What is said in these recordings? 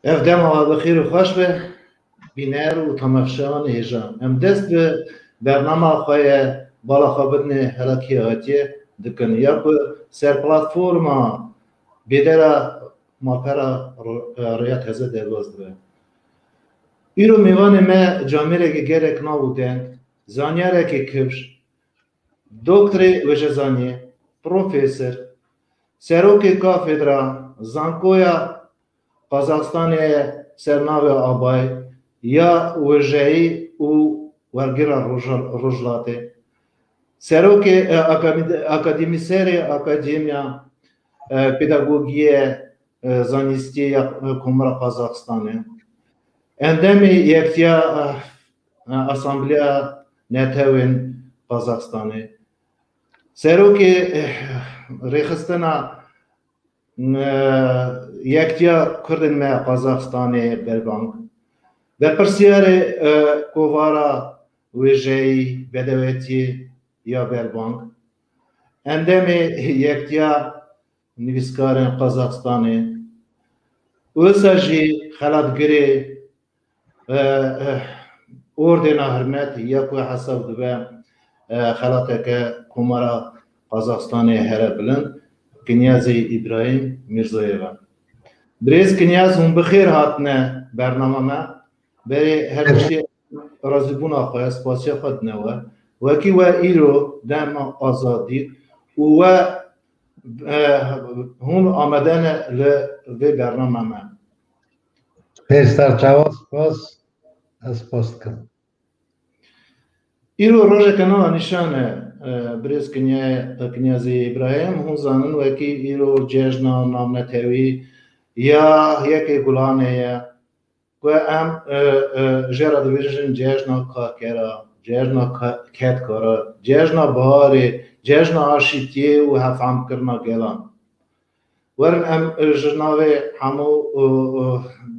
اف دم بخیر و خوش به بینر و تماشاچیان هجان ام دست به برنامه خواه بالا خبرن حرکتی آتی دکن یا که سر پلتفرم بیدر ماپرا رویت هزه درگاز دوه ایرو میوان ما جامعه که گرک نبودند زانیاره که کبش دکتری وجزانی پروفسور سروکی کافدرا زانکویا قزاقستان سرناوی آبای یا وجهی و ورگیرا روجلاته سروکی اکادمیسری اکادمیا پداگوگی زانستی یا کمر قزاقستانه اندمی یکتیا اسامبلیا نتوین قزاقستانه سروکی ریخستنا یکتیا کردن ما قزاقستانی بربانگ در پرسیار کووارا ویژه‌ای بدویتی یا بربانگ اندمی یکتیا نویسکارن قزاقستانی وساجی خلاتگری اوردن هرمت یا کوه حساب دبه خلاتک کمرا قزاقستانی هربلن کنیازی ابراهیم میرزایeva بریز کنیاز هم بخیر هاتنه برنامه ما برای هر چی رازیبون آخواه سپاسی خود نوه وکی و ایرو دم آزادی و هم آمدن به برنامه ما پیشتر چواز سپاس سپاس کن ایرو روژه کنه نشانه بریز کنیازی ابراهیم هم زانن وکی ایرو جشنا نامنتوی یا یکی گلانه که ام جرا دویژن جشنا کارکرا جشنا کتکارا جشنا بهاری جشنا آشیتی و هفهم کرنا گلان ورن ام جناوی همو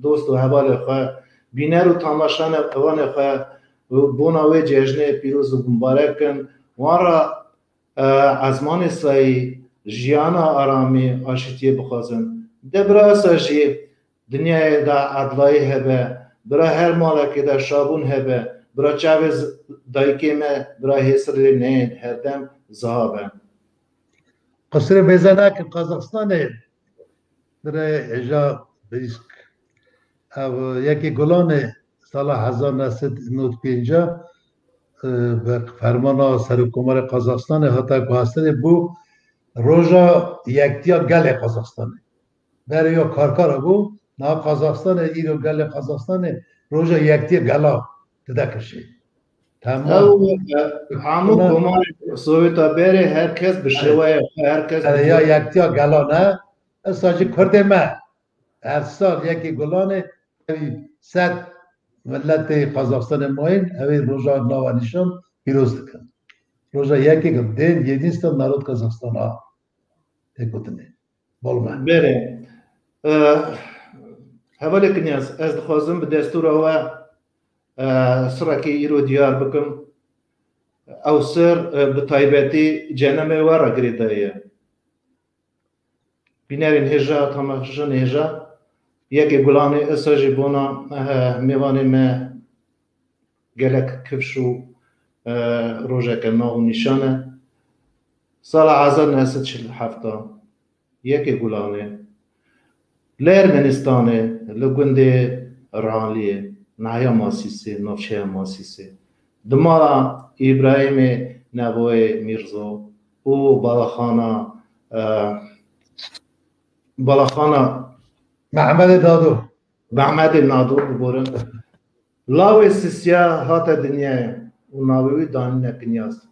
دوست و حبال خواه بینر و تماشان اوان خواه بوناوی جشن پیروز و مبارک کن وارا ازمان سایی جیانا آرامی آشتی بخوازن دبرا ساجی دنیای دا عدلایی هبه برا هر مالکی دا شابون هبه برا چاوز دایکی ما برا حسری نین هر دم زهابه قصر بزنه که قزاقستان در اجا بریسک او یکی گلان سال 1995 به فرمان سرکمر قزاقستان هاتا گوهستن بو روژا یکتیا گل قزاقستان برای یا کارکار بو نا قزاقستان ایرو گل قزاقستان روژا یکتیا گلا تده کشه تمام همو کمار سویتا بره هر کس بشوه هر کس یا یکتیا گلا نه ساجی کرده ما هر سال یکی گلانه صد ملت قزاقستان ماین اوی روژا نوانیشان پیروز دکن روژا یکی که دین یدیست نارود قزاقستان ها اکوتنه بولما بره حوالی کنیاز از دخوازم به دستور او سرکی ایرو دیار بکم او سر به طایبتی جنم وارا گریدایه بینارین هجا تماشان هجا یکی گلانی اساجی بونا میوانی ما گلک کفشو روژه که ناو نشانه سال 1947 یکی گلانی لرمنستانه لگنده رانلیه نهیا ماسیسه نفشه ماسیسه دمارا ابراهیم نبوی میرزو و بالاخانه محمد دادو ببورن لاوی سیسیا هات دنیا و ناوی دانی نکنیاست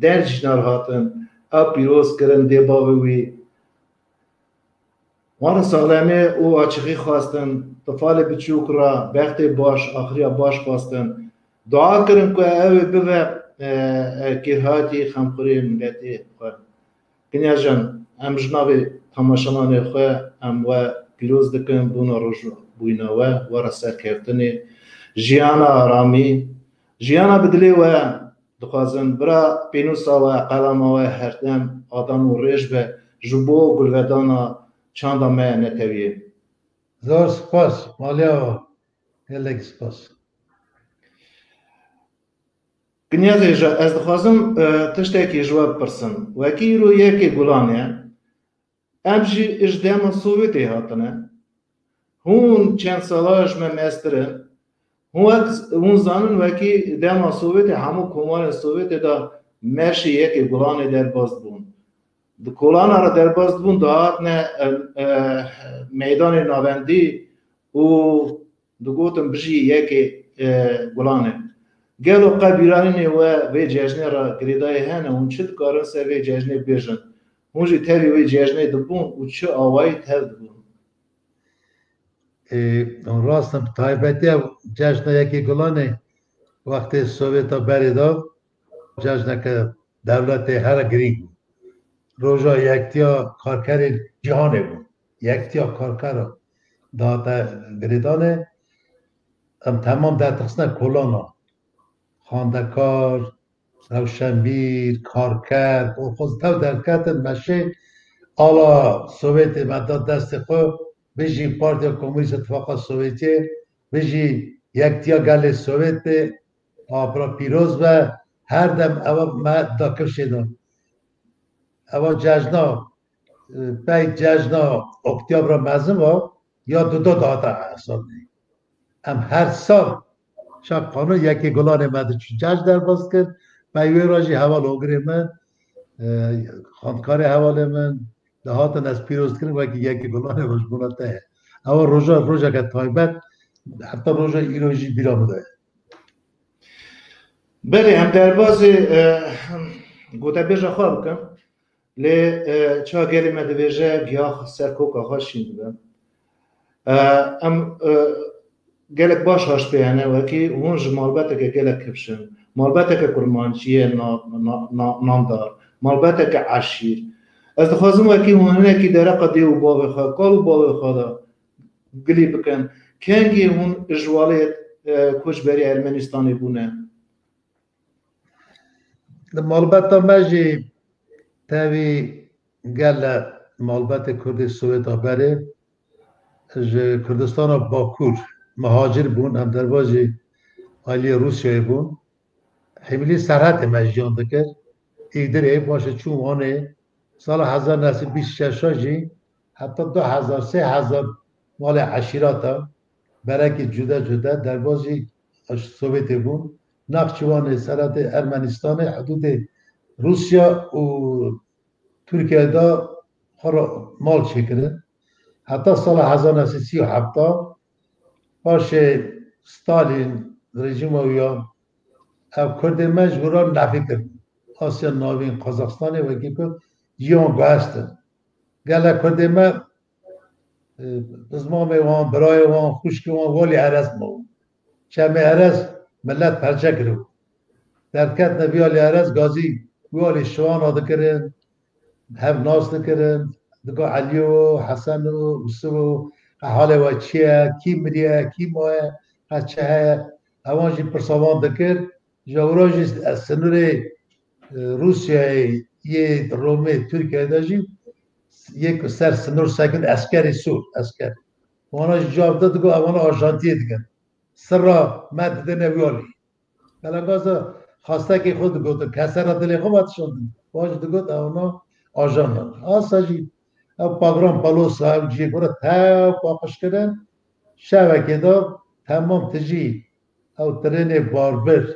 درج نار هاتن اب پیروز کرن دیباوی وان سالمه او آچقی خواستن طفال بچوک را بخت باش آخریا باش خواستن دعا کرن که اوی بوه کرهاتی خمخوری ملتی خواه کنیا جان ام جنابی تماشامان خواه ام و پیروز دکن بونا روش بویناوه وارا سر کفتنی جیانا آرامی جیانا بدلی و دخوازن برا پینوسا و قلما و هردم آدم و ریش به جبو گلودانا چاندا ما نتویه زور سپاس مالیا گلک سپاس کنیازی جا از دخوازم تشتکی جواب پرسن وکی رو یکی گلانه ام جی اجدام سوویتی هاتنه هون چند سالاش من مسترن هون زانن وکی دام سوویتی همو کمان سوویتی دا مرشی یکی گلانه در باز بون د کلان را در باز بون دهات نه میدان ناوندی و دگوتم بجی یکی گلانه گلو قبیرانی و وی جشنی را گریدای هنه اون چه کارن سر وی جشنی بیشن اون جی تری وی جشنی دبون و چه آوایی تر دبون اون راستم تایبتی جشن یکی گلانه وقتی سوویتا بریدا جشن که دولت هر گرینگ روزا یکتیا کارکر جهانه بود یکتیا کارکر داتا گریدانه هم تمام در تقسیم کلانا خاندکار روشنبیر کارکر و خود در کتن مشه آلا سوویت مداد دست خود بجی پارتیا کمونیست اتفاق سوویتی بجی یکتیا گل سوویت آپرا پیروز و هر دم اوا مد دا کشیدن اوا جشنا پی جشنا اکتبر مزم و یا دو داتا حساب هم هر سال شب قانون یکی گلان مده جشن در باز کرد پیوی راجی حوال اوگری من خاندکار حوال من دهاتن از پیروز کرد و یکی گلان باش بونته اما روژا که تایبت حتی روژا ایروژی بیرامده بله هم در بازی گوته بیجا خواه بکن لی چه گلی مده بیجا گیاه سرکوکا خوشین بکن ام گلک باش هاش بیانه وکی هون مالبته که گلک کبشن مالبته که کرمانچیه نامدار مالبته که عشیر از دخوازم وکی هونه که درقه دیو باوی خواه کالو باوی خواه گلی بکن کنگی هون اجوالیت کش بری ارمنستانی بونه مالبته مجی تاوی گل مالبته کردی سویتا بره کردستان باکور مهاجر بون هم در بازی آلی روسیه بون حملی سرحد مجیان دکر ایدر ای باشه چون آنه سال 1926 جی حتی 2000 مال عشیراتا برای جدا جدا در بازی سوویت بون نقشوان سرحد ارمنستان حدود روسیا و ترکیه دا مال چکرن حتی سال 1937 باشه ستالین رژیم اویا او کرد مجبوران نفی کرد آسیا ناوین قزاقستان و که جیان گوستن گله کرد ما بزمام وان برای وان خوشک وان والی عرز مو چمه عرز ملت پرچه کرد در کت نبیالی عرز گازی والی شوان آده کرن هم ناس دکرن دگاه علیو حسن و وسو حال و چیه کی مریه کی ماه هچه اوانجی پرسوان دکر جوراجی از سنور روسیه یه رومه ترکیه داشتیم یک سر سنور ساکن اسکری سور اسکر وانا جواب داد گو اوانا آرژانتیه دیگر سر را مد نویالی کلنگازا خواسته که خود گوت کسر را دلی خوب شد باش دگوت اوانا آرژانتیه آساجی او پاگرام پالو صاحب جی برای تا پاپش کردن شبکه دا تمام تجی او ترین باربر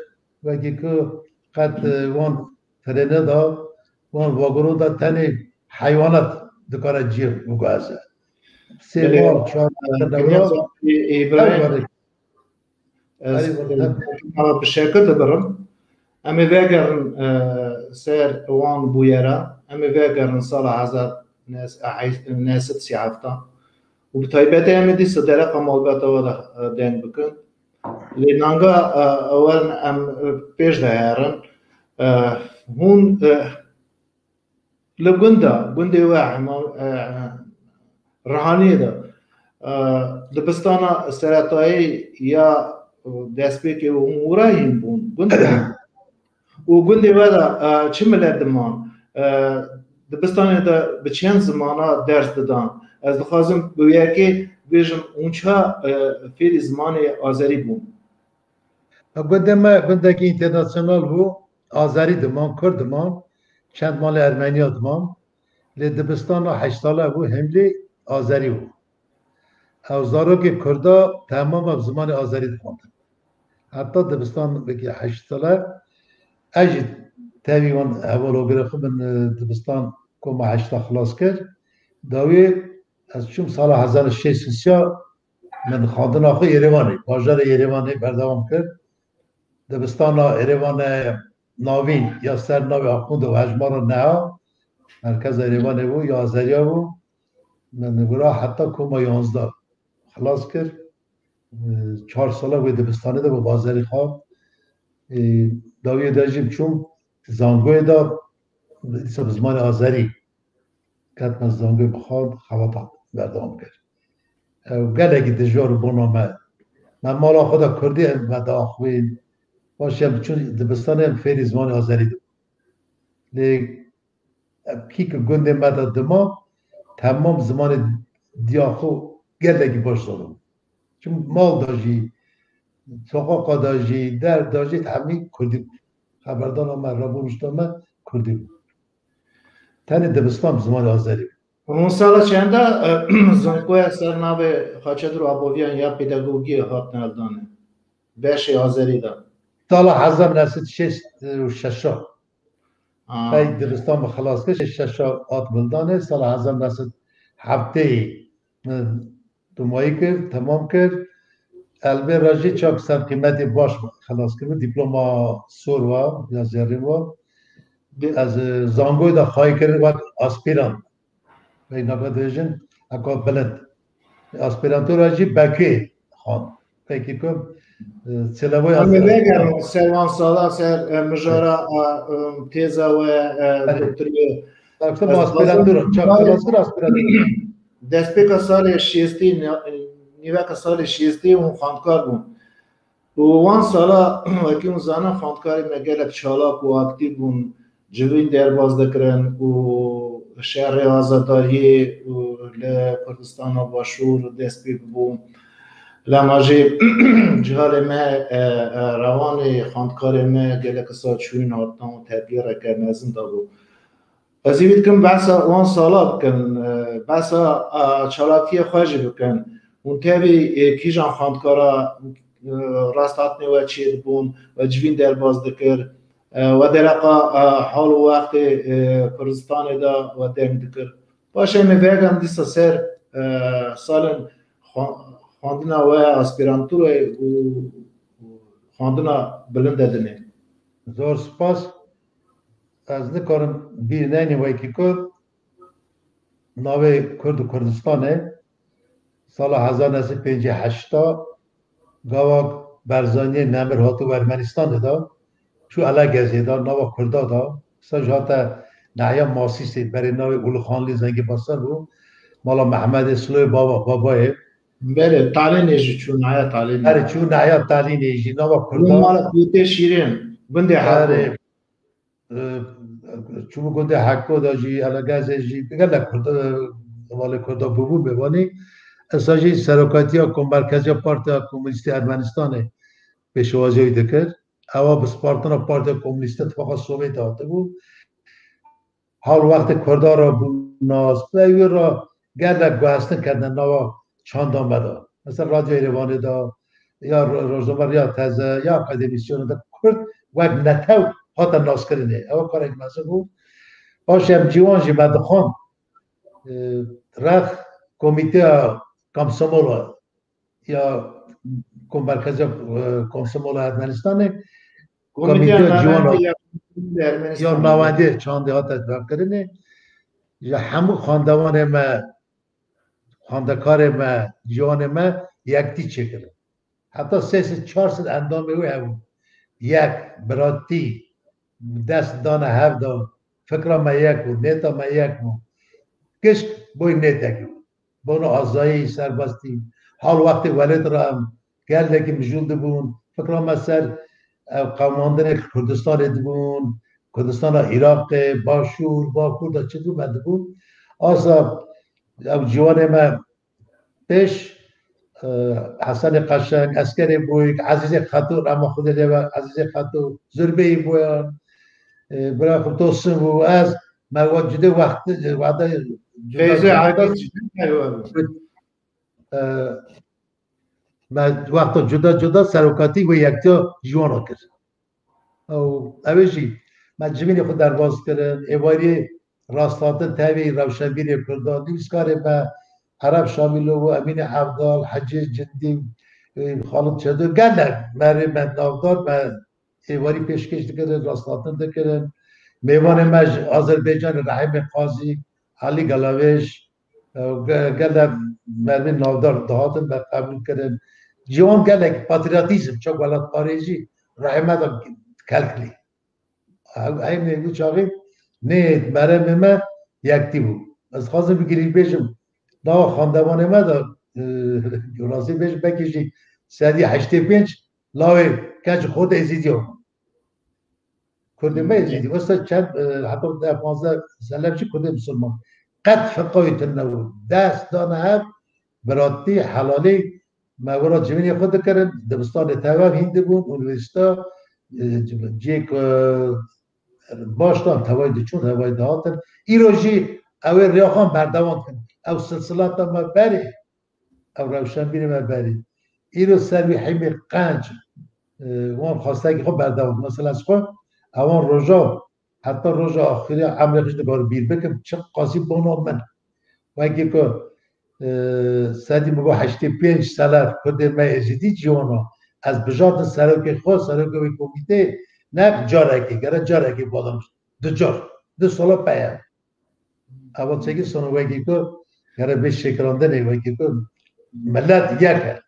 وکی که قد وان ترین دا وان واگرو دا تنی حیوانات دکاره جی مگازه سه مال چهار نورا ابراهیم بشکل دبرم امی وگرن سر وان بویرا امی وگرن سال 1937 و بتایبته امی دی صدرق مالبته و دنگ بکن لینانگا اول ام پیش دهیارن هون لگنده و رهانی ده دبستانا سرطایی یا دستی که اموراییم بون گنده و گنده ودا چه ملدمان دبستانی ده به چند زمانه درس دادن از دخوازم بویا که بیشم اونچه فعل زمان آذری بون. گفتم بندگی اینترناسیونال بو آذری دمان کرد دمان چند مال ارمنیا دمان لی دبستان 8 ساله بو هملی آذری بو او زاروک کردا تمام زمان آذری دمان حتی دبستان بگی 8 ساله اجد تقریبا اولوگرافی من دبستان کم 8 خلاص کرد داوی از چون سال 1600 من خواندن آخه یریوانی باجار یریوانی بردوام کرد دبستان یریوان ناوین یا سر ناوی آخوند و هجمار نه مرکز یریوان بود یا آذریا بود من برای حتی کم 11 خلاص کرد 4 ساله بود دبستانی ده با بازاری خواب داوی داشتیم چون زانگوی دا زمان آذری کتم از زانگوی بخواد خواتا بردوام کرد گلگی دجار بونامه من مالا خدا کردی و داخوین باشم چون دبستان هم فعلی زمان آذری دو پیک گنده مدد دما تمام زمان دیاخو گلگی باش دادم چون مال داجی سوقا داجی در داجی همین کردی خبردان من را بوشتم کردی تنی دبستان زمان آذری اون سال چنده زنگوی سر نوی خاچه رو آبویان یا پیداگوگی هات نردانه بشه آذری دا سال 1966 پای دبستان خلاص که 66 آت بلدانه سال 1907 دومایی کرد تمام کرد البته راجی چاک سر قیمتی باش خلاص کرد دیپلوما سور و یا زیرین و از زانگوی دا خواهی کرد وقت آسپیران به نگاه دیجن اکا بلند آسپیرانتو راجی بکی خان فکر کنم سلوی از بگم سروان سالا سر مجارا تیزا و دکتری آسپیرانتو چاک خلاص کرد آسپیرانتو دست پیکا سال 60 نیوه که سال 60 اون خاندکار بود و وان سالا وکی اون زنان خاندکاری مگلک چالاک و اکتیو بون جوین در باز دکرن و شهر آزاداری و لکردستان و باشور دست پیک بون لاماجی جهال ما روان خاندکار ما گلک سال چوین آتان و تبلیغ که مزن دارو از این کم بحث وان سالا بکن بحث چالاکی خواهی بکن اون تابی کیجان خاندکارا راستاتنی و چید بون و جوین در باز دکر و درقا حال و وقت کردستان دا و دم دکر باشه میگم دیسا سر سال خواندنا و اسپیرانتور و خواندنا بلند دنه زور سپاس از نکارم بیر نینی وی که کرد ناوی کرد و کردستانه سال 1958 گاوا برزانی نمر هاتو و ارمنستان دا چو علا گزیدا ناوا کردا دا سجاتا نعیا ماسیسی برای ناوی اولو خانلی زنگی بسر بو مالا محمد اسلوی بابای بله تعلیم ایجی چون نعیا تعلیم بله چون نعیا تعلیم ایجی ناوا کردا مالا بیوته شیرین بنده حقو چون گنده حقو دا جی علا گزی بگل کردا مال کردا ببو ببانی اساجی سرکاتی ها مرکزی پارتی کمونیستی ارمنستانه پیشوازی دکر اوا بسپارتنا پارتی کمونیستی اتفاقا سوویت آته بود حال وقت کردا را ناز پیوی را گردک گوهستن کردن نوا چاند آمده مثلا رادیو ایروانی دا یا روزنامه یا تازه یا اکادمیسیون دا کرد وقت نتو هاتا ناز کرده اوا کار یک مثلا بود باشم جوان جی مدخان رخ کمیته کامسومولا یا مرکز کامسومولا ارمنستانه کمیته جوان یا نوانده چانده ها تدبیر کرده یا همون خاندوان ما خاندکار ما جوان ما یکتی چکره حتی 3-4 اندام او هم یک براتی دست دانه هف دان فکر ما یک بود نیتا ما یک بود کشک بوی نیتا که بانو آزایی سربستی حال وقت ولد را هم گرده که مجولده بون فکر ما سر قوماندن کردستان بون کردستان عراق باشور باکور دا چطور بنده بون آسا جوان ما پیش حسن قشنگ اسکر بویک عزیز خطو اما خود لیوا عزیز خطو زربه بویان برای خب توصم و از موجود وقت فیضه عقیل وقت جدا سروکاتی و یکتا جوان کرد او اوشی من جمعی خود درواز کردن ایواری راستاتن تاوی روشنبیر کردان نیوزکاره با عرب شامل و امین عبدال حجی جدی خالد چدو گلک مره من نافدار من ایواری پیشکش دکرن راستاتن دکرن میوان مج آذربایجان رحیم قاضی علی گلاوش گلک مره نافدار دهاتن به قبول کردن جوان گلک پاتریاتیزم چون ولاد خارجی رحمت کلکلی این نگو چاقی نه برای من یکتی بود از خواستم بگیری بیشم دا خاندوانه ما دا راستی بیش بکشی 185 لاوی کج خود ازیدی هم کرده ما ازیدی واسه چند حتی در 15 سلم چی کرده مسلمان قد فقاوی تنو دست دانه هم براتی حلالی مورد جمعی خود کردن دبستان تواب هنده بود اونویستا جیک باشتان توای دچون توای دهاتن ایروژی اوی ریاخان بردوان کن او سلسلات ما بری او روشنبیر ما بری ایرو سروی حیمی قنج وان خواسته که خب بردوان مثلا از خود اوان روژا حتی روژا آخری عمرقش دگار بیر بکم چه قاسی بانام من و اگه که سادی مگو 85 ساله کده ما ازیدی جوانا از بجات سروک خود سروک وی کمیته نه جارکی گره جارکی بادم دو جار دو سالا پایم اول چگی سونو وگی که گره به شکرانده نه وگی که ملت یکه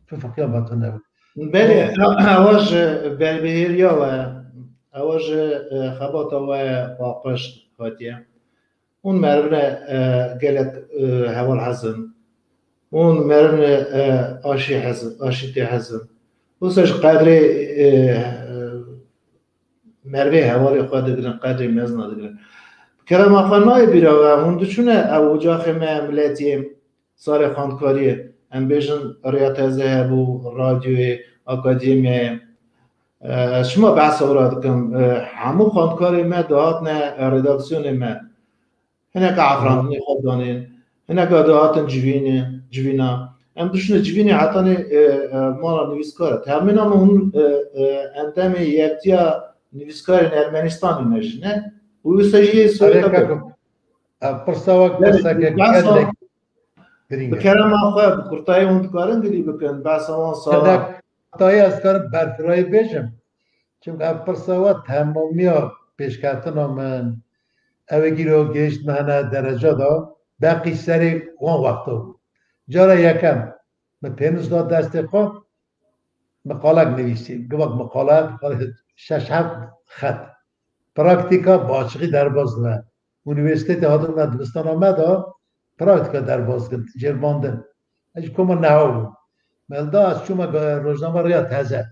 تو فکر باتون نبود بله اواج بربهیریا و اواج خبات و واقش هاتیه اون مرن گلت هوال حزن اون مرن آشی حزن آشیتی حزن وسش قدری مروی هواری خود دگرن قدری مزنا دگرن کرم آخوانای بیرا و اون دوچونه او جاخ ملتیم سال خاندکاریه ام بیشن ریاض ذهب و رادیوی اکادمی شما بحث اوراد کم همو خاندکاری ما دهات نه رداکسیون ما هنه که عفراندنی خود دانین هنه که دهات جوینا ام دوشونه جوینی حتی ما نویسکاره تامین هم اون انتم یکتیا نویسکار ارمنستانی نشی نه او سجی سویتا پرساوک پرساک بکرم آخواه بکرتای اون کارن گلی بکن بس آن سالا تایی از کار برفرای بیشم چون پرساوا تمامی پیشکتن من اوگی رو گشت مهنه درجه دا باقی سری وان وقتا بود جارا یکم من پینوز داد دست خود مقالک نویسیم گوک مقالک 6-7 خط پراکتیکا باشقی در باز نه اونیورسیته هادم ندبستان آمد پراکتیکا در باز کرد جرماندن اجی کما نهاو ملدا از شما روزنامه ریا تازه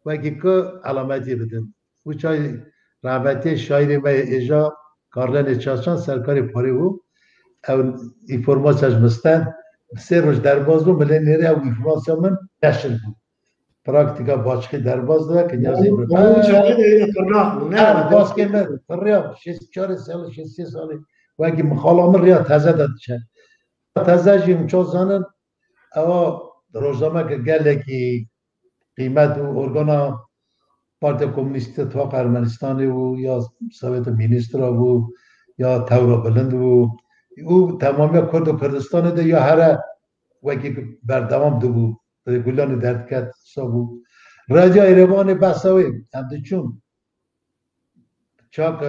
و اگه که علامتی بدن و چای رحمتی شاعری و اجا کارلن چاشان سرکاری پاری بود او اینفورماسیش مستند 3 روز در باز بود ملی نیره او اینفورماسی من نشر بود پراکتیکا باشقی در باز ده که نیازی بود اون چاره دیگه فرناخ بود نه باز که من فریا 4 سال 6 سالی و اگه مخالام ریا تازه داد چه تازه جیم چون زنن او روزنامه که گله که قیمت و ارگانا پارتی کمونیست اتفاق ارمنستانی و یا سویت مینیستر و یا تورا بلند و او تمامی کرد و کردستان ده یا هر وکی بردوام دو بود گلان دردکت سابو راجع ایروان بساوی هم چون چاک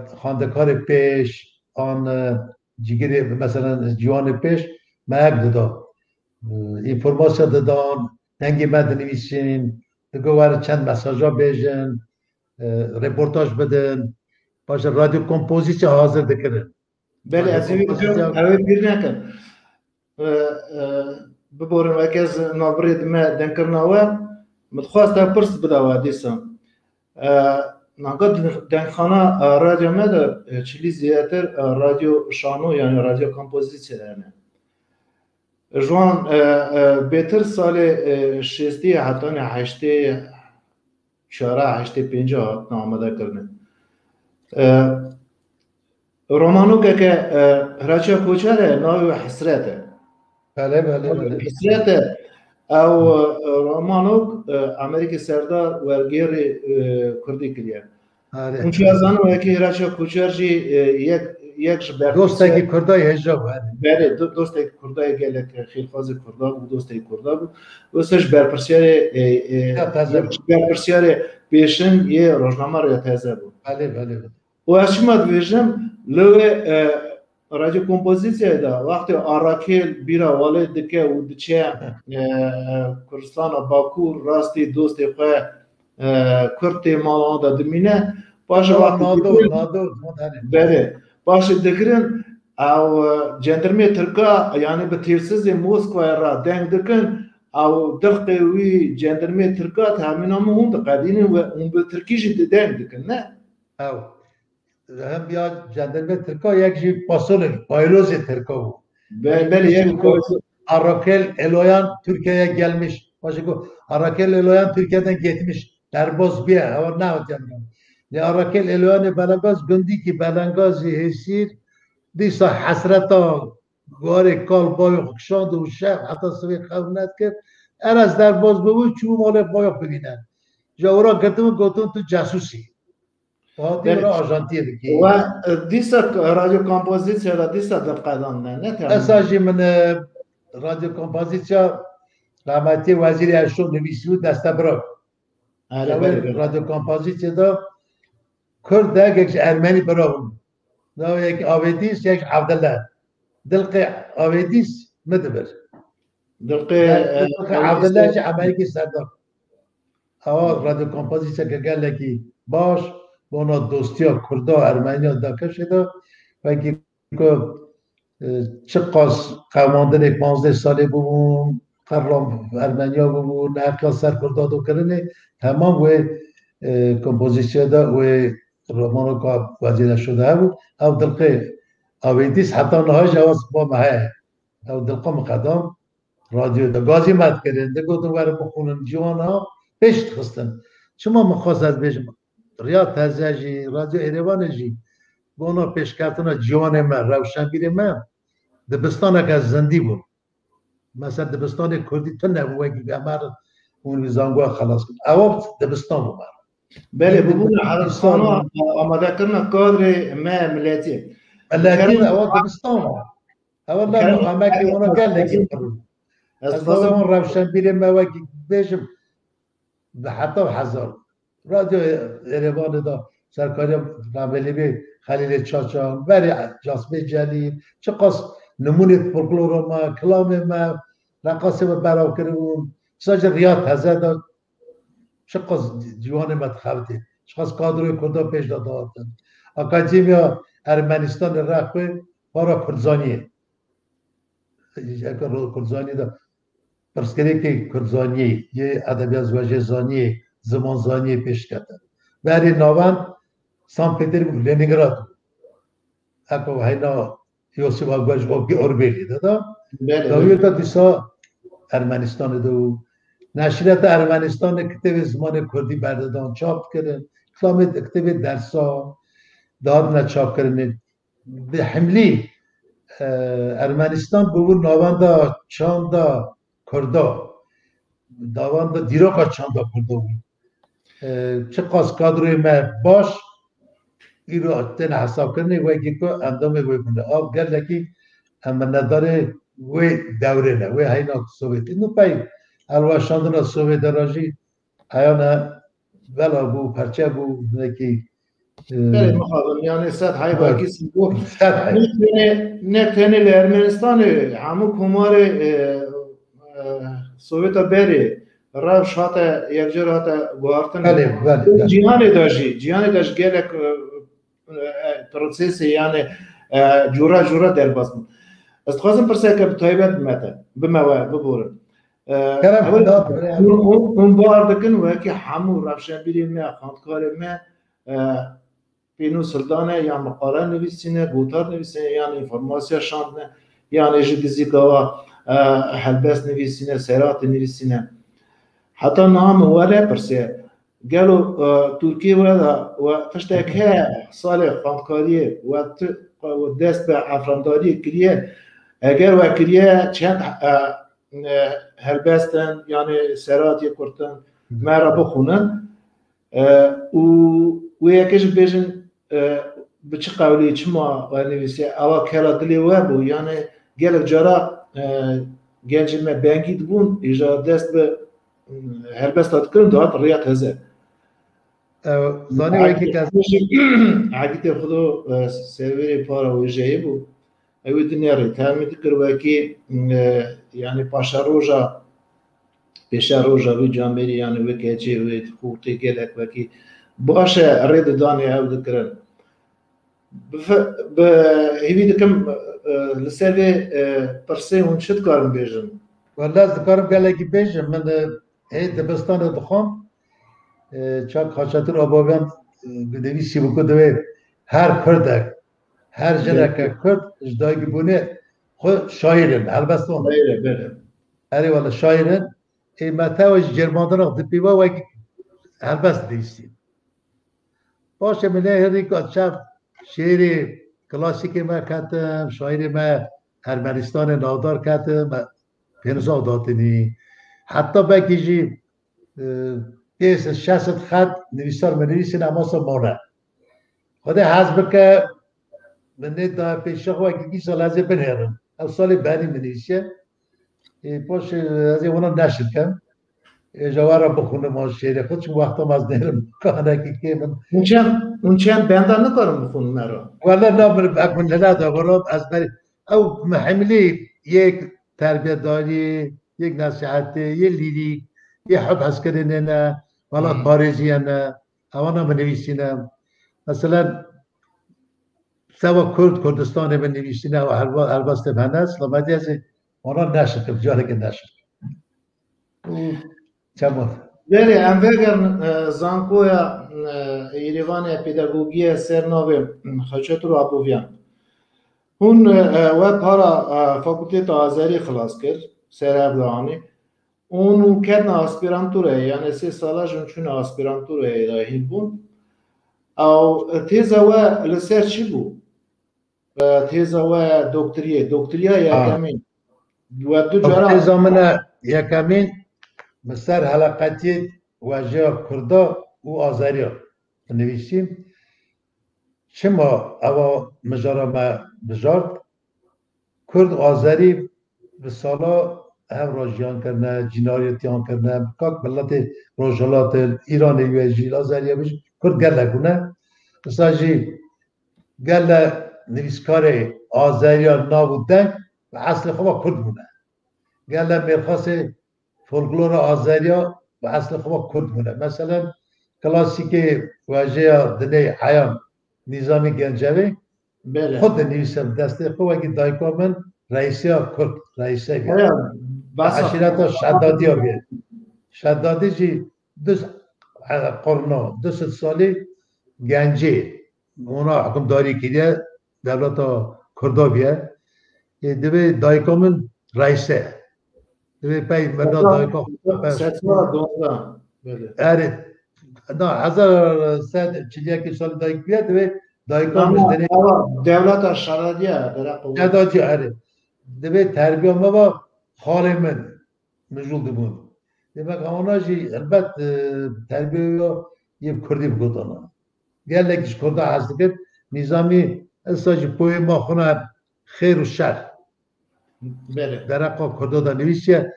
خاندکار پیش آن جگری مثلا جوان پیش مهک دادا اینفورماسیا دادان ننگی مد نویسین دگوار چند مساجا بیجن رپورتاج بدن باشه رادیو کمپوزیسی حاضر دکرن بله از این اوی بیر نکن ببورن وکی از نابرید ما دنکرناوه متخواست پرس بداوه دیسان نقد دنخانه رادیو ما ده چلی زیادتر رادیو شانو یعنی رادیو کمپوزیسی دارنه جوان بهتر سال شستی حتی نه هشته چهاره هشته پنجه هات آماده کرده رومانو که راچه کوچره ناوی حسرته بله بله بله حسرته او رومانو امریکا سردار ورگیر کردی کلیه اون چه از آنو یکی راچه کوچر جی یک دوسته که کردای هجاب بله دوسته که کردای گله که خیلخواز کردا بود دوسته کردا بود دوستش برپرسیار پیشن یه روزنامه رو تازه بود بله بله و اشماد ویژم لو رادیو کمپوزیسیه دا وقتی آراکیل بیرا والد دکه و دچه کردستان باکو راستی دوست خواه کرد مالان دا دمینه باشه وقتی نادو بله باشه دگرن او جندرمی ترکا یعنی به تیرسیز موسکوی را دنگ دکن او دلقی وی جندرمی ترکا همین هم هم دقیقین و اون به ترکیشی دنگ دکن نه؟ او هم بیا جندرمی ترکا یک جی پاسول پایلوز ترکا بود بله یک Arakel Eloyan Türkiye'ye gelmiş. Başka Arakel Eloyan Türkiye'den gitmiş. Derbaz bir ama ne yapacağım? Ne Arakel Eloyan'ı Belangaz gündü ki Belangaz'ı hesir disa hasreta gari kal bayo kşandı u şef hatta sıvı kavnet kir eraz derbaz bu çuğum olay bayo bugüne. Javura gittim gotun tu casusi. Fatih ora Arjantin'de ki. و دیسا رادیو کمپوزیسیا را دیسا در قدم نه تمام. Esacı من رادیو کمپوزیسیا rahmetli Vazir Erşon nüvisiyu deste bırak. Radyo kompozisyada Kürt de Ermeni bırakın. Daha ek Avedis, ek Abdullah. Dilqi Avedis mıdır? Dilqi Abdullah ki Amerika serdar. Ama radyo kompozisya که گله کی باش بنا دوستی کردا ارمنیا داکش ده و کی که چه قاس قوماندن 15 ساله بودن قرلام ارمنیا بودن نقل سر کردا دو کرنه تمام و کمپوزیسیون ده و رومانو که وزیر شده بود او دلقه آویدیس حتی نهای جواز با ماه او دلقه مقدم رادیو ده گازی مد کرنده گفتن وره بخونن جوان ها پیشت خستن شما مخواست از بیشم ریا تزیجی رادیو ایروان جی بونا پیش کردن جوان من روشنبیر من دبستان که زندی بود مثلا دبستان کردی تو نبوه که امر اون زنگوه خلاص کن اواب دبستان بود بله ببون عربستان آماده کردن کادر ما ملیتی ملیتی اواب دبستان بود اواب نه مقامه که اونا گل نگید از اون روشنبیر من وکی بیشم حتی هزار رادیو ایروان دا سرکاری راملی بی خلیل چاچان ولی جاسمه جلیل چه قاس نمونه فولکلور ما کلام ما رقاصه ما براو کردون ساجر ریاض هزار دا چه قاس جوان ما تخوته چه قاس کادروی کردا پیش دادن اکادمیا ارمنستان رخوه پارا کرزانیه اگر کرزانی دا پرسکری که کرزانی یه ادبیات زواجه زانیه زمان زانیه پیش کرده ولی نوان سان پتربورگ لنینگراد اکو هینا یوسف آگوش باقی اوربیلی دادا داویر تا دیسا ارمنستان دو نشریات ارمنستان کتاب زمان کردی بردادان چاپ کردن کلام کتاب درسا داد نچاپ کردن به حملی ارمنستان بگو نوان دا چان دا کردا داوان دا دیروکا چان دا کردا بود چه قاس کادروی ما باش ای رو تن حساب کرنه و اگه که اندامه وی بنده آب گرده که اما نداره وی دوره نه وی هینا سوویت اینو پای الواشاندن سوویت راجی ایانا ولا بو پرچه بو نکی بله مخابم یعنی صد های باقی سیبو نکتنی لرمنستان همو کمار سوویت بری راوش هاته یک جور هاته گوارتن جیهانی داشت گلک پروسیسی یعنی جورا در باز بود است خواستم پرسه که بتایبت بموه ببورن اون بار دکن و که همو روشن بیریم نه خاندکار ما پینو سردانه یا مقاله نویسینه گوتار نویسینه یعنی انفرماسیا شاندنه یعنی جدیزی که هلبس نویسینه سرات نویسینه حتی نام وره پرسه قالوا تركيا ولا وتشتاك صالح خانكاريه ودست به افرانداری کریه اگر و کریه چند هلبستن یعنی سرات کردن مرا بخونن و یکیش بیشن به چه قولی چه ما نویسه اوا کلا دلی و بو یعنی گل جرا گنج ما بنگید بون ایجا دست به هلبستات کردن داد ریات هزه زانی وکی که عقیده خودو سروری پارا ویژه‌ای بود اوی دنیاری تامید کروکی یعنی پاشا روزا پیشا روزا وی جامبری یعنی وکیچی وی خوتی گلک وکی باشه رید دانی او دکرن به هیوی دکم لسری پرسه اون شد کارم بیجن والله ذکرم گلکی بیجم من هی دبستان دخوام چاک خاشتر آبابیان نویسی بکو دوی هر کردک هر جنک کرد اجدایی بونه خود شاعرن البته بله اری والا شاعرن ای متاوش جرماندن دپیوا و البته دیستی باشه من هری که شب شعر کلاسیک ما کردم شاعر ما ارمنستان نادار کردم پنزا دادنی حتی بکیجی پیش 60 خط نویسار منویسین اما سمانه خود حزب که من دا پیش خواهی که 20 سال ازی بنهرم او سال بعدی منویسه پاش ازی اونا نشد کم جوارا بخونم از شعر خود چون وقتم از نهرم کانه که من اون چند بندر نکارم بخونم مرا والا نامر اکن لنده برام از بری او محملی یک تربیت داری یک نصیحت یک لیریک یه حب هست کردن نه ولی خارجی نه اوانا منویسینم مثلا سوا کردستان منویسینه و هلبست بهنست لامدی از اونا نشد جاره که نشد چمون بله اموگر زانکویا ایروان پیداگوگی سرناوی خچت رو ابویان اون و پارا فاکولته آذری خلاص کرد سر ابدانی اونو کردن آسپیرانتوره یعنی 3 ساله جون چون آسپیرانتوره راهی بون او تیزا و لسر چی بود تیزا و دکتریا یکمین و دو جرا تیزا من یکمین مستر حلقاتی واجه کردا و آذریا نویسیم چما اوا مجارا ما بجارد کرد آذری به سالا هم راجیان کرده جنایتیان کرده کاک ملت روجالات ایران یوجی آذریا بش کرد گله کنه مثلا جی گله نویسکار آذریا نابودن و اصل خواه کرد بونه گله میرخواست فولکلور آذریا و اصل خواه کرد بونه مثلا کلاسیک واژه دنه حیام نظامی گنجوی خود نویسم دسته خواه اگه دایکا من رئیسی ها کرد رئیسی بیاد عشیرت ها شدادی ها بیاد شدادی جی قرنا 200 سالی گنجی اونا حکم داری کریه دولت ها کردا بیاد دوی دایکا من رئیسه دوی پای مردا دایکا اره نه 1141 سال دایک بیاد دوی دایکا مجدنی دولت شدادیه شدادی اره دوی تربیه ما با خاله من مجولد بون demek ona jî elbet terbiye yê Kurdî bigotana. Gelek ji Kurda hez dikir, nîzamî esa jî poêma xwe xêr û şer. Dereqa Kurda da nivîsiye,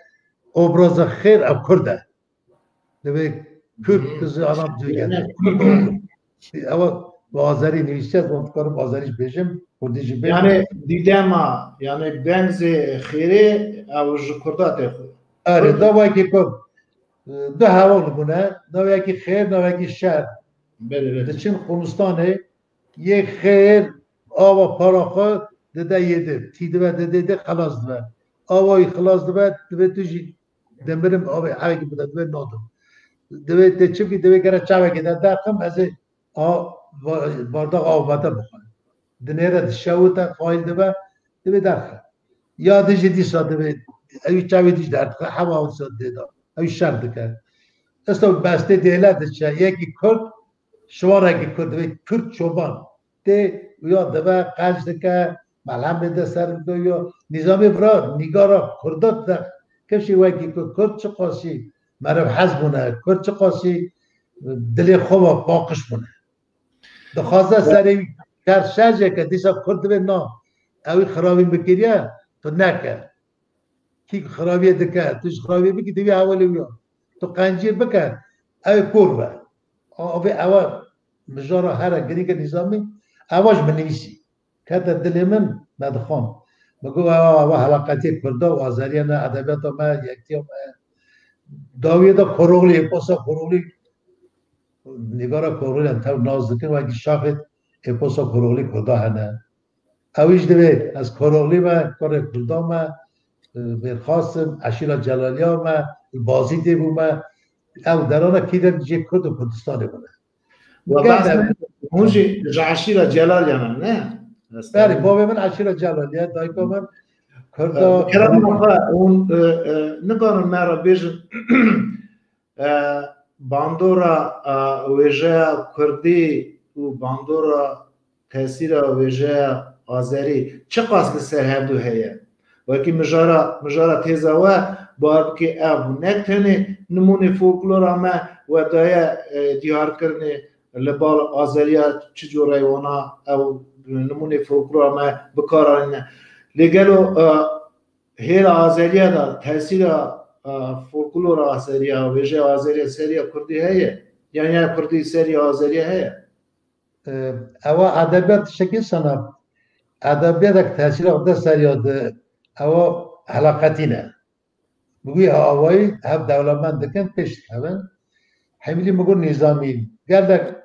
obraza xêr ev Kurd e. Divê Kurd kızı anam cigene. Ewa bi Azerî nivîsiye, ez dikarim Azerî jî bêjim, Kurdî jî bêjim. Yani dîdema, yani benzê xêrê ew ji Kurda tê xwe. Ere, davayekî Kurd du heval bûne, navekî xêr, navekî şer. Diçin Kurdistanê yê xêr ava para xwe dide yêdî, tî dibe didê xelas dibe. Avayî xelas dibe, divê tu jî demirim avê hevekî bide, divê nadim. Divê tê çivkî divê gere çavekê de derxim, ez ê bardak av vete bixwim. Dinêre dişewite, xayil dibe, divê derxim. Ya dijî dîsa divê اوی چاوی دیش درد که همه آن سد دیدا اوی شرط که استو بسته دیلت چه یکی کرد شواره که کرد وی کرد چوبان تی یا دبا قجد که ملهم بده سر دو یا نظامی برا نگارا کردات ده کشی وکی که کرد چه قاسی مرف حزبونه کرد چه قاسی دلی خوبا باقش بونه دخوازه سری کرشاجه که دیسا کرد به نا اوی خرابی بکریه تو نکه کی خرابیه دکه توش خرابیه بکی دوی اولی بیا تو قنجیر بکه اوی کور به اوی اول مجارا هر گریگ نظامی اواش بنویسی که تا دلی من ندخوام بگو اوه حلقاتی کرده و آزاریان ادبیات ما یکتی داویه دا کروغلی اپوسا کروغلی نگارا کروغلی انتو ناز دکن و اگه شاخت اپوسا کروغلی کرده هنه اویش دوید از کروغلی ما کار کرده ما برخواستم عشیرا جلالیا ما بازی دی بومه او درانه کی در جه کرد و کردستانه بونه و بس اونجی عشیرا جلالیا نه بله بابا من عشیرا جلالیا دایکا من کرده کرم اون نگارن مرا بیشن باندورا ویژه کردی و باندورا تاثیر ویژه آذری چه قاس سر هفدو هیه وکی مجارا تیزا و بار که اب نکتنه نمونه فولکلور اما و دایه دیار کرنه لبال آذریا چجوره وانا او نمونه فولکلور اما بکارانه لگلو هیر آذریا دا تاثیر فولکلور آذریا ویژه آذریا سری کردی هیه یعنی کردی سری آذریا هیه او ادبیات شکل سنا ادبیات تاثیر خود سریاد او حلقتینه بگوی هوایی هف دولتمند دکن پیش هون حمیلی مگو نظامی گردک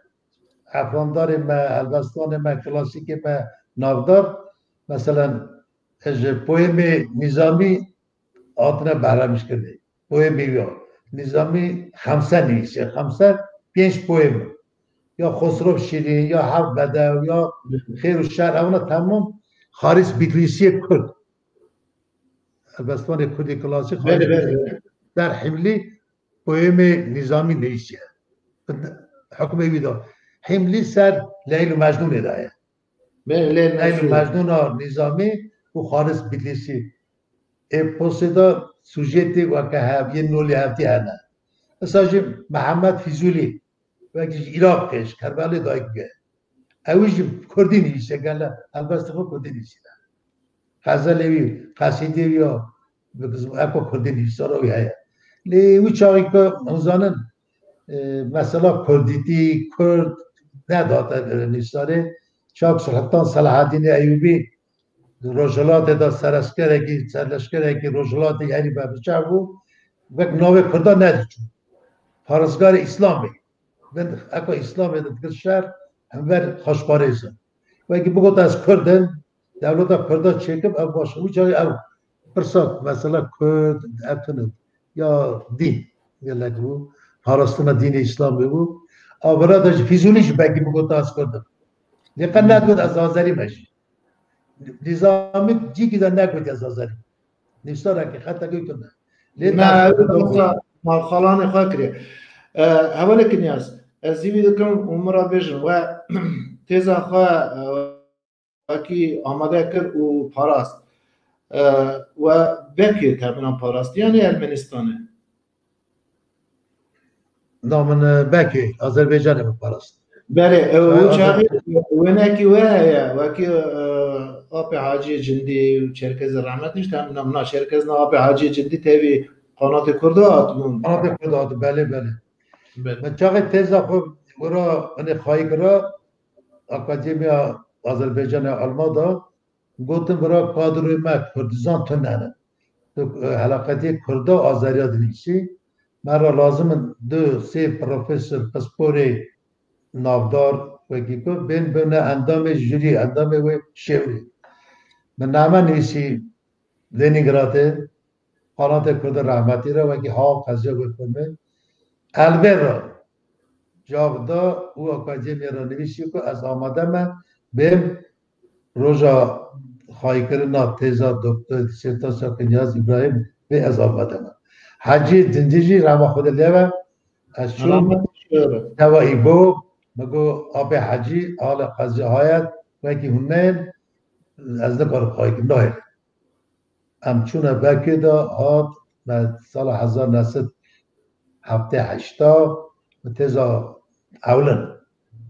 افراندار ما البستان ما کلاسیک ما نافدار مثلا از پویم نظامی آتنا برامش کرده پویم یا نظامی خمسه نیست خمسه 5 پویم یا خسرو شیرین یا حرب بدو یا خیر و شر اونا تمام خارج بیتلیسی کرد البستان کردی کلاسیک خارج در حملی پویم نظامی نیست حکم ایویدا حملی سر لیل و مجنون دایه لیل و مجنون نظامی و خارج بیتلیسی اپوسیدا سوژیتی و که هفیه نولی هفتی هنه اساجی محمد فیزولی وقتی عراق کش کربلا دایگه اویش کردی نیست گله البته خود کردی نیست غزلی قصیده یا بگذم اکو کردی نیست روی هیا لی او چاقی که منزانن مثلا کردیتی کرد نداده نیستاره چاق سلطان صلاح الدین ایوبی رجلات دا سراسکره کی سرلشکره کی رجلات یعنی بچه بود وقت نوع کرده ندید پارسگار اسلامی من اکو اسلامی داد شهر همور خوشباره ایستن و اگه بگوت از کردن دولت کرده چکم او باشه او جای او پرسات مثلا کرد اتنم یا دین یا لگو پارستان دین اسلام بگو او برادرش فیزولیش بگی بگوت از کردن لیکن ندود از آذری باشی نظامی جی که در نگوید از آذری نیستاره که خطا گوی کنه نه مالخالان خواه کریه اولی که نیاز از زیوی دکم عمره بیشن و تیزا خواه وکی آماده کرد و پاراست و بکی تمنان پاراست یعنی ارمنستانه نامن بکی آذربایجان به پاراست بله او چاقی ونکی وکی آب حاجی جندی و چرکز رحمت نیست هم نه چرکز نه آب حاجی جندی تیوی قنات کرده آتمون قنات کرده آتمون بله من چاقی تیزا خوب ورا من خواهی کرا اکادمیا آذربایجان آلمان دا گفتم برای کادروی ما کردستان تو نه تو حلقاتی کرده آذریا دنیسی مرا لازم 2-3 پروفسور پاسپوری نافدار و گیکو بین اندام جوری اندام و شوری من نامه نیسی لنینگراده قنات کرده رحمتی را و گی ها قضیه بکنه البته جاودا او اکادمی را نویسی که از آماده من بیم روزا خواهی کردن تیزا دکتر دیسرتاسیا کنیاز ابراهیم به اضافه دم حجی دندیجی رما خود لیوه از چون علامت شعر نوایی بو مگو آب حجی آل قضی هایت و اکی هنین از نکار خواهی که نه همچون بکی دا آد به سال 1978 و تیزا اولن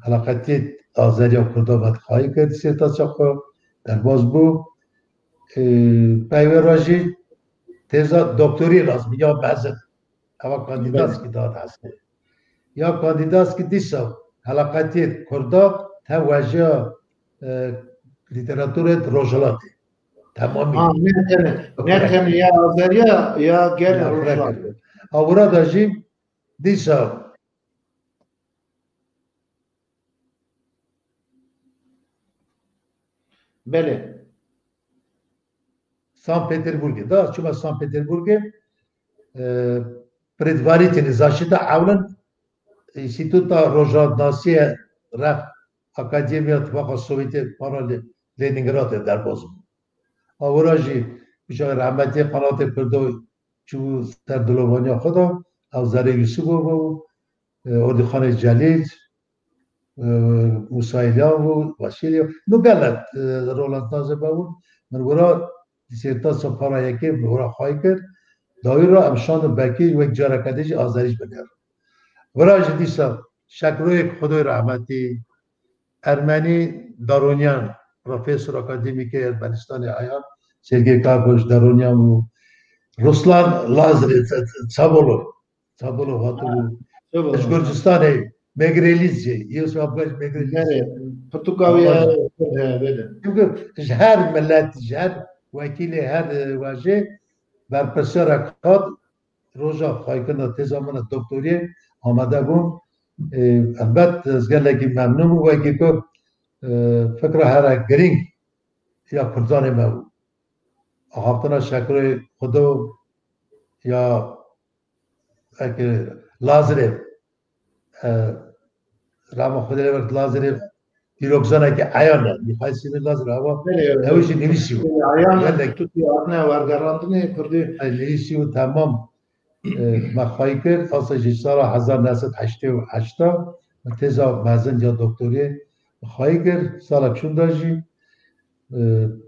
علاقتی آذری و کردابت خواهی کرد سیتا چاکو در باز بو پیوه راجی تیزا دکتری لازم یا مزن اما کاندیداست که داد هسته یا کاندیداست که دیسا علاقتی کردا تا وجه لیتراتورت روژلاتی تمامی نه تنه یا آذریا یا گل روژلات آورا داجیم دیسا بله San Petersburg'e da çünkü San Petersburg'e предварительно защита авлен института рождения рaf Академия Тваха Совете Парале Ленинграде در بازم آوراجی بیشتر رحمتی قنات کرده چو در دلوانی خدا او زره یوسف و اردی خان جلیل موسایلیان و واسیلیان نو گلت رولند نازه بود من ورا دیسرتاسیون پارا یکی ورا خواهی کرد دایی را امشان بکی و یک جارکتیج آذریش بگر ورا جدیسا شکروی خدای رحمتی ارمنی دارونیان پروفسور اکادمیک ارمنستان آیان سرگی کاکوش دارونیان و روسلان لازری چابولو هاتو از گرجستان مگریلیزی یوسف ابگاش مگریلیزی پرتوکاوی بله çünkü her millet her vekili her vaje بر پسر کاد روزا خواهی تزامن دکتری آمده بون البته از گلگی ممنون و اگه که فکر هر گرینگ یا کردان ما بود آخابتنا شکر خدا یا اگه لازره رام خدا لیورد لازره دیروگزانه که عیانه میخوای سیمی لازره اما نویشی نویسی بود عیانه توی آتنه ورگراندنه کردی نویسی بود تمام ما خواهی کرد آسا سال 1988 تیزا مزن یا دکتری خواهی کرد سال چون داشتی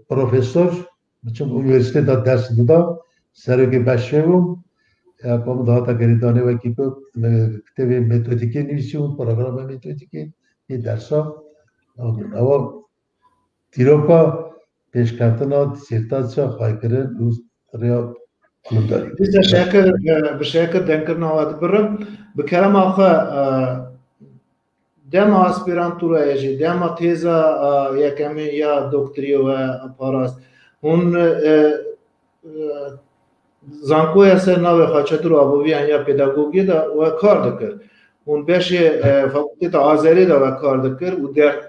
پروفسور چون اونیورسیته دا درس دادا سروکی بشه بوم کام داتا گریدانه و کی کو کتاب متدیکی نویسیون پروگرام متدیکی این درسا اما تیروکا پیش کردن دیسرتاسیا خواهی کرد روز ریا Biz şeker denkerna wat birrim bi kerem axa dema aspirantura eji dema teza yekemi ya doktoriyo ve paras hun zankoya ser nave xaçetur abuviyan ya pedagogi da ve kar dikir hun beşi fakülteta azeri da ve kar dikir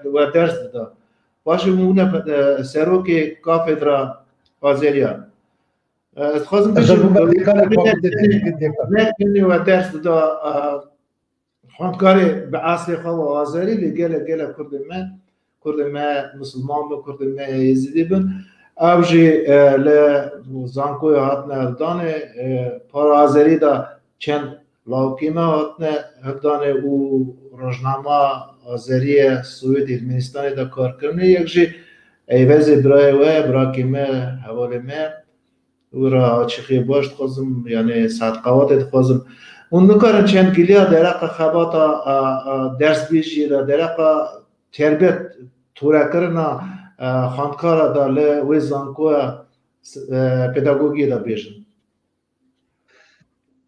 ve ders da başı mune seroki kafedra azeriya خواستم بشیم نه و درس دا خواندکاری به اصل خواه و آذری گله کرد ما مسلمان به کرد ما یزیدی بن اوجی زانکوی هاتنه دانه پار آذری دا چند لاوکیمه هاتنه دانه او روزنامه آذری سوید ارمنستانی دا کار کرنه یک جی ایوزی برای و براکیمه حوالی ما ورا چخی باشت خوزم یعنی صدقات خوزم اون نکارن چند گلیا درق خباتا درس بیشی دا درق تربیت تورا کرنا خاندکارا دا لوی زانکویا پداگوگی دا بیشن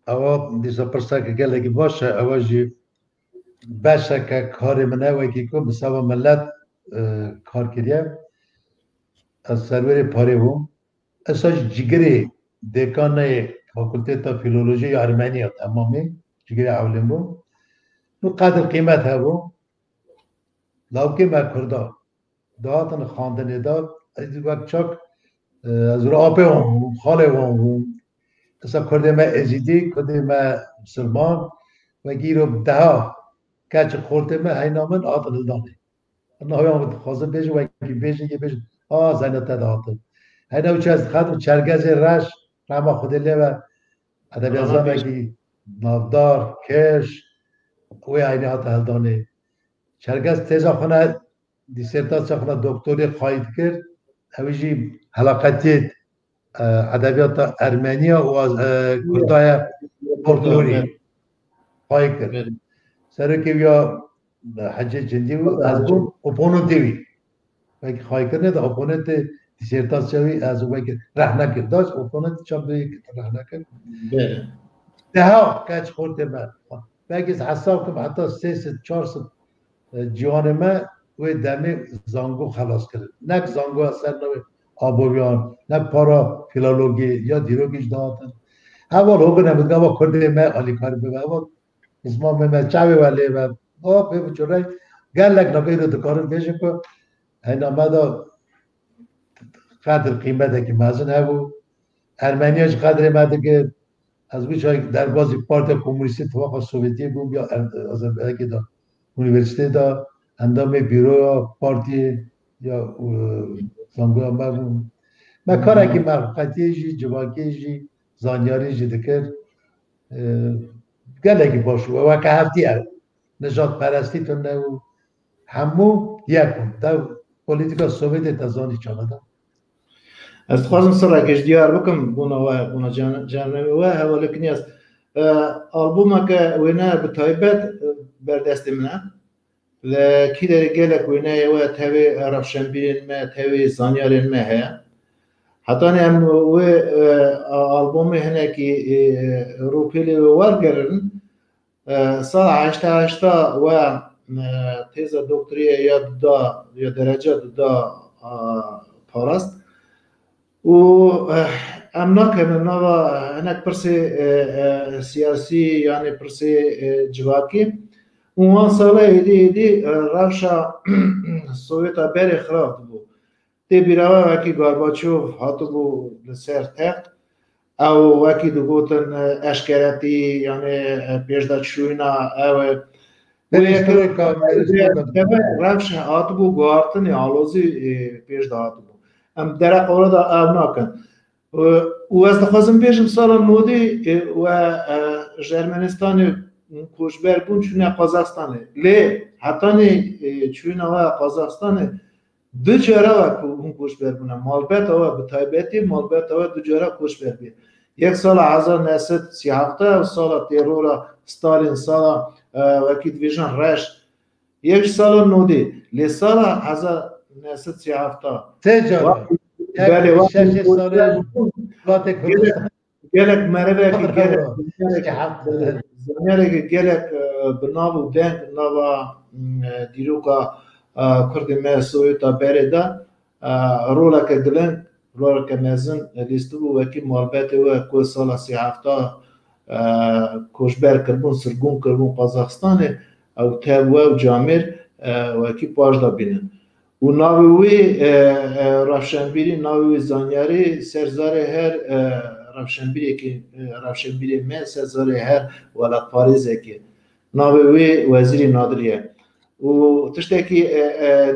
اوا دیسا پرسا که گلگی باشه اوا جی باشه که کاری منه وکی که بسوا ملت کار کریم از سروری پاری بوم اساس جگری دکانه فاکولته فیلولوژی ارمنی تمامی جگری اولین بود نو قدر قیمت ها بود لاوکی ما کرده دادن خواندن داد از وقت چاک از رو آپه هم خاله هم اصلا کرده ما ازیدی کرده ما مسلمان و گیرو ده کچ خورده ما هینامن آتن دانه نهایی هم خوازم بیشه و بیشه یه بیشه زنیت دادن هنو چه از خاطر چرگز رش رحمه خود لیو ادبیات زمانی نافدار کش و عینی هات هلدانه شرکت تیزا خونه دیسرتاسیا خونه دکتری خواهید کرد همیشه حلاقتی ادبیات ارمنیا و از کردای پورتوری خواهید کرد سر که بیا حجه جندی و از اون اپوننتیوی وقتی خواهی کرد نه اپوننت دیسرتاسیوی از اون وقتی رهنه کرد داشت اپوننت چند بیایی که رهنه کرد ده ها کچ خورده من وقتی حساب کم حتی 300-400 جوان من و دمی زانگو خلاص کرد نه زانگو اصلا نوی آبویان نه پارا فیلولوژی یا دیروگیش دادن اول هوگو نمید گاوا کرده من آلی کار بگه اول اسمام من چاوی ولی و به چورای گلک نکوی رو دکارم بیشم که این آمده قدر قیمته که مازن هبو ارمنیاش قدر مده که از بیش در بازی پارت کمونیستی توقع سوویتی بود یا از که دا اونیورسیته دا اندام بیرو پارتی یا زنگو هم بود ما کاری که مرخطیجی جواکیجی زانیاریجی دکر گلگی باشو و که هفتی نجات پرستی تو نو همو یکم تا پولیتیکا سوویت تزانی چانده از خوازم سر کش دیار بکم بونا جانبی و حوالی کنی است آلبوم که وینا بتایبت بردست منه لکی در گلک وینا و تاوی رفشنبیرین ما تاوی زانیارین ما هیا حتی هم و آلبوم هنه که روپیلی ورگرن سال 88 و تیز دکتری یا درجه دا پارست و ام نکنم نوا هنک پرسی سیاسی یعنی پرسی جواکی اون ساله ایدی روشا سوویتا بری خراب بود تی بیروا وکی گارباچوف هاتو بو لسر تخت او وکی دو گوتن اشکراتی یعنی پیشداد شوینا او روش هاتو بو گارتن آلوزی پیشداد هاتو بو ام درق اوردا او ناکن و از دخوازم بیشم سالا نودی و جرمنستانی کوشبر بون چونه قازاقستانه لی حتی چونه و قازاقستانه دو جاره و اون کوشبر بونه مالبت و به تایبتی مالبت و دو جاره کوشبر بید یک سال 1937 و سال تیرور ستالین سال وکی دویژن رشت یک سال نودی لی سال 1937 سه جاره بله شش ساله گلک مروه که گلک زنیاره که گلک بناو دنگ نوا دیروکا کردی ما سویتا برده رولا که گلنگ رولا که مزن لیستو بو وکی مالبت و کو سال 37 کوشبر کربون سرگون کربون قازاقستان او تابوه و جامر وکی پاجدا بینن و ناوی رفشنبیری ناوی زانیاری سرزار هر رفشنبیری که رفشنبیری من سرزار هر ولایت پاریزه که ناوی وزیر نادریه و تشتکی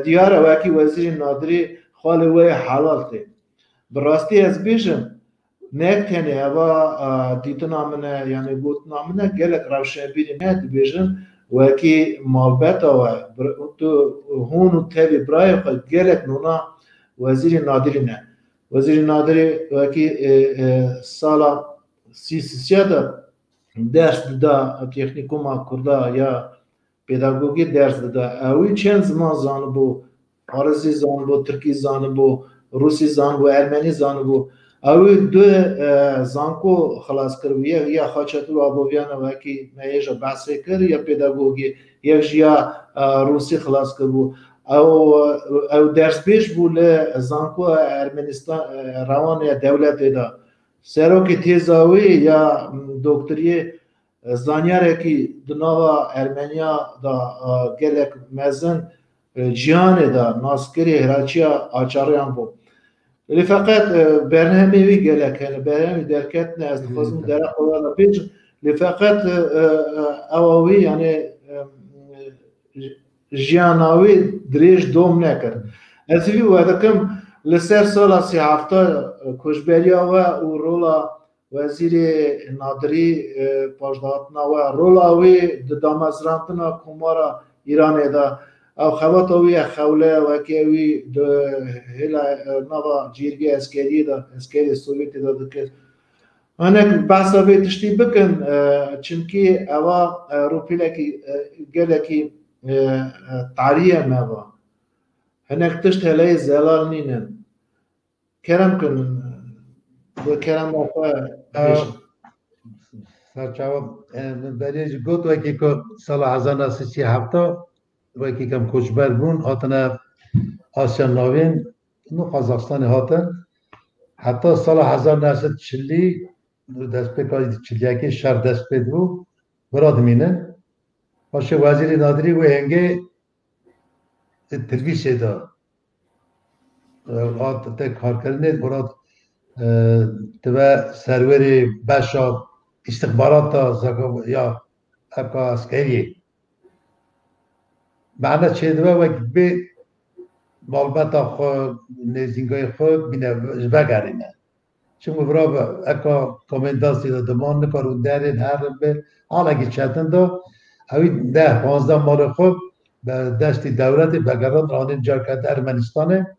دیاره وکی وزیر نادری خاله وی حلال تی براستی از بیشم نکنی اوا دیتنا منه یعنی گوتنا منه گلک رفشنبیری من بیشم وکی مالبت آوه تو هون و تبی برای خود گلک نونا وزیر نادری نه وزیر نادری وکی سالا 33 درس دا تکنیکوما کرده یا پداگوگی درس داده اوی چند زمان زانو بو فارسی زانو بو ترکی زانو بو روسی زانو بو ارمنی زانو بو اوی دو زانکو خلاص کرد یا خاچتو آبویان وکی میجا بحثی کرد یا پداگوگی یک جیا روسی خلاص کرد بو او درس پیش بو زانکو ارمنستان روان یا دولت دا سرو که تیزاوی یا دکتری زانیاره که دنوا ارمنیا دا گلک مزن جیان دا ناسکری هراچیا آچاریان بو ولی فقط برنامه وی گلک هنه برنامه درکت نه از خواستم در قوالا پیچ لی فقط اواوی یعنی جیاناوی دریش دوم نکرد از وی وادکم لسر سالا 37 کشبریا و رولا وزیر نادری پاجداتنا و رولاوی دامزرانتنا کمارا ایران دا او خواتوی خوله و کیوی هلا نوا جیرگی اسکری دا اسکری سوویتی دا دکر هنک بحثا به تشتی بکن چونکی اوا روپیلکی گلکی تعریه موا هنک تشت هلای زلال نینن کرم کنن و کرم آقا سرچاوب بریج گوت وکی که سال 1937 وکی کم کوچبر بون هاتنه آسیا نوین نو قزاقستان هاتن حتی سال 1940 دست پیکاری چلیکی شهر دست پید رو براد مینن باشه وزیر نادری و هنگه تلویزیون دا آت تک کار کرده براد تبع سروری باشا استخبارات یا اکا اسکری معنی چه دوه وقت به معلومات خو نزینگای خود بینه بگرینه چون برای اکا کامنداسی دا دمان نکارون درین هر به حالا که چطن دا اوی 10-15 مال خود به دستی دولت بگران رانین جا کرده ارمنستانه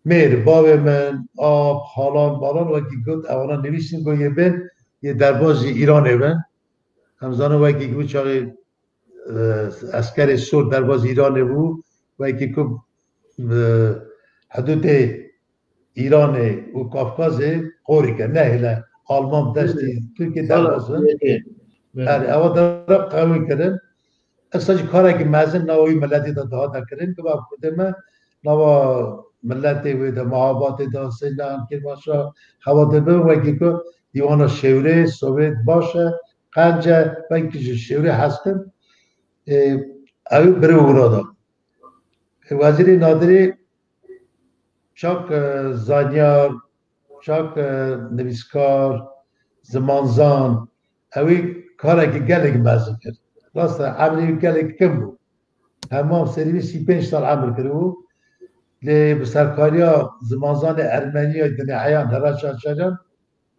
میر باوی من آب حالان بالان وکی گفت اولا نویسین گویه بین یه دربازی ایرانه بین همزانه وکی گفت چاقی اسکر سور درباز ایرانه بود وکی که حدود ایران و کافکاز قوری که نه هلا آلمان دستی ترکیه دربازه اما در قوی کردن اصلا کاری که مزن نوی ملتی دا کردن که با خودمه نوا ملتی و دا محابات دا سیدان که باشه خواته به وکی که دیوان شوره سوویت باشه قنجه و اینکه شوره هستن اوی بره اورادا وزیر نادری چاک زانیار چاک نویسکار زمانزان اوی کاری که گلگ مزن کرد راسته عملی گلگ کم بود همه سریوی 35 سال عمل کرده بود لی سرکاریا زمانزان ارمنی دنیایان هرچند شدن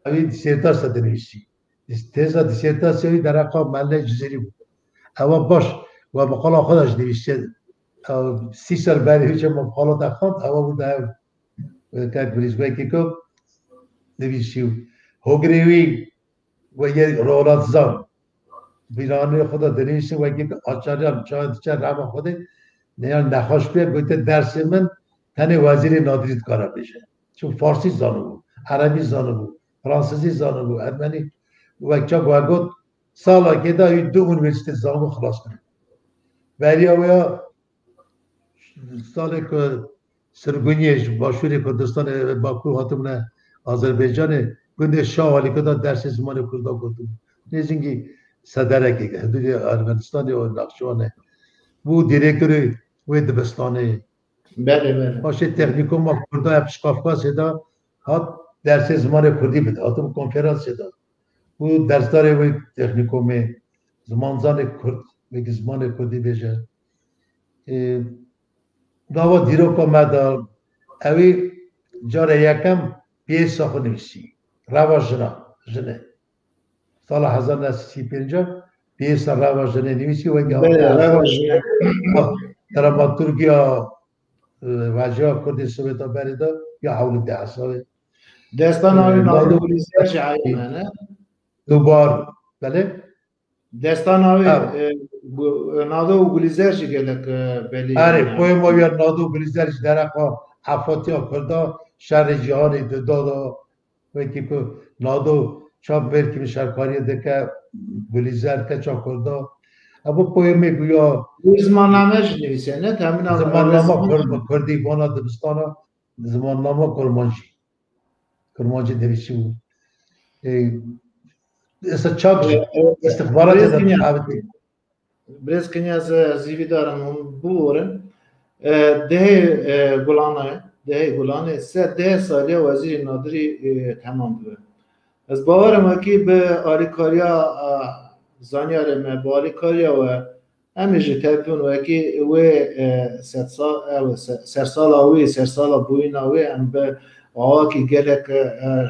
اوی دیسیرتاس دنیشی تیزا دیسیرتاس اوی در اقا محله جزیری بود اما باش و مقاله خودش نوشته 30 سال بعد هیچ مقاله دخوند اما بود که بریزگوی که کب نوشته هوگریوی و یه رولات زان بیرانه خدا دنیشته و که آچاریان چاند چه رام خوده نیان نخواش بیاد گویده درس من تنه وزیر نادریت کارا بشه چون فارسی زانو بود عربی زانو بود فرانسیسی زانو بود ارمنی وقتا گوید سالا که دا 2 اونیورسیته زانو خلاص کنه ولی اویا سالی که سرگونیش باشوری کردستان باکو هاتمونه آذربایجان گنده شاه والی که دا درس زمان کردا گفتم نیزینگی صدره که حدود ارمنستان و نقشوانه بو دیرکتوری و دبستانه بله باشه تکنیکوم ما کرده افشقافکاس دا هات درس زمان کردی بده هاتم کنفرانس دا بو درس داره و تکنیکوم زمانزان کرد و زمان کردی بشه داوا دیروکا مدا اوی جاره یکم پیس آخو نویسی روا جنه سال 1935 پیس روا جنه نویسی و دراماتورگیا واجه کردی سویتا بریده یا حول ده ساله دستان آوی نادو گلیزر چه عیانه نه؟ دوبار بله؟ دستان آوی نادو گلیزر چه گلک بلی آره پویم آوی نادو گلیزر چه درقا حفاتی ها کرده شهر جهانی دادا و که نادو چاپ برکیم شرکاری دکه گلیزر که چاپ کرده اما پویمی گویا زماننامه چه نویسه نه؟ زماننامه کردی بانا دبستانا زماننامه کرمانجی نویسی بود اصلا چاک استخبارات دادم برز کنی از زیوی دارم هم بورن ده گلانه 3 سالی وزیر نادری تمام بود از باورم که به آریکاریا زانیار ما با آریکاریا و همیشه تبون و که و سرسال بوین و هم به باوا کی گلک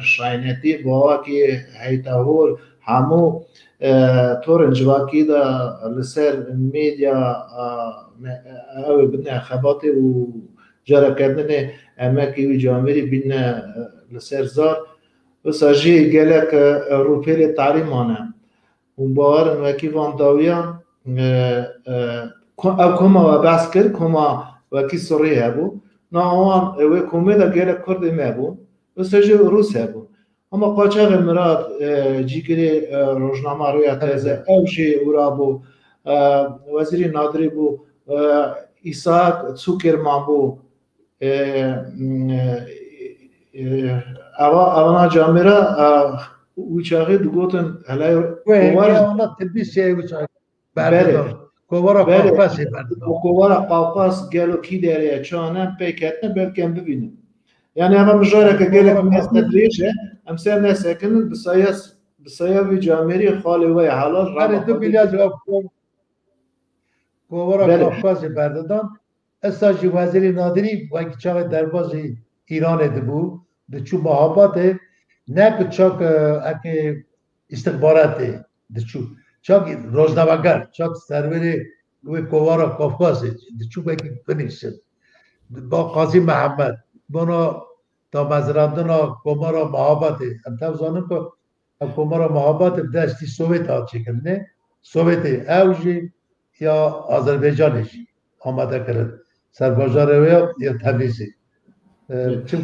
شاینتی باوا کی هیتاهور همو تورنجواکی دا لسر میدیا او بدنا خباتی و جرا کردن اماکی و جامعی بین لسر زار و ساجی گلک روپیل تعلیمانه و باورن وکی وان داویان او کما و بس کرد کما وکی سوریه بو نه آن و کمی دا گلک کرد ما بو و ساجی روس بو اما قاچاق مراد جیگری روزنامه روی تازه اوشی اورا بو وزیر نادری بو ایساق سوکرمان بو اوانا جامعه وچاقی دوگوتن هلای اونا تلبیسیه وچاقی بردار کوارا قاقاسی بردار کوارا قاقاس گلو کی داره چانم پیکتنه بلکم ببینم yani ama mjara ke gelek nesnedriye em ser nesekin bisaya vi cameri khali ve halal هر دو بیلیاز کوارا قاقاسی بردادن استاجی وزیر نادری وکی چاق دربازی ایران دبو دچو محابات نه که چاق اکی استخبارات دچو چاق روزنامه‌گر چاق سروری و کوارا قاقاسی دچو وکی کنیشد با قاضی محمد بنا تا مزرعتنا کومارا محابات هم تفضانم که کومارا محابات دستی سوویت ها چکن نه سوویت اوجی یا آذربایجانشی آماده کرد سربازار یا تبریزی چون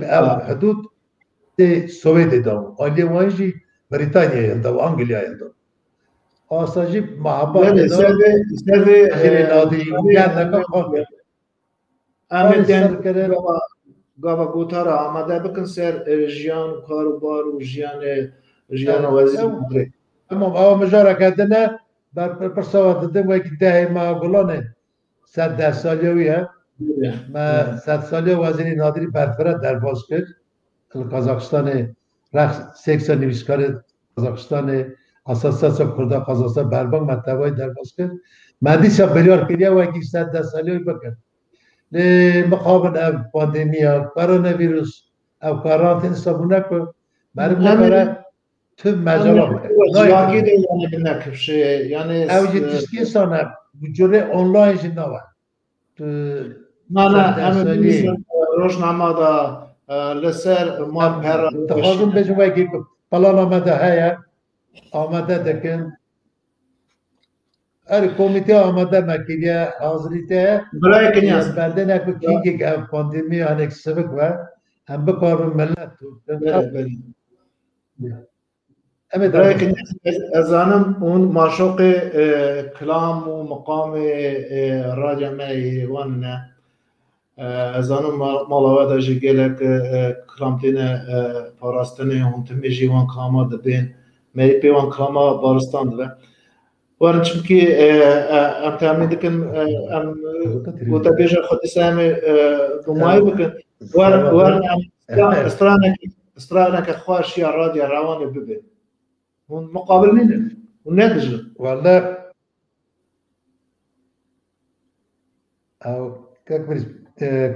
حدود سوویت دام آلی وانجی بریتانیا یلدا و انگلیا یلدا آساجی محبت دام زیر نادی گرد نکن خواهد کرد گاوا گوتارا آماده بکن سر ژیان کاروبار و ژیان وزیر مدرک اما او مجاره کردنه بر پرساوات دادم وکی ده ما گلانه 110 سالیویه ما 100 سالی وزیر نادری برفره درباز کرد قزاقستان رخ سکسا نویسکار قزاقستان اساسا کرده قزاقستان بربان مطبعی درباز کرد مدیسا بلیار کریه وکی 110 سالیوی بکرد مقابل او پاندemia کرونا ویروس او کارانتین سابونه که برای نکاره tüm mecala او جتشکی سانه بجوره آنلاین جنه و نه روزنامه دا لسر ما پر تخواهم بجم وکی پلان آمده هیا آمده دکن ار کمیته آمده مکیریه حاضریته برای کنیاز بعد نکو کی که پاندمی انک سبک و هم بکارم ملت برای کنیاز از آنم اون معشوق کلام و مقام راجمه ایوان از آنم مالاوه دا جگلک کلامتین پاراستنه هم تمی جیوان کلاما دبین مری پیوان کلاما بارستان دبه وارن چونکی ام تعمل دکن ام گوتا بیجا خودی سامی دمایی بکن وارن استرانه که خواشی رادیا روانه ببین اون مقابل نینه اون ندجه والله او كبر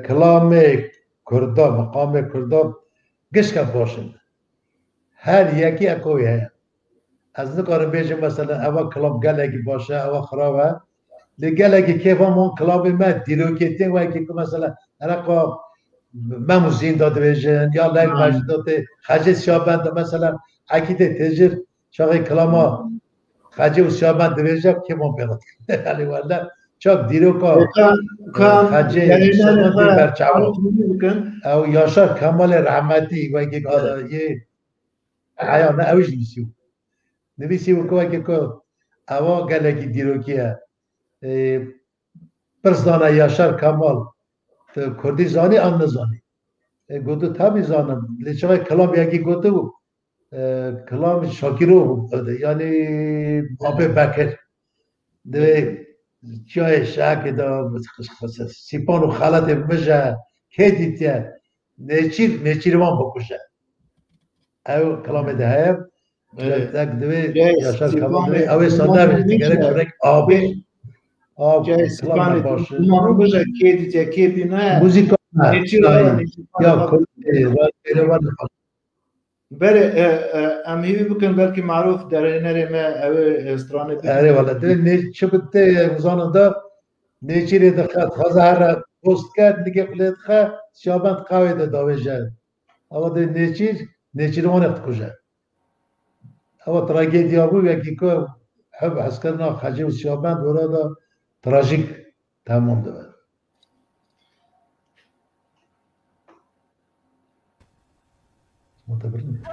كلام كردا مقام كردا قش كان باشن هر يكي اكوي هي از نکار بیشم مثلا اول کلاب گلگی باشه اول خرابه لگلگی کیف همون کلاب ما دیروکیتی و اگه مثلا رقا مموزین داده بیشن یا لیل مجد داده خجه شابند مثلا اکید تجر شاقی کلاما خجه و شابند بیشن که من بیرد علی والله چاک دیروکا خجه شابندی برچاو او یاشار کمال رحمتی و اگه یه حیانه اوش نیسیو نویسی وکوه که اوا گلگی دیروکیه پرسدانه یاشار کمال کردی زانی آن نزانی گوتو تابی زانم لیچه کلام یکی گوتو کلام شاکیرو یعنی آبه بکر دوی چای شاکی دا سیپان و خالت مجه که دیتیه نیچیروان بکشه او کلام ده هیم tak dve yaşar kalan ave sanda bir gerek gerek abi Spani başı. Umarım böyle kedi kedi ne? Müzik نیچی را نیچی یا کل پیروان بله ام هیوی بکن بلکه معروف در نری ما او استرانه بکن اره والا ده نیچی بده روزانه دا نیچی ری دخواد خزار پست کرد دیگه قلت خا شابند قوی ده داویجه اما ده نیچی رو منفت کجه اما تراجیدیا بود یکی که حب حس کردن خجی و شابند ورا دا تراژیک تمام ده متبرن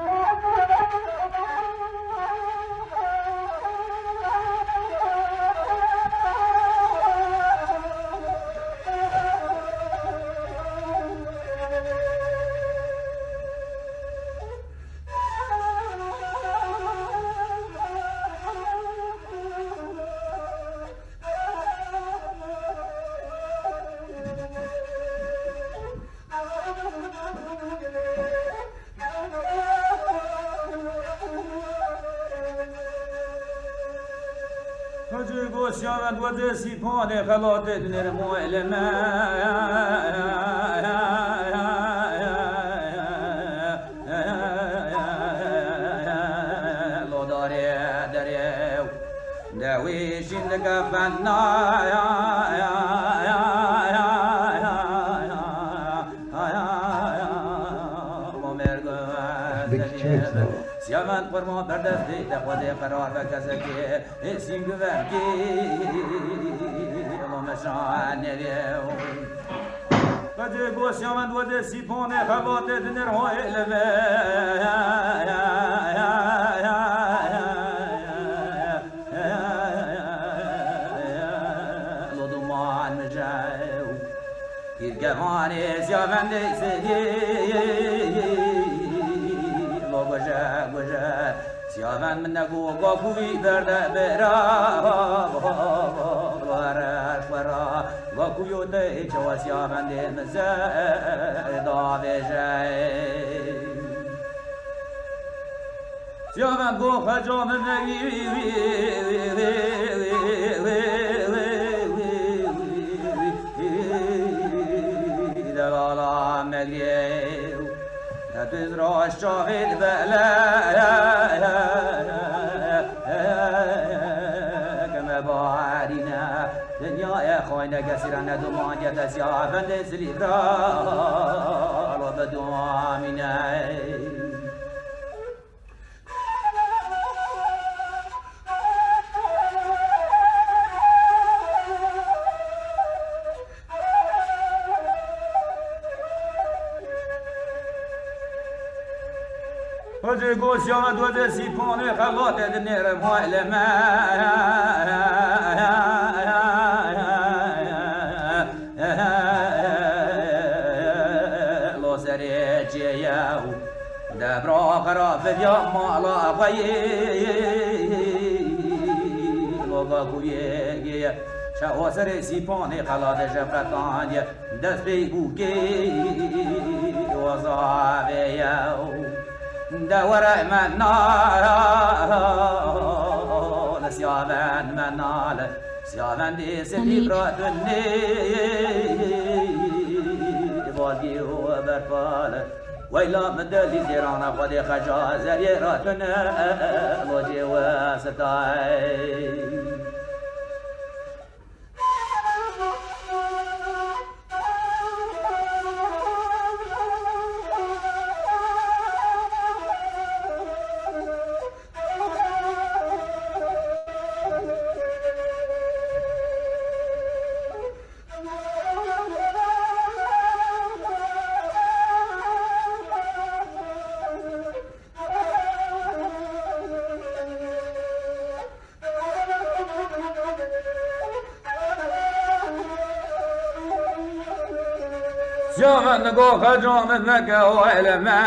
شامد و دستی پانه خلاتت نرمو علمه لو داره داره دویش این دقفنا سیامن فرما بردستی دخواد قرار بکزکی سیم گوهرکی لامشان نریو قد گو سیامن و دستی پانه خواتت نرهای علمه لدومان مجاو گیرگمانی سیامن دیسی سیامن من نگو گاکوی برده برا ورش ورا گاکویو تی چوا سیامن دی مزه داویجه سیامن گو خجام نگی دوالا مگیو نتوز راش شاهد بلا دنیا خواهنده کسی را ندومان که سیافند سلیب را رو بدوامینه وجه گوش آمد و دستی پانه خلات دنیر معلمه لو سری جیو دبرا خراب یا مالا غیی لوگا کویه شو سری سی پانه خلات جفتان دست بیگوگی وزاویو دور من نال سیاوند من نال سیاوند سلی برا دنی بازی و برفال ویلا مدلی زیران خود خجا زری را تنه لوجی و ستای جامن نگو خجام مکه و علمه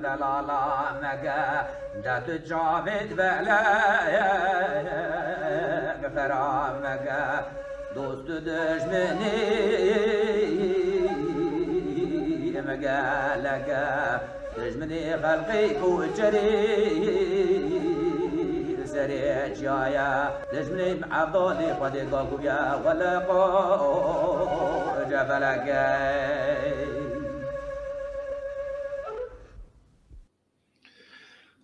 دلالا مکه دت جاوید بله بفرام مکه دوست دشمنی مکه لکه دشمنی خلقی کوچری سري جايا لجملي معضلي قد قاقويا ولا قو جفلقاي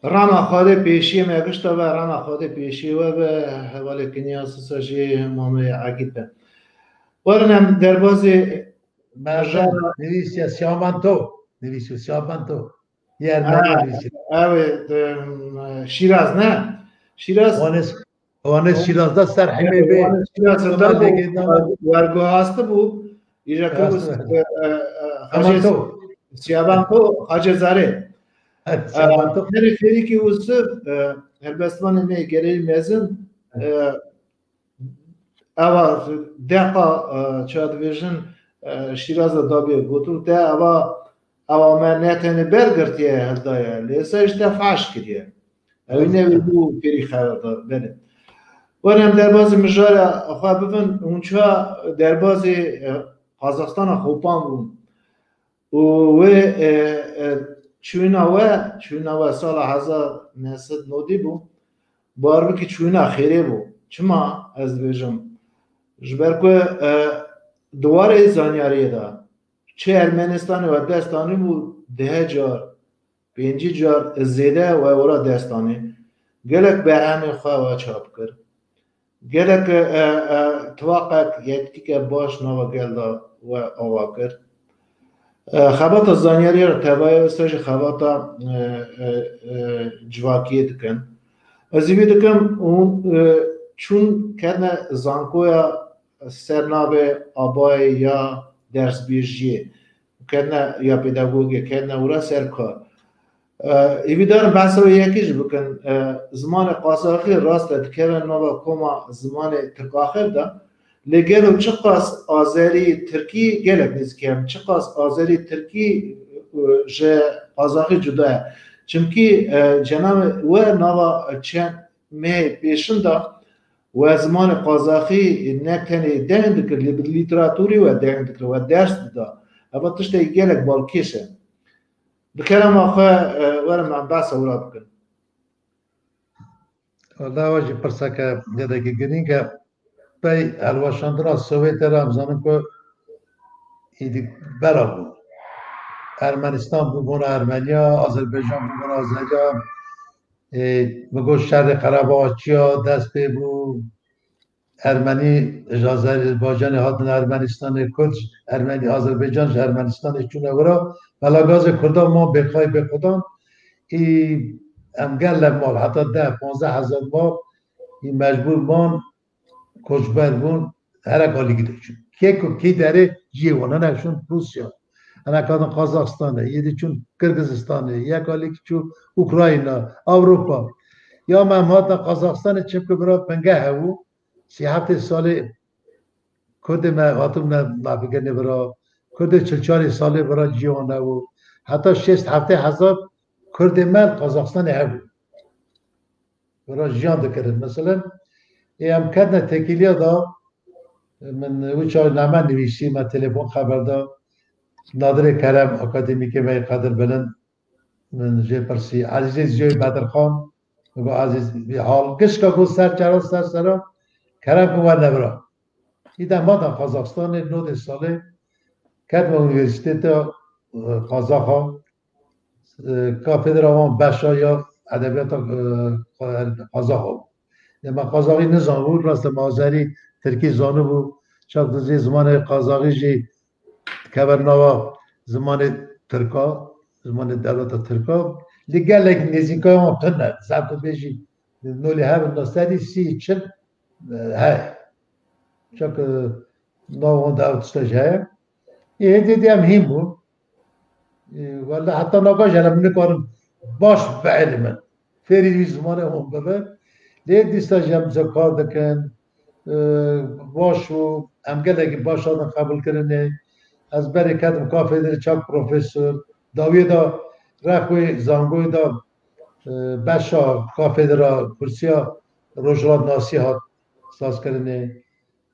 رانا خاله پیشی میگشت و رانا خاله پیشی و به حواله کنیا ساجی مامه عقیده ورنم در بازی مردم نویسی سیامانتو نویسی سیامانتو یه ارمنی نویسی شیراز نه شیراز وانه شیراز دا سر حمه به شیراز دا ورگو هسته بود ایجا کربوس سیامانتو سیامانتو حاج زاره سیامانتو هر فری که وصف هربستان نه گری مزن اوا دقا چاد ویژن شیراز دابی گوتو ده اوا من نتنه برگرتیه هردایا لیسا اشتا فعش کریه اوینه ویدو پیری خبر دار بله ورم در بازی مجاره خواه بفن اونچه در بازی قازاقستان خوبان بود و چوینا سال 1990 بود بار که چوینا خیره بود چما از بیجم جبر که دواره زانیاری دا چه ارمنستانی و دستانی بود 10 جار 5 جار زیده و اورا دستانی گلک برهمی خواه و چاپ کرد گلک توقع یکی که باش نوا گل دا و آوا کرد خبات زانیاری را تبایی استاج خبات جواکیه دکن از ایوی دکم اون چون کنه زانکویا سرنابه آبای یا درس بیجیه کنه یا پیداگوگی کنه ورا سرکار ایوی دارم بحث رو یکیش بکن زمان قاساقی راست دکره نوبا کما زمان ترکاخر دا لگرو چه قاس آذری ترکی گلک نزکیم چه قاس آذری ترکی جه قاساقی جداه چونکی جناب و نوا چند مه پیشن دا و زمان قازاقی نکنی دهند کر لیتراتوری و دهند کر و درس دا اما تشتی گلک بالکیشه بکرم آخواه ورم من بحث اورا بکن والله واجی پرسا که یادکی گرین که پی الواشاندرا سوویت را همزانم که ایدی برا بود ارمنستان بگونه ارمنیا آذربایجان بگونه آذریا بگو شهر قرباچیا دست پی بود ارمنی آذربایجان هاتن ارمنستان کرد ارمنی آذربایجان ارمنستان چونه ورا بلاگاز کردان ما بخوای بخودان ای امگل مال حتی 10-15 هزار مال این مجبور مان کشبر بون هر کالی گیده چون کی داره جیوانا نشون روسیا انا کادن قازاقستانه یه چون کرگزستانه یک کالی چون اوکراینا اروپا یا من هاتن قازاقستان چپ که برای 5 سال کد من هاتم نبگنه برای کد 44 سال برای جیوانا و حتی 6-7 هزار کرد من قازاقستان هبود برای جیان دکرد مثلا ام کدن تکیلیا دا من وچا نامه نویسی من تلفن خبر دا نادر کرم اکادمیک و قدر بلند من جه پرسی عزیز جوی بدرخان و عزیز بی حال کش که گو سر چرا سر کرم که ور نبرا ایده ما دا قازاقستان 9 ساله کدم اونیورسیتت قازاق ها کافدر آوان بشا یا ادبیات قازاق ها من قازاقی نظام بود راست مازری ترکی زانو بود شاید دوزی زمان قازاقی جی کبرناوا زمان ترکا زمان دولت ترکا لگل لیکن نزیکای ما قنه زبط بیجی نولی ها بنا 130-40 های چاک ناوان دولتشتاج های یه دیدی هم هیم بود ولی حتی ناگاش هلم نکارم باش به علمه فری زمان هم ببر لید دیستا جمع کار دکن باش و امگله که باش آدم قبول کرنه از بری کدم کافه در چاک پروفیسور داویدا رخوی زانگوی دا بشا کافه در کرسیا روشلات ناسی ها ساز کرنه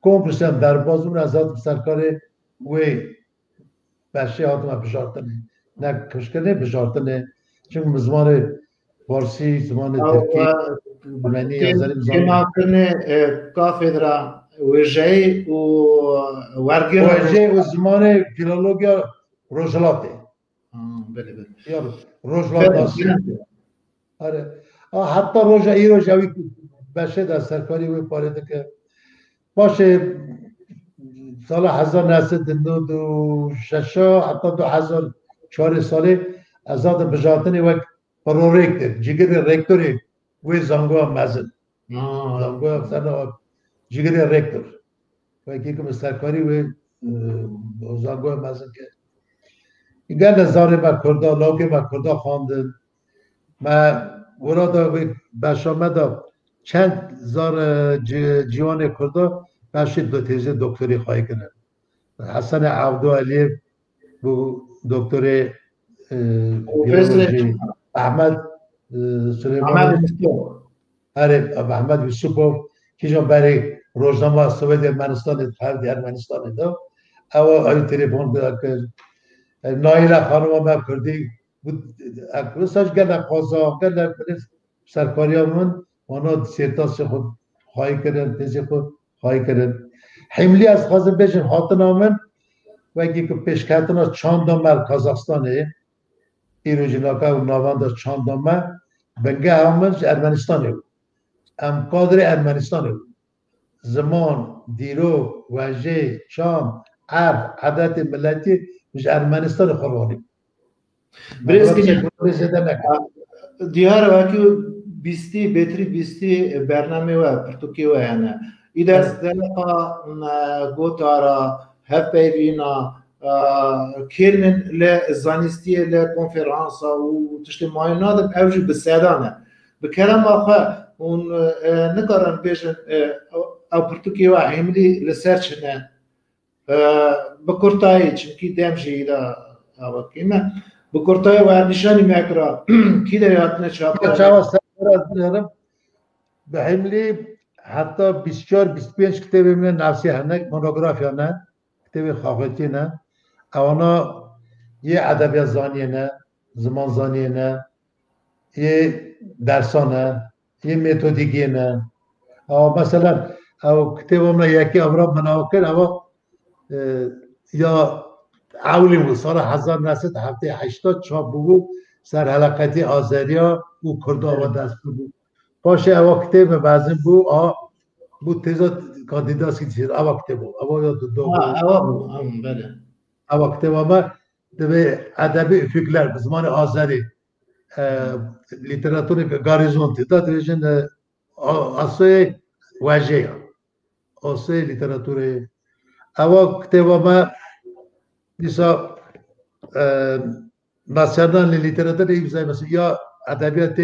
کمپرسیم در بازون از آدم سرکار وی بشه آدم بشارتنه نه کشکنه بشارتنه چون مزمان فارسی زمان او ترکی ارمنی آذری زمان تناکرنه کافدرا وجهی و ورگر واژه و زمان فیلولوژیا روزلاته بله بله یا روزلات ناسی آره حتی روز ای روز اوی بشه در سرکاری و پاریده که باشه سال 1996 حتی 2004 ساله ازاد بجاتنی وقت پروریکتر جگر رکتوری وی زنگو مزن زنگو سر جگر رکتور وقتی که سرکاری و زنگو مزن که اینگه نظاره با کرده لاغه با کرده خواندن ما ورادا بشامده چند زار جوان کرده باشی دو تیزه دکتری خواهی کنن حسن عبدو علی بو دکتر بیولوژی احمد سلیمانی احمد یوسفوف که جا برای روزنامه سوئد ارمنستان فرد ارمنستان دا او تلفن که نایله خانم ما کردی بود اکروساش گله قضا گله سرکاری همون اونا سیرتاس خود خواهی کردن تیزی خود خواهی کردن حملی از خواهد بشن خاطر نامن و اگه که پیشکتنا چاندامر کازاخستانه ایروژیناکا و نواند چاندامر بنگه همونش ارمنستانه بود ام قادر ارمنستانه بود زمان دیرو وجه چام عرب عدد ملتی مش ارمنستان خوروانی دیار واقعی بیستی بهتری بیستی برنامه و پرتوکی و یعنی ایده از دلقا گوتارا هفپیوینا کلمن لزانستی لکنفرانسا و تشتی ماینادم اوجی بسیدانه بکرم آخه اون نکارن بیشن او پرتوکی و حملی لسرچنه بکرتایی چنکی دمجی ایده آوکیمه بکرتای و نشانی میکرا کی دریاتنه چاپا به حملی حتی 24-25 کتابی من نفسی هنگ مونوگرافیا نه کتابی خواهدی نه اونا یه ادبیات زانیه نه زمان زانیه نه یه درسانه یه متدیکی نه او مثلا او کتابم یکی امراب مناکر او یا اولی بود سال 1980 چاپ بود سر حلقتی آذریا و کردها و دست بود باشه او کتاب بعضی بود بود تیزا کاندیداسی چیز او کتاب بود او یا دو بله او کتاب ما به ادبی فکرler به زمان آذری لیتراتور گاریزونتی دا دیویژن آسوی واژه آسوی لیتراتور او کتاب ما دیسا مثلا لیتراتور ایمزای مثلا یا ادبیات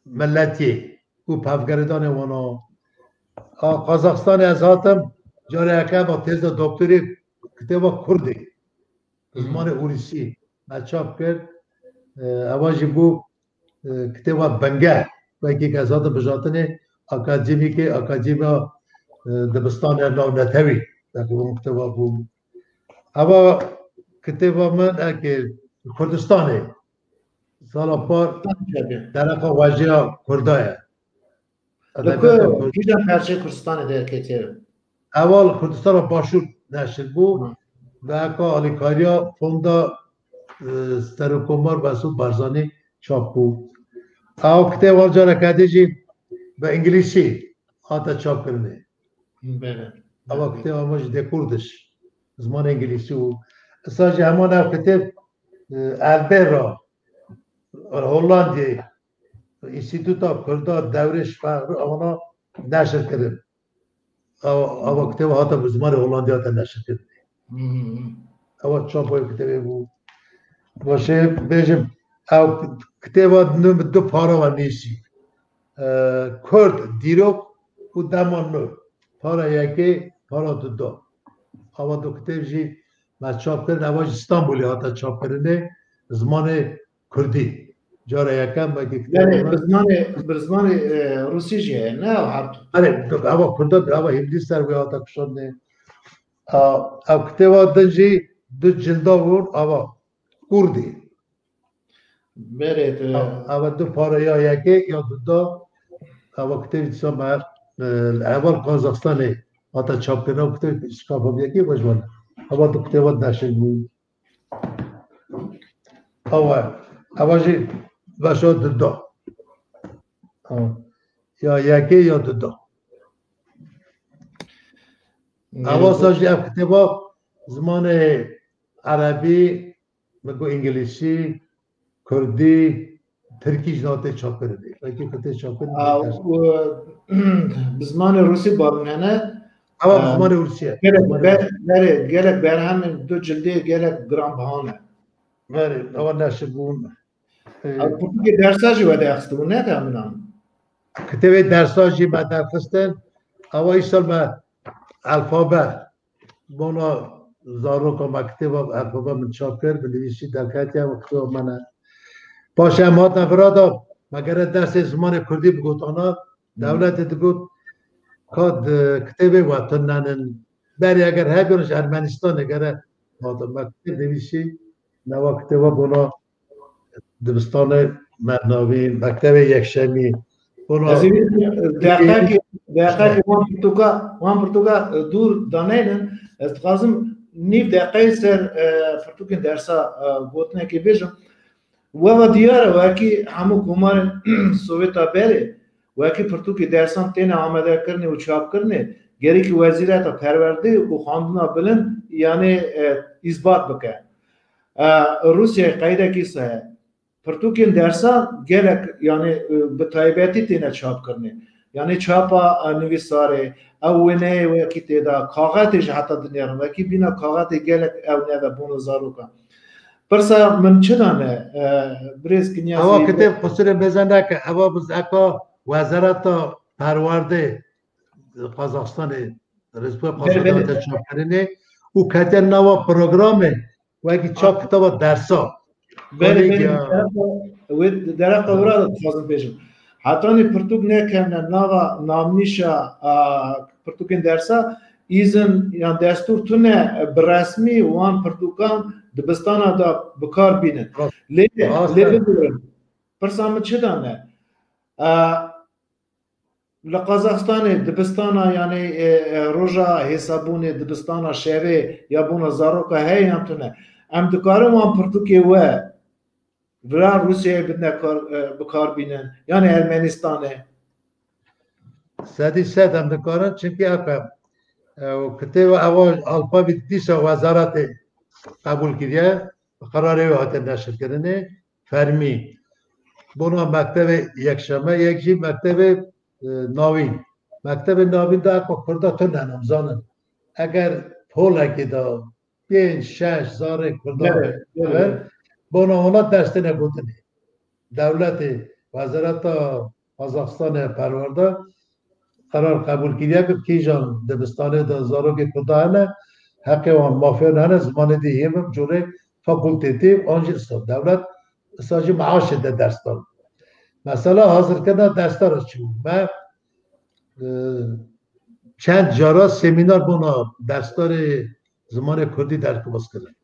ملتی و پفگردان وانا قازاقستان از هاتم جاری اکه با تیز دکتری کتاب کردی زمان اوریسی چاپ کرد اواجی بو کتاب بنگه و یکی از هاتم بجاتنه اکادمی دبستان نو نتوی در اون کتاب بو اما کتاب من که کردستانه سالا پار درخ واژه کردایه کجا پرچه کردستانه در کتاب اول کردستان باشور نشر بود و اکا آلیکاریا فوندا سرکومار بسود برزانی چاپ بود او کتاب جا رکده جی به انگلیسی آتا چاپ کرده او کتاب ماش ده کردش زمان انگلیسی و ساجی همان او کتاب البرا هولندی انستیتوتا کرده دورش اونا نشر کرد او کتاب هاتا به زمان هولندی هاتا نشر کرد او چاپ های کتابی بود باشه بیشم او کتاب نوم دو پارا و نیسی کرد دیروک و دمان نو پارا یکی پارا دو او دو کتاب جی ما چاپ کرد اواج استانبولی هاتا چاپ کرده زمان کردی جاره یکم باقی کتاب به زمان روسی جیه نه هر آره اوا کرده اوا هندی سر به هاتا کشنده او کتاب دنجی دو جلدا بود اوا کردی برید اول دو پاره یا یکی یا دو اول کتابی سامر اول قازاقستانی آتا چاپ کنه و کتابی اشکاف یکی باشونه اول دو کتابات نشد بود اول باشد دو یا یکی یا دو اول ساجی اف کتابا زمان عربی مگو انگلیسی کردی ترکیش ناته چاپ کرده وکی کتاب چاپ کرده بزمان روسی بارمهنه اول زمان روسیه گلک بر همین دو جلده گلک گرام بهانه اول نشد بون پرتوکی درساجی وده اخستمون نه تامنان کتاب درساجی ما درخستن اول این سال ما الفابه بونا زارو که مکتب الفابه من چاپ کرد بنویسی در کتی هم کتاب منه باشه امات نفرادا مگر درس زمان کردی بگوت آنا دولت دگوت کاد کتاب وطن ننن بری اگر هبیونش ارمنستان اگر مکتب نویسی نوا کتاب بونا دبستان مرناوین مکتب یکشمی بونا دقیقه وان پرتوکا دور دانیدن استقازم نیف دقیقه سر پرتوکین درسا گوتنه که بیجم و دیاره وکی همو کمار سوویتا بره وکی پرتوکی درسان تینه آمده کرنه و چاپ کرنه گری که وزیرت پرورده و خواندنا بلند یعنی اثبات بکن روسیه قیده کیسه پرتوکین درسا گلک یعنی به تایبتی تینه چاپ کرنه یعنی چاپا نویساره او نه وکی تیدا کاغاتش حتی دنیارم وکی بینا کاغات گلک او نه و بونو زارو کن پرسا من چه دانه بریز کنیازی اوا کتاب قصر بزنده که اوا بز اکا وزارت پرورده قازاقستان رسپولیک قازاقستان چاپ کرده او کتاب نوا پروگرامه و اگه چاپ کتاب درسا درخت اوراد خواستم پیشم حتی نی پرتوک نکنه نوا نامنیشا پرتوکین درسا ایزن یا دستور تونه برسمی وان پرتوکان دبستانا دا بکار بینن لیده بورن پرسامت چه دانه لقازاقستان دبستانا یعنی روژا حسابونه دبستانا شوه یا بونا زاروکا هی هم تونه ام دکارم وان پرتوکی و برا روسیه بدنا بکار بینن یعنی ارمنستانه سادی ساد هم دکارن چونکه اکا کتاب اول الفابی دیسا وزارت قبول کردیه قراره و هات نشر کردنه فرمی بنا مکتب یکشنبه یکی مکتب ناوین دا اکا کرده تو ننمزانن اگر پول اکی دا 5-6 زاره کرده بنا اونا دسته نگوتنی دولت وزارت قازاقستان پرورده قرار قبول کردیه که کیجان دبستانه دا زارو که کرده هنه حقی وان مافیا نه زمان دیگه هم جوره فاکولتیتی آنجا استاد دولت استاجی معاش ده درس داد مثلا حاضر کردن درس دارد چی بود من چند جارا سمینار بونا درسدار زمان کردی در کلاس کردن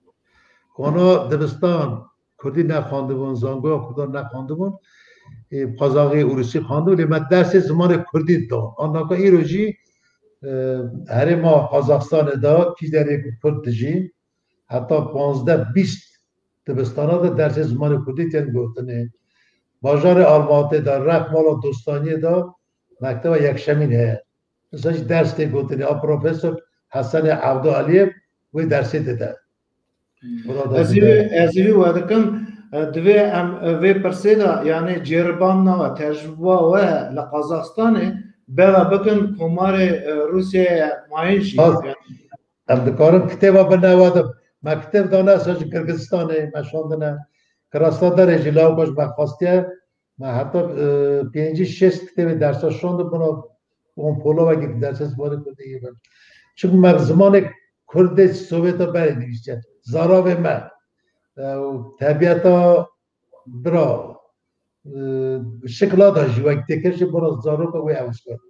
اونا دبستان کردی نخوانده بون زانگوی خدا نخوانده بون قازاقی اوروسی خوانده ولی من درس زمان کردی داد آنها که ای روژی هر ما قازاقستان دا کی در یک کرد دجین حتی 15-20 دبستانا دا درس زمان کردی تین گفتنه باجار آلماته دا رفت مالا دوستانی دا مکتب یکشمین هست مثلا درس تین گفتنه پروفسور حسن عبدالعلیف وی درسی دیده ازیوی وادکم دوی ام وی پرسیدا یعنی جربان نا تجربه و لقازاقستانه بلا بکن کمار روسیه مایشی ام دکارم کتابا بنوادم مکتب دانه ساج کرگستانه مشاندنه کراستا در اجلاو باش بخواستیه ما حتی 5-6 کتاب درسا شاند بنا اون پولا وگه درسا زبانه کرده ایبن چون من زمان کرد سوویتا بری نویسید زاراو من طبیعتا برا شکلا داشتی وقتی تکرش برا زارو که وی عوض کرد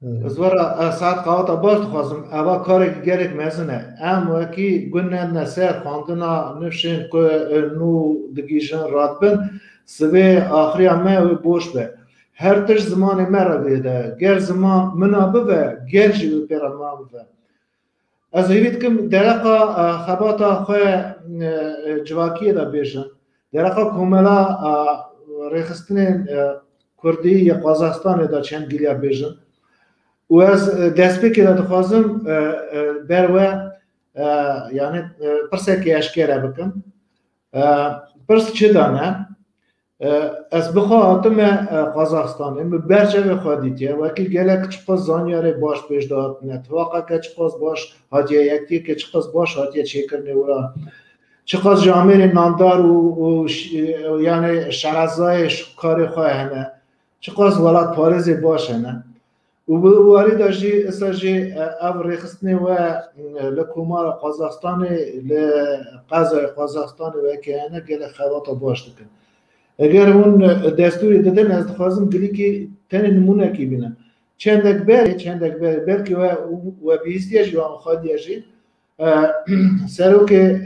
زورا ساعت قاوتا باش دخوازم اوا کارێک گەرێک مەزنە ئەم وەکی گونێنە سەر خواندنا نوشین کو نو دگیژن راد بن سوێ ئاخریا me wê boş be her tişt zimanê me re bêde ger ziman mina bibe ger jî wê pêra me bibe ez hêvî dikim dereqa xebata xwe civakiyê de bêjin dereqa komela rêxistinên Kurdî ya Qazaxstanê de çend giliya bêjin و از دەستپێکی لە دەخوازم بەروە یعنی پرسێکی ئەشکێرە بکەم پرس چی دانە ez bixwe hatime Qazaxstanê min berçavê xwe dîtiye wekî gelek çi qas zanyarê baş pêş de hatine tifaqeke çi qas baş hatiye yekdîyekê çi qas baş hatiye çêkirinê wira çi qas ji Amêrê nandar û yani şerezayê karê xwe hene çi qas welat Parêzê baş hene و واری داشتی استاجی اف رخصتنی و لکومار قزاقستانی لقضای قزاقستانی و که نه گل خیرات باش دکن اگر اون دستوری دادن از خواستم گلی که تن نمونه کی بینم چندک بری بلکه و بیستیش یا خادیشی سرو که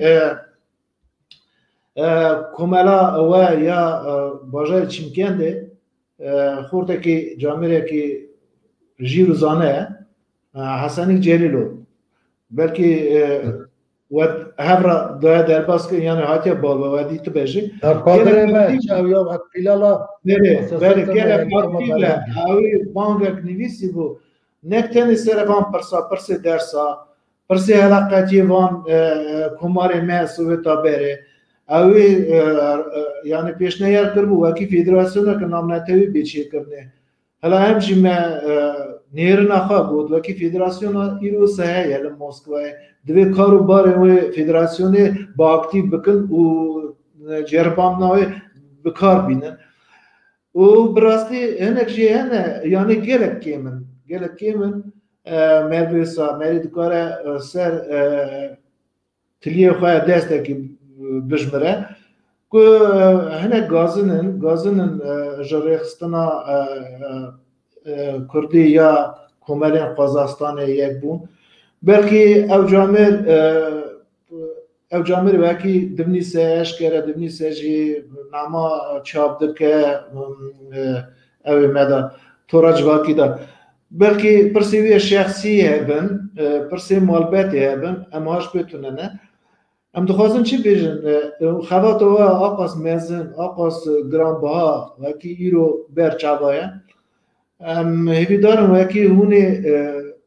کوملا و یا باجای چیمکنده خورده که جامعه که جی روزانه حسنی جلیلو بلکه و هفرا دایا درباس که یعنی هاتیه بابا و دیت بجی قادر ما چاویا وقت پیلالا بله گره پارتیله اوی بانگک نویسی بو نکتنی سرقان پرسی درسا پرسی حلقاتی وان کمار ما سویتا بره اوی یعنی پیشنهار کربو وکی فدراسیونه که نام نتوی بیچی کرنه هلا همچی ما نیر نخواه بود وکی فدراسیون ایرو سهیه لموسکوه دوی کارو باره و فدراسیون با اکتیو بکن و جربام نوی بکار بینن و براستی هنک جی هنه یعنی گلک کیمن مرویسا مری دکاره سر تلیه خواه دسته که بجمره که هنه گازنن جریخستنا کردی یا کوملین قزاقستان یک بون بلکه او جامر وکی دبنی سهش کرده دبنی سهجی نما چاپ دکه او مدا توراج واکی دا بلکه پرسیوی شخصی هبن پرسی مالبتی هبن اماش بتونه نه ام دخواستم چی بیشن خوات و آقاس مزن آقاس گرانبها وکی ایرو برچوایه ام هیوی دارم وکی هونی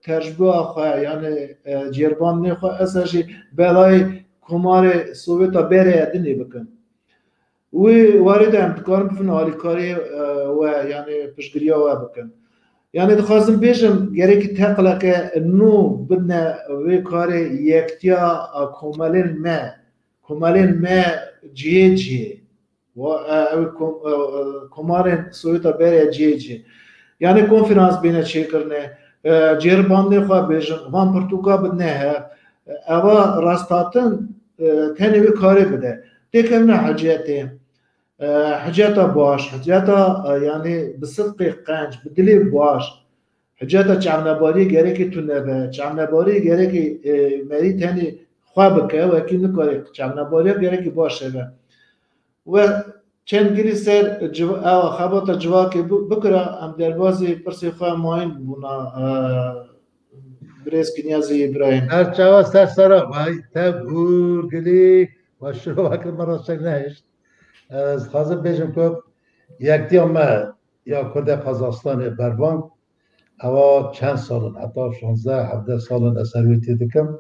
تجربه خواه یعنی جربان نخواه اساشی بلای کمار سوویتا بره ادنی بکن و وارد هم دکارم بفن حالی کاری و یعنی پشگریا و بکن یعنی دخواستم بیشم گره که تقلا که نو بدنه وی کار یکتیا کمالین ما جیه و کمارین سویتا بره جیه یعنی کنفرانس بینه چه کرنه جربانده خواه بیشم وان پرتوکا بدنه ها اوا راستاتن تنوی کاری بده دیگه نه حجاتا باش حجاتا یعنی بصدق قنج بدلی باش حجاتا چعنباری گره که تو نبه چعنباری گره که مری تنی خواه بکه و اکی نکاری چعنباری گره که باشه به و چند گری سر خباتا جواکی بکره هم دربازی پرسی خواه ماین بونا بریز کنیازی ابراهیم هر چاوا سرسارا وای تبور گلی و شروع وکر مراسل نهشت از خواستم بیشم که یکتی ما یا کرد قزاقستان بربانک اوا چند سالن حتی 16-17 سالن اثرویتی دکم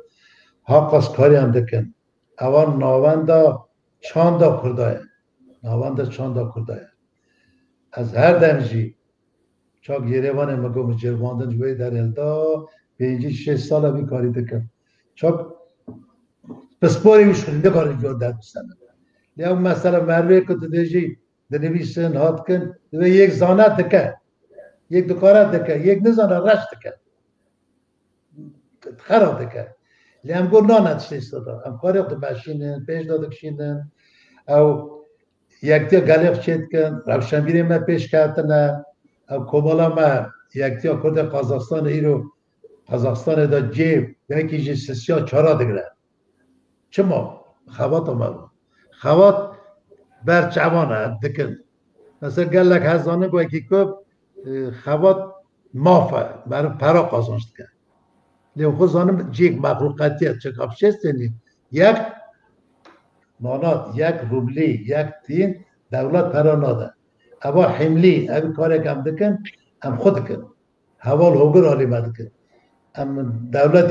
حقاس کاری هم دکن اوا ناوندا چاندا کردای از هر دمجی چاک یریوان مگم جرباندن جوی در الدا 5-6 سال بی کاری دکم چاک پسپوری وشخنده کاری جو در بسنه لیا مثلا مروی که تو دیجی دنویسن هات کن دوی یک زانه دکه یک دکاره دکه یک نزانه رش دکه خراب دکه لیا هم گور نانت شیست دادا هم کاری اقتا بشینن پیش دادکشینن او یک دیا گلیق چید کن روشنبیری ما پیش کردنه کومالا ما یکتیا کرد قزاقستان ایرو قزاقستان دا جیب یکی جی سسیا چارا دگره چما خوات آمد خوات برچوانه دکن مثلا گلک هزانه با یکی کب خوات مافه برای پرا قازانشت کرد لیو خود زانم جیک مخلوقاتیت چه کافشست یک مانات یک روبلی یک تین دولت پرا ناده اما حملی اما کاری کم دکن هم خود کن حوال هوگر آلی مدکن هم دولت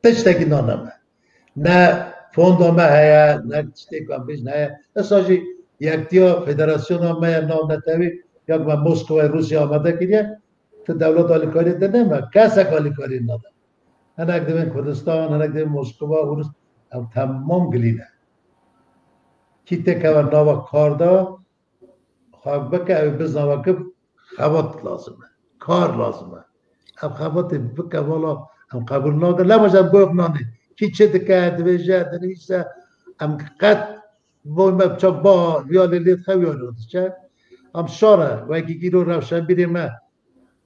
تشتکی نانمه نه فوند همه هیا نه تشتک هم بیش نه هیا اساجی یکتیا فدراسیون همه نام نتوی یک من مسکو روسیه آمده کریه تو دولت آلی کاری ده نمه کسک آلی کاری ناده هنک دوین کردستان هنک دوین مسکو روس هم تمام گلینه کی تکه نوا کار دا خواب بکه او بزنوه که خوات لازمه کار لازمه هم خوات بکه والا هم قبول ناده لباش هم گفت نانه کی چه دکه دویجه دنویسه هم قد بای مبچا با ویالی لید خویالی رو چه هم شاره و اگه گیرو روشن بیریم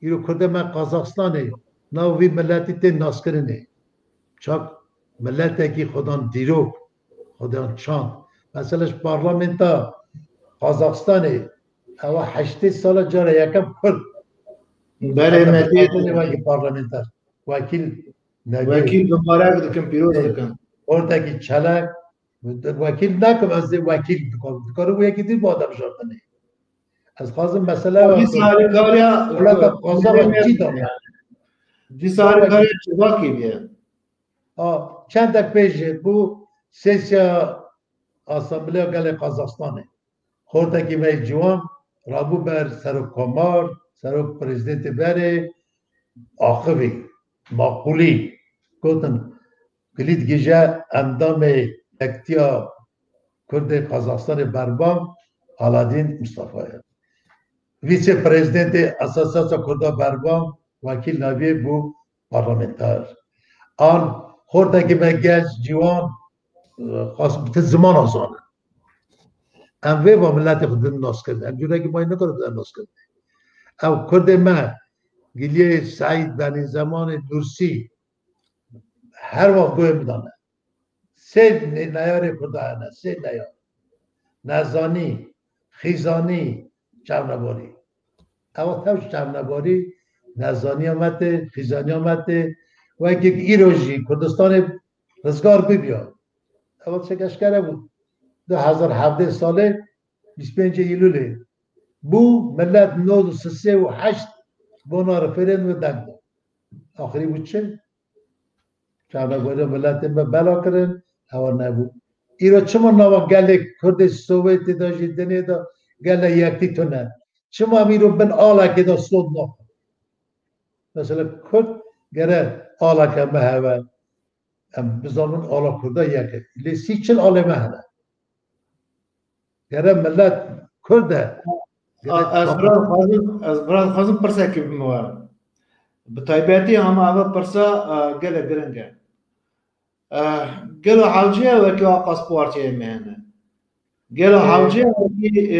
گیرو کرده من قازاقستانه ناوی ملتی تین ناس کرنه چاک ملتی که خودان دیروک خودان چاند مثلاش پارلمنتا قازاقستانه او 8 سال جاره یکم کرد بله مدید وکی پارلمنتر وکیل وکیل مبارک دکن پیروز دکن اردکی چلک وکیل نکم از وکیل بکنم و یکی دید با آدم شدنه از خواستم مسئله دی ساری کاریا قازاق چی دارم دی ساری کاریا چه کی بیه چند دک پیشه بو سیسیا آسامبلیا گل قازاقستانه خورتکی وی جوان رابو بر سرو کمار سرو پرزیدنت بره آخوی ماقولی گوتن گلید گیجه اندام اکتیا کرد قازاقستان بربام علادین مصطفی ویسه پرزیدنت اساساسا کرد بربام وکیل نوی بو پارلمنتر آن خورتکی وی گنج جوان خواست بته زمان آزانه ام وی با ملت خود ناس کرده ام جوره که ما این نکرده ناس کرده او کرد من گلیه سعید بنی زمان نورسی هر وقت گوه میدانه سه نیار خدایانه سه نیار نزانی خیزانی چونباری او توش چونباری نزانی آمده خیزانی آمده و اگه ایروژی کردستان رزگار ببیاد او چه کشکره بود 2017 ساله 25 ایلوله بو ملت 93 و 8 بونا رفرین و دنگ آخری بود چه؟ چند باید ملت ما بلا کرن او نبود ایرا چما نوا گله کرد سوویت داشتی دنیا دا گله یکتی تو نه چما امیرو بن آلا که دا صد نه مثلا کرد گره آلا که مهوه بزامن آلا کرده یکی لیسی چل آلا مهنه گره ملت کرده از برای خواستم پرسه که بموارم به طایباتی همه اوه پرسه گله گرنگه گلو حوجه وکی پاسپورتی مهنه گلو حوجه وکی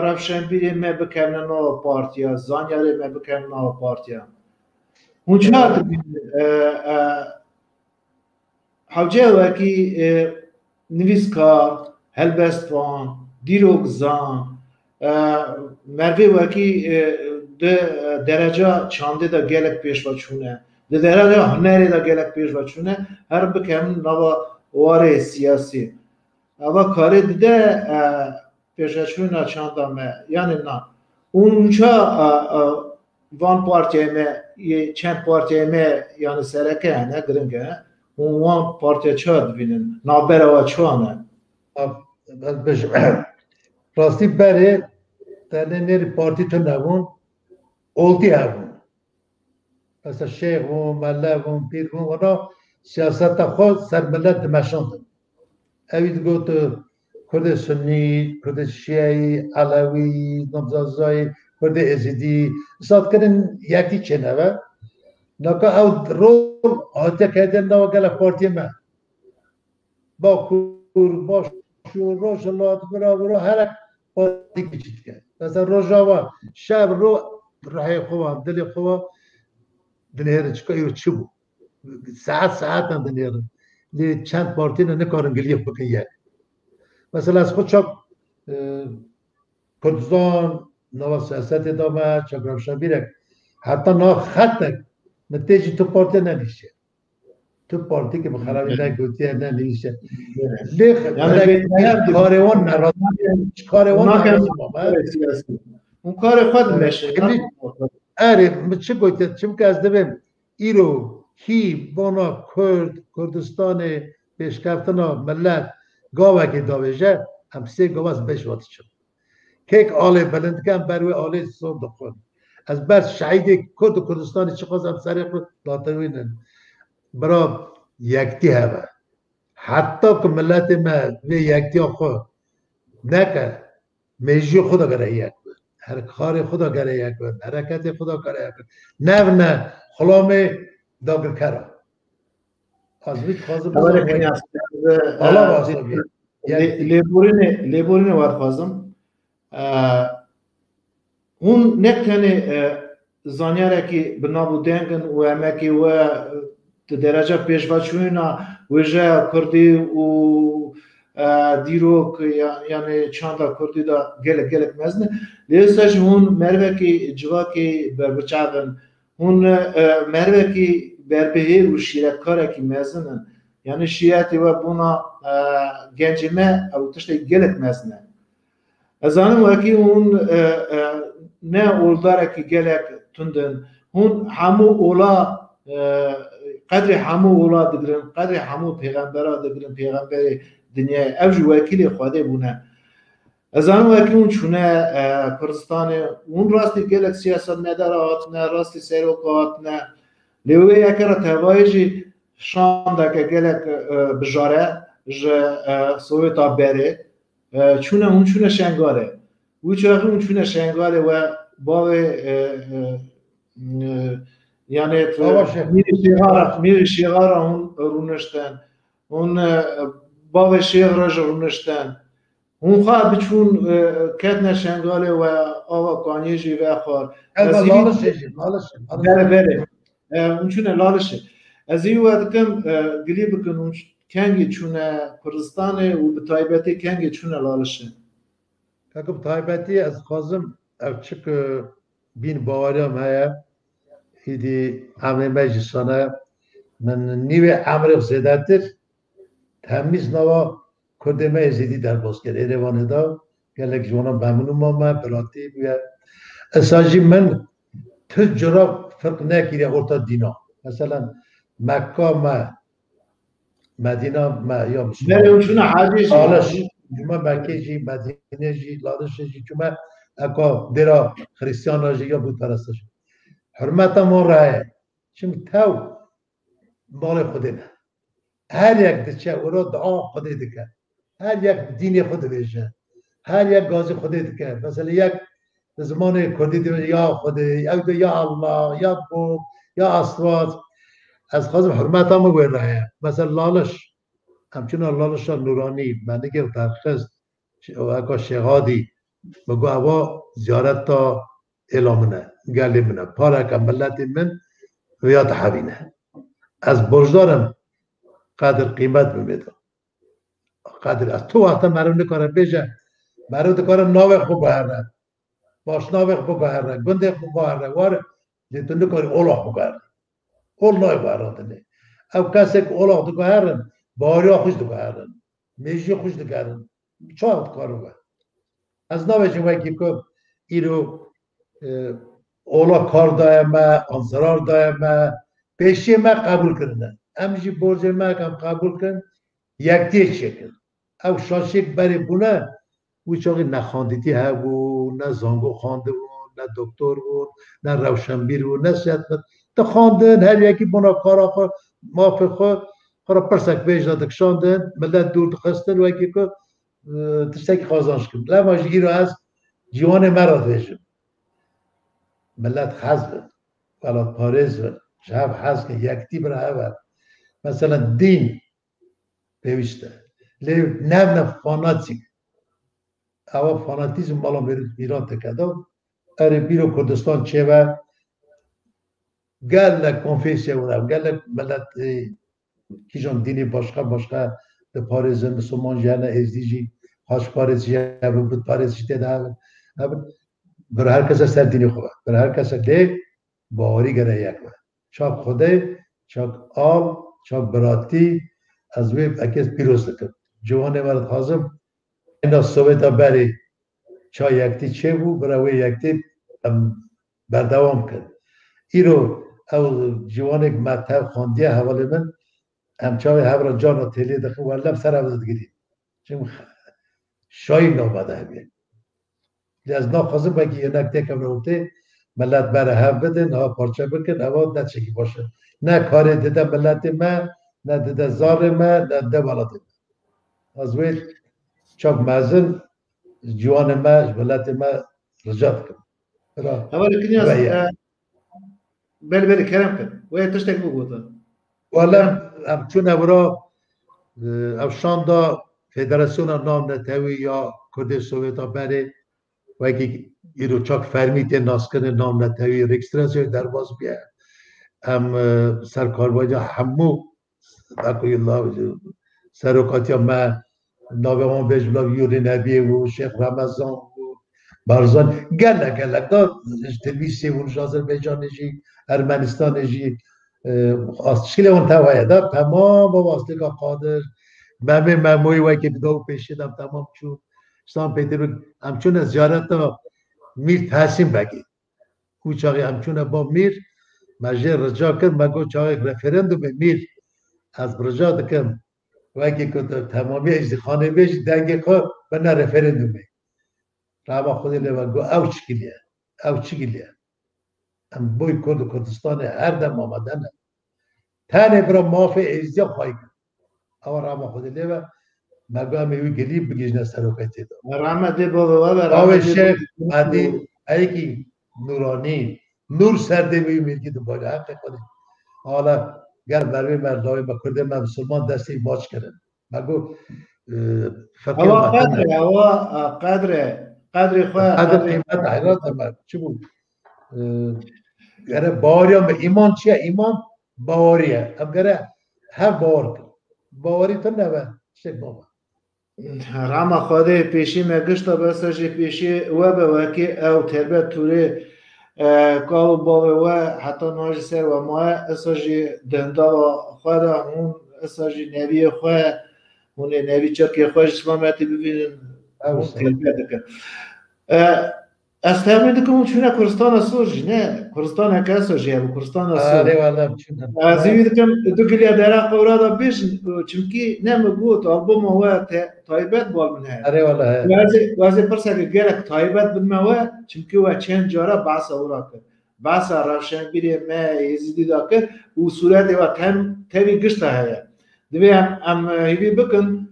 رفشن بیری ما بکنن نو پارتیا زانیاری ما بکنن نو پارتیا اونجا حوجه وکی نویسکار هلبستوان دیروگ زان مروی وکی درجه چانده دا گلک پیش و چونه ده درجه هنری دا گلک پیش و چونه هر بکن نوا واره سیاسی اما کاری دیده پیش و چونه چانده همه یعنی نه اونجا وان پارتیه می چند پارتیه می یعنی سرکه هنه گرنگه اون وان پارتیه چه بینن نابره و چوانه راستی بره تنه نیر پارتی تو نبون اولتی هبون مثلا شیخ و مله و پیر و اونا سیاست خود سر ملت مشاندن اوید گوت کرد سنی، کرد شیعی، علوی، نمزازای، کرد ازیدی ساد کردن یکی چه نوه نکه او رول آتیا کردن نوه گله پارتی من با کور با شور روش الله برا هر پارتی کچید کرد مثلا روزاوا شب رو راه خواه دل خواه دنیره چکا ایرو چی بود ساعت هم دنیره لی چند پارتی نه نکارن گلیه بکن یک مثلا از خود چاک کردستان نوا سیاست دامه چاک شبیرک حتی نا خطک نتیجه تو پارتی نمیشه تو پارتی که بخرابی نگوتیه نمیشه لیخ کاروان نرازم کاروان نرازم اون کار خود میشه آره چه گویید چه که از دبیم ایرو هی بانا کردستان پیشکفتنا ملت گاوه که داویجه هم سه گاوه از بیش وقت شد که یک آله بلند کن بروی آله صد خون از بر شهید کرد و کردستانی چه خواست هم سریع خود داتوینن برا یکتی هوا حتی که ملت ما و یکتی خود نکرد میجی خدا گره یک هر کار خدا گره یک حرکت خدا گره یک نه خلامه داگر کرا از ویت خوازم لیبورین وارد خوازم اون نکنه زانیاره که بنابودنگن و امکی و درجه پیشواچوینا وجه کردی و دیروک یعنی چند کردی دا گلک مزنه لیستش اون مروه که جوا که بربچاون اون مروه که بربهیر و شیرکاره که مزنن یعنی شیعتی و بونا گنجمه او تشتی گلک مزنه از آنم وکی اون نه اولداره که گلک تندن اون همو اولا قدر همو اولا دگرن قدر همو پیغمبرا دگرن پیغمبر دنیا اوج وکیل خواده بونه از آن وکی اون چونه کردستان اون راستی گلک سیاست ندارات نه راستی سیروکات نه لیوی یکر توایجی شانده که گلک بجاره سویتا بره چونه اون چونه شنگاره و چاقی اون چونه شنگاره و باوی یعنی میری شیغار اون رونشتن اون باوی شیغ را رونشتن اون خواه بچون کتن شنگاله و آوا کانیجی و خور بره اون چونه لالشه از این وقت کم گلی بکن اون کنگی چونه کردستانه و به تایبتی کنگی چونه لالشه که تایبتی از خوازم او چک بین باوریم هیا هیدی عمل مجلسانه من نیوه عمر زیدتر تمیز نوا کردمه زیدی در باز کرد ایروانه دا گلک جوانا بمونم ما بلاتی بیاد اساجی من تو جراب فرق نکیره ارتا دینا مثلا مکه ما مدینه ما یا مسلمان حالش جمعه مکه جی مدینه جی لادش جی جمعه اکا درا خریستیان راجی یا بود پرستش حرمت ما راه چون تو مال خودی نه هر یک دچه او را دعا خودی دکه هر یک دین خود بیشه هر یک گازی خودی دکه مثلا یک زمان کردی دیگه یا خودی یا الله یا بوب یا اسوات از خواستم حرمت هم گویر راه مثلا لالش همچنان لالش نورانی من دیگه ترخص اکا شهادی بگو اوا زیارت تا اعلامونه گلی منه پاره که ملت من ویات حوینه از بجدارم قدر قیمت بمیدم قدر از تو وقتا مرون نکاره بیجه مرون نکاره ناوک بگوهره باش ناوک بگوهره گندک بگوهره واره لیتون نکاره اولاح بگوهره اول نای بگوهره او کسی که اولاح بگوهره باریا خوش بگوهره میجی خوش بگوهره چاوت کارو بگوهره از ناوک وکی که ایرو اولا کار دایمه انصرار دایمه پیشی ما قبول کردن امجی برج ما کم قبول کردن یکتی شکل او شاشک بری بونه و چاقی نخاندیتی ها بود نه زانگو خانده بود نه دکتر بود نه روشنبیر بود نه سیادت تا خواندن هر یکی بنا کارا خود مافق خود خورا پرسک بیش دادک شاندن ملت دور دخستن و یکی که تشتکی خوازانش کن لما جگی رو از جوان مراد بیشم ملت حزب ولی پارز شب حزب که یکتی برای اول مثلا دین پیوشته نه فاناتیک اما فاناتیزم بالا میران تکده اره بیرو کردستان چه و گلک کنفیسیه اونم گلک ملت کیجان دینی باشقه ده پارێز مسلمان جیانە ازدیجی هاش پارێزی بود پارێزی تێدا بر هر کس سر دینی خوبه بر هر کس ده باوری گره یک و چاک خوده چاک آل چاک براتی از وی اکیز پیروز دکن جوان مرد حازم اینا سویتا بری چا یکتی چه بو برای یکتی بردوام کن ایرو او جوانک مطب خواندیه حوالی من همچاوی هبرا جانا تیلی دخل ولم سر عوضت گیریم چون شایی نامده همیه از ناخوازم بگی یه نکته کم روته ملت بره هم بده نه پارچه بکن اما نه چکی باشه نه کاری دیده ملت من نه دیده زار من نه دیده ولاد من از وی چاک مزن جوان من ملت من رجات کن اولی کنیاز بله کرم کن وی تشتک بگوتا والا هم چون اورا افشان دا فدراسیون نام نتوی یا کرد سوویتا بره و اگه ایرو چاک فرمیت ناسکن نام نتوی رکستراسیون در باز بیه هم سرکارواجه همو اکوی الله سرکاتی ها ما ناوهان بجبلا یوری نبیه و شیخ رمضان و برزان گلک دا تلویسی و آذربایجان جی ارمنستان جی شکل اون توایه دا تمام با واسطه قادر مموی وی که بداو پیشیدم تمام چون سان پیتر همچون زیارت میر تحسین بگی او چاقی همچون با میر مجه رجا کرد مگو چاقی رفرندوم میر از رجا دکم وی که تمامی اجزی خانه بیش دنگی خواه بنا رفرندومه رابا خودی لیوان گو او چگیلیه هم بوی کرد و کردستان هر دم آمدن تنه برا مافی اجزی خواهی کرد او رابا خودی لیوان مگو همیوی گلیب بگیجنه سروکتی دا رحمت دی بابا و آوه شیخ مهدی ایکی نورانی نور سرده بیو میرگی دو باید حقی کنی حالا گر بروی مردای ما کرده من مسلمان دستی باچ کردن مگو فقیر مطمئن هوا قدر خواه قدر قیمت حیرات هم چی بود گره باوری هم ایمان چیه ایمان باوریه هم گره هم باور کن باوری تو نوه شک بابا راما خواده پیشی مگشتا بساجی پیشی و به وکی او تربیت توری کالو باوی و حتی ناجی سر و ماه اساجی دندا و خواده هون اساجی نبی خواه هون نبی چرکی خواه اسلامتی ببینن هون تربیت دکن از تحمیل دکم چونه کرستان سورجی نه کرستان اکا سورجی هم کرستان سورجی از این دکم دو گلیا درا قورادا بیشن چمکی نمگوت آلبوم هو تایبت بال منه وازی پرسه که گرک تایبت بنمه چمکی و چند جارا بحث اورا کرد بحث روشن بیری ما یزیدی دا کرد و صورت و تاوی گشته هیا دوی هم هیوی بکن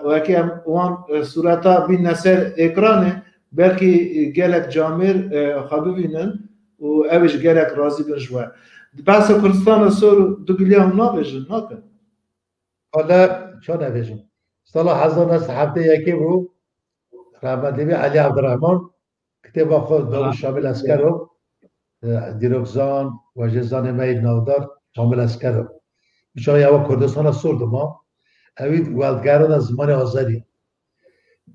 وکی هم وان صورتا بین نصر اکرانه بلکه گلک جامر خواب ببینن و اوش گلک راضی بنجوه بحث کردستان سور دو گلیه هم نابیجن ناکن حالا چون نبیجن سال 1907 یکی برو رحمت لیبی علی عبدالرحمن کتاب خود دارو شامل اسکر رو دیروکزان و جزان مید نودار شامل اسکر رو بچه یوا کردستان سور دو ما اوید ولدگران از زمان آزادی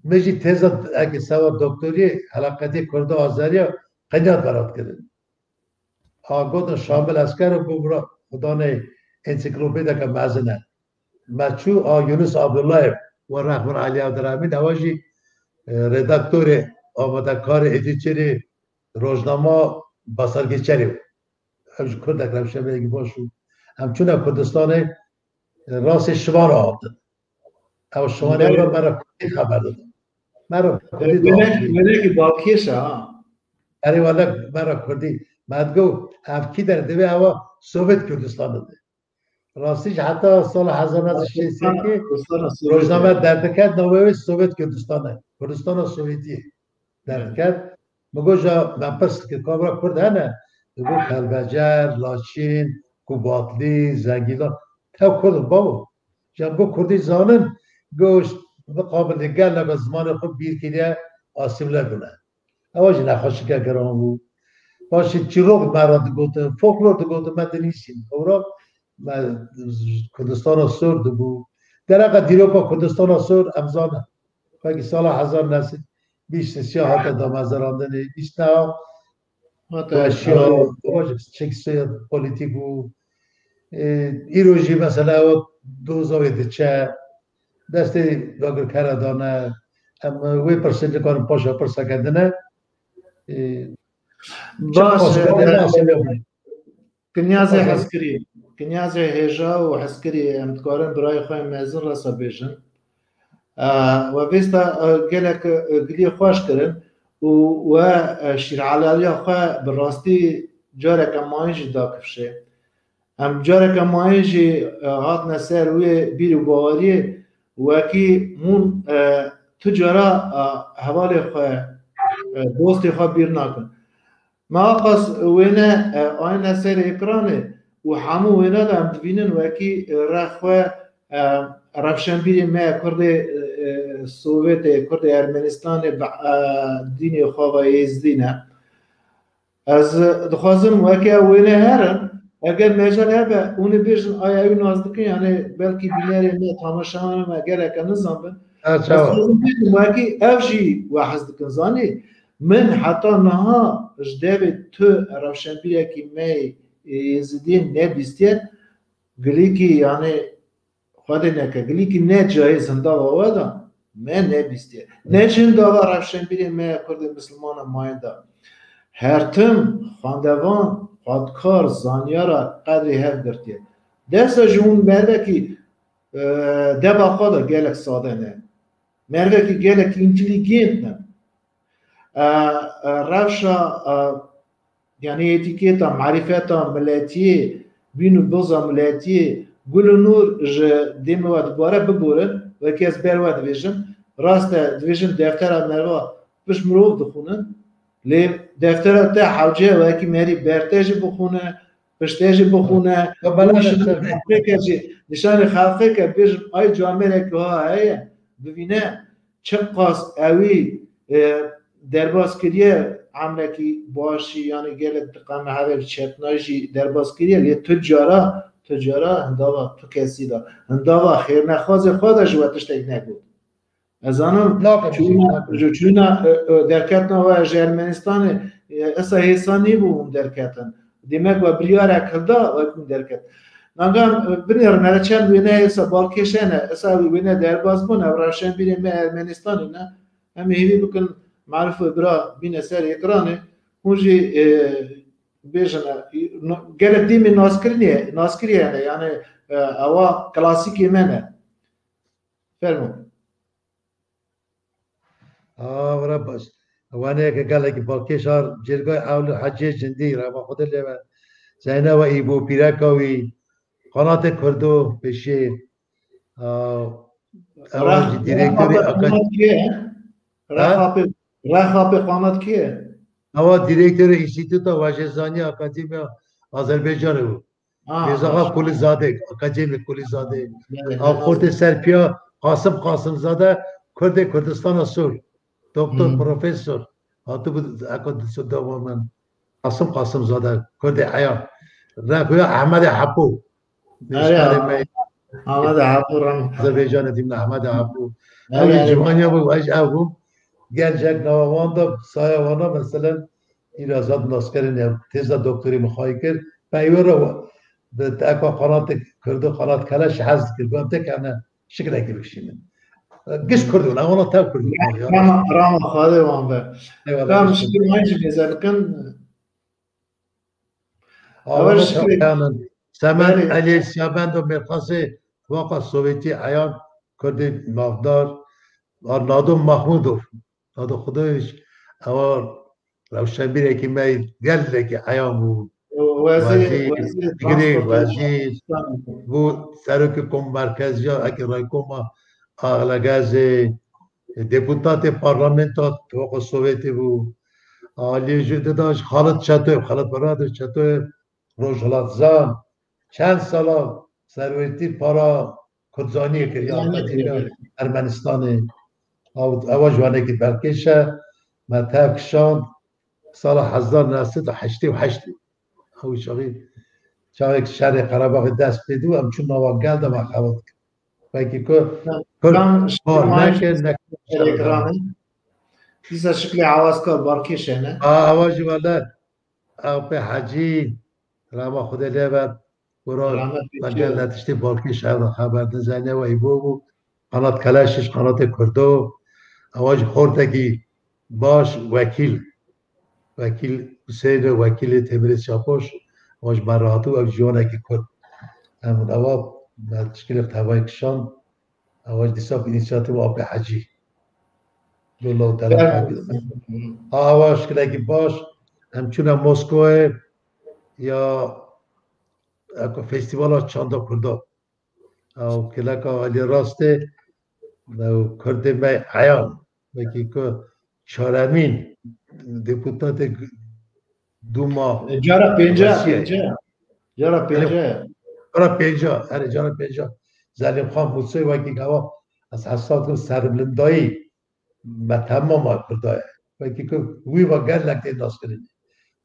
میجی تزا اگه سوار دکتری حلقتی کرده آذری قنیات برات کردن آگود شامل اسکر رو ببرا خدانه انسیکلوپیدا که مزنه مچو یونس عبدالله و رحمت علی عبدالرحمن نواجی ردکتور آمده کار ادیتری روزنامه بسرگیچری همچون کردک روشه بگی باشو همچون کردستان راست شما را آمدن او شما را مرا کردی خبر دادن مرا کردی که باکیشه اره والا مرا کردی مدگو افکی در دوی هوا سوویت کردستان داده راستیش حتی سال 1960 که روزنامه دردکت نووی سوویت کردستان سوویتی دردکت مگو جا من پس که کامرا کرد هنه مگو کلبجر، لاچین، کوباتلی، زنگیلان تو کردن بابا جا مگو کردی زانن گوش قابل نگر لگه زمان خود بیر کنیه آسیمله بونه اواج نخواست که گرام بود باشه چیروک مرا دگوته فولکلور دگوته من دنیسیم اورا من کردستان سر دگو در اقا دیروکا کردستان سر امزانه بگی سال 1000 نسید 20 سیاه حتی دامزراندن 20 نه و اشیا اواج چکسی پولیتیک بود ایروژی مثلا دو زاویه چه دسته داگر کردانه اما وی پرسنج کارم پاشا پرسکندنه باش کنیاز هجا و حسکری امتکارن برای خواهی مزن رسا بیشن و بیستا گلک گلی خوش کرن و شیرعلالی خواه براستی جارک امایجی دا کفشه ام جارک امایجی هات نسر وی بیرو باوری وکی مون تجارا حوالی خواه دوستی خواه بیر نکن ما قص وينه آين سر إكرانه وحمو وينه ده هم تبينن وكي رخوة رفشنبيري ما كرد سوفيت كرد أرمنستان ديني خواهي يزدينه از دخوازم وكي وينه هرن اگر مجال هبه اوني بيجن آيا ايو نازدكين يعني بلكي بيناري ما تامشان ما اگر اكا نظام بن بس دخوازم بيجن وكي اوشي واحزدكين زاني من حتی نها جداوی تو روشنبیه که می یزدین نبیستید گلی که یعنی خود نکه گلی که نه جای زنده و آودا من نبیستید نه جنده و روشنبیه می کرد مسلمان ماینده هر تم خاندوان خودکار زانیارا قدری هر گرتید دستا جون مرده که دبا خدا گلک ساده نه مرده که گلک انتلیگنت نه روشا يعني اتيكيتا معرفتا ملاتي بينو بوزا ملاتي قولو نور ديما واد بارا ببورن وكيس بير واد فيجن راستا دفيجن دفترا مروا بش مروف دخونن لي دفترا تا حوجه وكي ماري بيرتاجي بخونه بشتاجي بخونه نشان خلقه که بيجن اي جامعه که ها هيا ببينه چقاس اوي دربازکریه عملکی باشی یعنی گله دقیقا هر چتنایشی دربازکریه لیه تجارا هنداوا تو کسی دا هنداوا خیر نخواز خودش و تشتگ نگود از آنم چون درکتنا و ارمنستان اصلا حسانی بوم درکتن دیمک و بریار اکلدا و اکن درکت نگم بنیر نره چند وینه اصلا بالکشنه اصلا وینه درباز بون او روشن بیریم ارمنستانی نه همه هیوی بکن معروف برا بين سر إكرانه هونجي بيجنا قال ديمي ناسكري يعني أوا كلاسيكي منه فرمو ورا بس وانا قال لك بالكشار جرقاي اول حجي جندي راه خد اللي زينا وايبو بيراكوي قناه كردو بشي اواج ديريكتوري رخاب قامت کیه؟ اوا دیرکتور انستیتوتا واجزانی اکادمی آذربایجان بود. میرزا قلیزاده اکادمی قلیزاده. آخرت سرپیا قاسم زاده کرد کردستان سور. دکتر پروفسور. آتو بود اکادمی دوامن قاسم زاده کرد عیا. رفیق احمد حپو. احمد حپو رم. آذربایجان دیم احمد حپو. اوی جوانیا بود واج اوم. gelecek navavanda sayavana mesela irazat naskerin tezda doktori muhaykir peyvera ve eka kanat kurdu kanat kalaş haz kirdim tek ana şekilde girişim. Geç kurdu ne ona tav kurdu. Rama khade wan be. Ram şekil hangi gezerken Avval şekilden Semen Ali Şaban do merkezi vaqa Sovyeti ayan kurdu mavdar Arnadum Mahmudov هذا خداش أوار لو شبيه كماي قال لك حيامو وزير بو سركم مركزيا أكيد رايكوما أغلى جازي ديبوتات البرلمانات توقع السوفيتي بو اللي جدداش خالد برادر شاتوي روجلات زان چند سالا سرویتی پارا کدزانی کردن ارمنستان او جوانه که برکشه متى كشان سال 1988 هو شاغي شهر قراباغ دست بدو ام چون نواگل دا مخواد بلکه كل بار نکن تلگرامی دیسا شکلی عواسکار بارکش نه آواجی والا او به حجی رما خود لیبت برا مجل نتشتی بارکی شهر خبر نزنه و ایبو بو قنات کلاشش قنات کردو اواج خوردگی باش وکیل حسین وکیل تبریز شاپوش اواج مراتو او جوانه که کرد همون اوا تشکیل اختوای کشان اواج دیسا اینیشیاتیو آب حجی دولو طلب اواج کلگی باش همچون مسکو یا اکو فستیوال چاندا کردا او کلاکا علی راسته او کرده می عیان بکی که چارمین دپوتات دوما جارا پنجا اره جارا پنجا زلیم خان بوسوی وکی گوا از حساب کن سربلندایی و تمام کردای وکی که وی و گر لکتی ناس کرده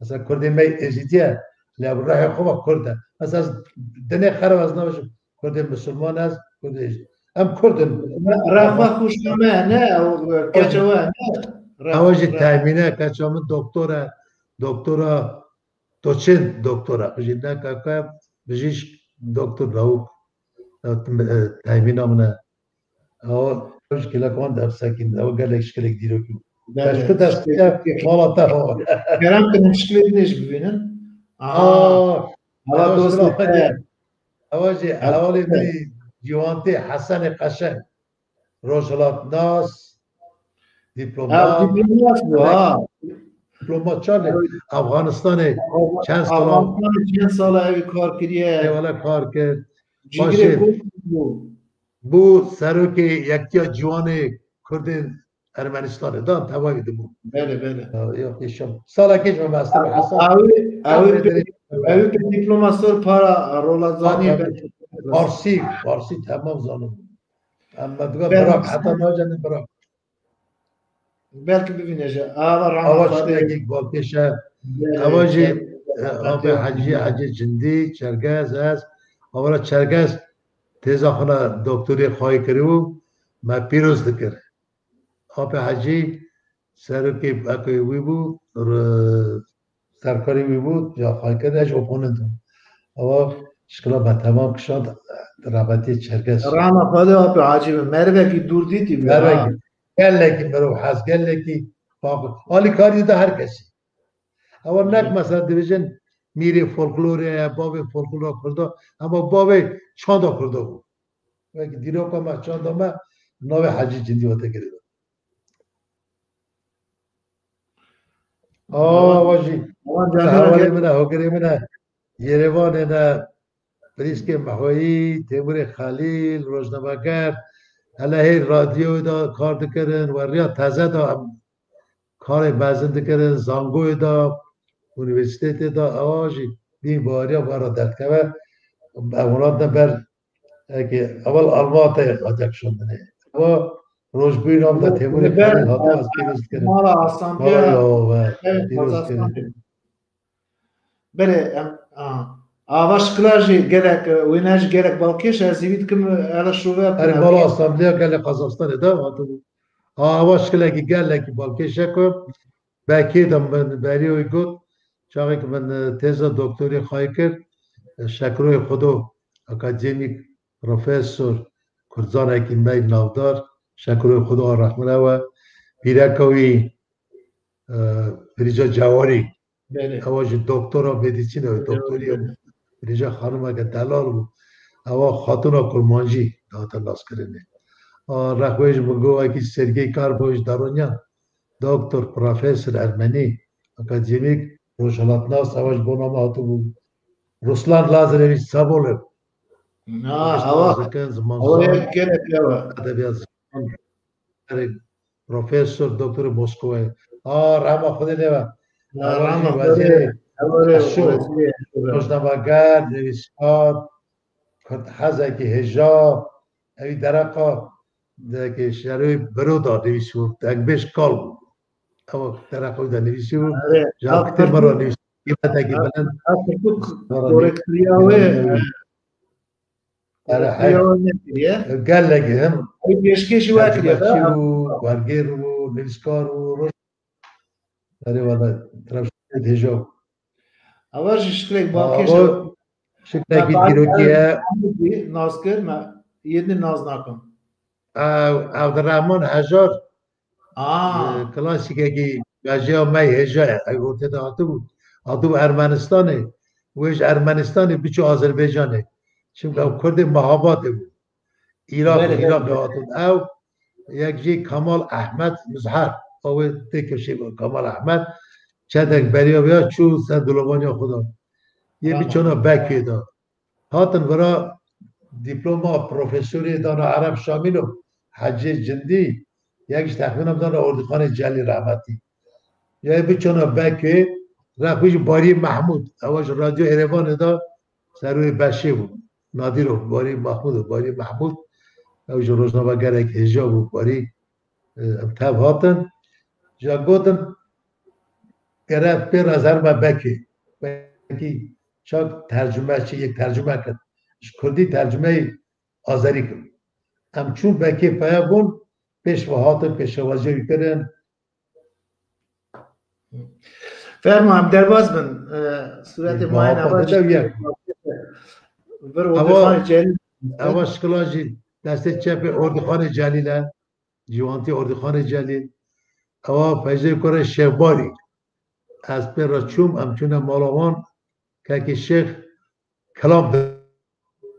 مثلا کرده می ازیدیه لب راه خوب کرده مثلا از دنیا خراب از نباشه کرده مسلمان است کرده هم کردن رفا خوش نه او کچوا نه اواجی تامینه کچوم دکترا دوچن دکترا بجی نه که بجیش دکتر راو تامینه منه او مشکل کن در ساکن او گلش کلک دیرو کی başka da malata var. Kerem ki müşkilleri neş bibinin? Hava dostu. Avaji havali beni civanti Hasan Qaşen Rojalat Nas diplomat diplomat çarlı Afganistan'ı çend sala evi kar kiriye eyvallah kar kir başı bu seruki yekya civanı Kurdin Ermenistan'ı da tavaydı bu. Bele. Yok işim. Sala geçme Master Hasan. Avi diplomasör para rolazani Farsi tamam zanım. Ama diyor bırak hatta nacanı bırak. Belki bivinece. Avaştaki balkeşe avacı abi hacı cindi çergez az. Avra çergez tezahına doktori xay kiriu ma piroz dikir. Abi hacı سرکی اکی وی بود سرکاری وی بود یا خواهی کرده اش اپوننت اما شکلا با تمام کشان رابطی چرگز رانا خواهده آپی عجیبه مروه کی دور دیتی بیا مروه کی گله کی برو حس گله کی حالی کاری ده هر کسی اما نک مثلا دیویژن میری فولکلوره باب فولکلور کرده اما باب چاندا کرده بود وقتی دیرو که ما چاندا ما نوع حجی جندی وقت کرده واجی حوالی منه هوگری منه یروان نه پریسک محوی تیمور خلیل روزنامه‌گر علیه رادیو دا کار دکردن و ریا تازه دا کار بازن دکردن زانگوی دا اونیورسیتت دا آواجی بین باریا بارا درکوه اولاد بر اول آلمات قاچاق شدنه و روزبوی نام دا تیمور خلیل هاتو از پیروز کردن مالا پیروز کردن بله آواش کلاجی گرک ویناج گرک بالکش ازیوید کم على شوه اره مالا اسامبلیا گل قزاقستان دا هاتو آواش کلاجی گل کی بالکش کو باکی دم بریوی گفت چاقی که من تزا دکتری خواهی کرد شکروی خودو اکادمیک پروفسور کرزان اکی می نافدار شکروی خدا رحمه و پیرکوی پریجا جواری اواج دکترا مدیسین و دکتری پریجا خانم اگه دلال بود اوا خاتونا کرمانجی داتا لاس کرده رخویش مگو اکی سرگی کار بوش دارونیا دکتر پروفسور ارمنی اکادمیک روشالات ناس اواج بونام آتو بود رسلان لازرویچ سابولو پروفسور دکتر موسکوی راما خودی لیوا وزیر روزنامه‌گر نویسنده حزکی حجاب اوی درقا که شروع برو داد نویسو تنگبش کال بود او ترقو دا نویسی و آره جاب کتی مرا نویسی قیمت اگه بلند پرتوک کورکتریاوه آره کورکتریاوه نکریه قال لك هم ای پیشکشی وکریه ترجمه و ورگیر و نویسکار و روش آره والا طرف شد هجاب اول شکلک بالکش آقا شکل اگه دیروکیه ناز کرد ما یه ناز نکن عبدالرحمن هجار آه کلاسیک اگه باجی ها می هجاه اگه گفته دا آتو ارمنستانه ویش ارمنستانه بیچو آذربایجانه چون او کرد مهاباته بود بله عراق بله آتو او یک جی کمال احمد مظهر او تکشی با کمال احمد چندک بریا بیا چو سر دلوانی خدا یه بیچونا بکی داد هاتن برا دیپلوما پروفسوری دانا عرب شاملو حجی جندی یکیش تخمینم دانا اردخان جلی رحمتی یا بیچونا بکی رفت باری محمود اواش رادیو ایروان دا سروی بشه بود نادر باری محمود و باری محمود اوش روزنامه گرک هجاب و باری تب هاتن جا گوتن گرفت پیر از هر ما بکی چاک ترجمه چی یک ترجمه کرد کردی ترجمه آذری کرد هم چون بکی پایا بون پیشواهات پیشوازی کردن فرما هم درباز بن صورت ماین اول بر اردخان جلیل اول شکلاجی دست چپ اردخان جلیله جوانتی اردخان جلیل اول پیجه کره شیخباری از پر چوم همچون مالاوان که شیخ کلام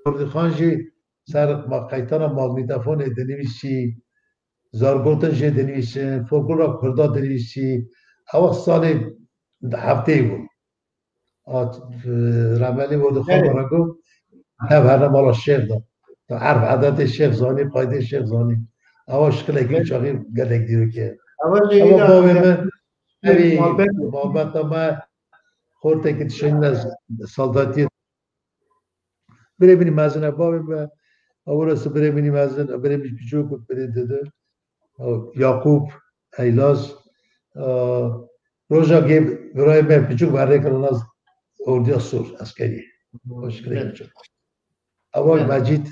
اردخان جی سر ما قیتان ماگنیتافون دنویسی زارگوتن جی دنویسی فولکلور کردا دنویسی اول سال هفته بود رملی اردخان مرا گفت هر مالا شیخ داد تا عرف عدد شیخ زانی قایده شیخ زانی اول شکل اگه چاقی گلک دیرو که اما بابی من اوی محبت ما خورده که تشنین از سالداتی بره بینی مزنه بابی من اول است بره بینی مزن بره بیش بیچو کد بره داده یعقوب ایلاس روزا گیب برای من بیچو برای کنن از اردیا سور اسکری مشکلی بیچو اول مجید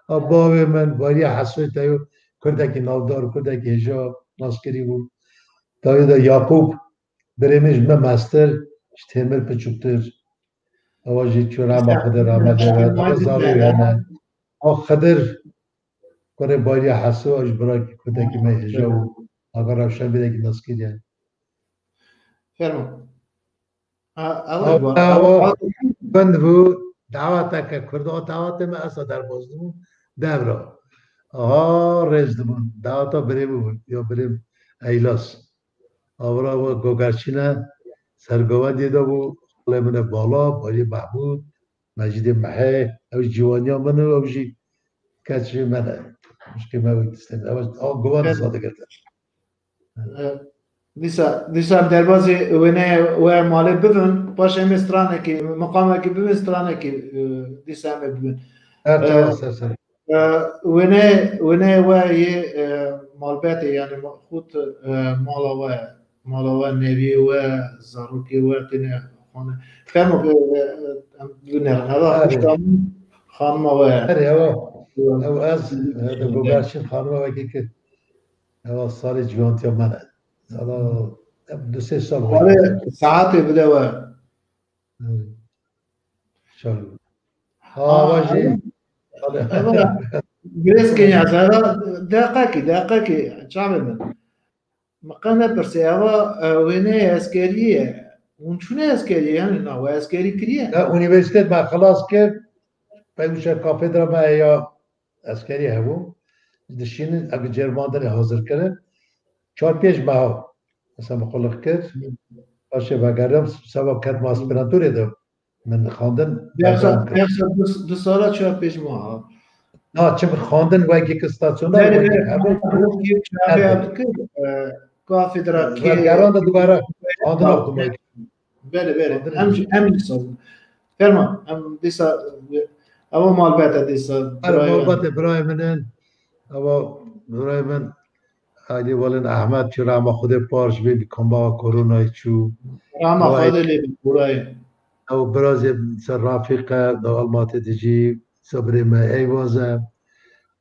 بابی من باری حسوی تایو کرده که نافدار کرده که هجا ناسکری بود تایو دا یعقوب بريمج ما ماستر اشتمل بچوكتر اواجي چورا ما خدر رحمت الله تا زارو يعني او خدر كره بايا حسو اج براك كده كي ما يجاو اگر روشن بده كي نسكير يعني فرما بند بو دعوتك كردو دعوت ما اسا در بازدو دبرا رزدمون دعوتا بريمو يا بريم ايلاس آورا و گوگرچینه سرگوه دیده بود خاله منه بالا باری محمود مجید محه او جوانی ها منه او جی کچی منه مشکل من بگیستیم او گوان ساده کرده دیسا دربازی ونه و مالی ببین باش ام استرانه که مقامه که ببین استرانه که دیسا ام ببین سر ونه و یه مالبته یعنی خود مالا و نوی و زاروکی و تینه خانه فرمو که دونه هوا خوشتام خانم و او از گوگرچین خانم و که او سال جوانتی ها منه سالا 2-3 سال ساعتی بده و شالو واجی گریز کنیا زارا دقیقه کی چامن مقامه پرسه اوا وینه اسکریه اون چونه اسکریه یعنی نه و اسکری کریه اونیورسیتت ما خلاص کرد پیوشه کافدرا ما یا اسکری هبو دشین اگه جرماندن حاضر کرد 4-5 ماه مثلا مخلق کرد باشه بگردم سبب کرد ما اسپرانتوری دم من خواندن 2 ساله 4-5 ماه نه چه خواندن و یک استاسیون داره کافدرا که گران دوباره خواندن افتم بله همین سال فرما هم دیسا اما مالبت دیسا مالبت برای منن اما برای من علی ولن احمد چرا ما خود پارش بید کمبا کرونا چو راما او خود لی برای او براز سر رافق دو المات دیجی صبری ما ایوازه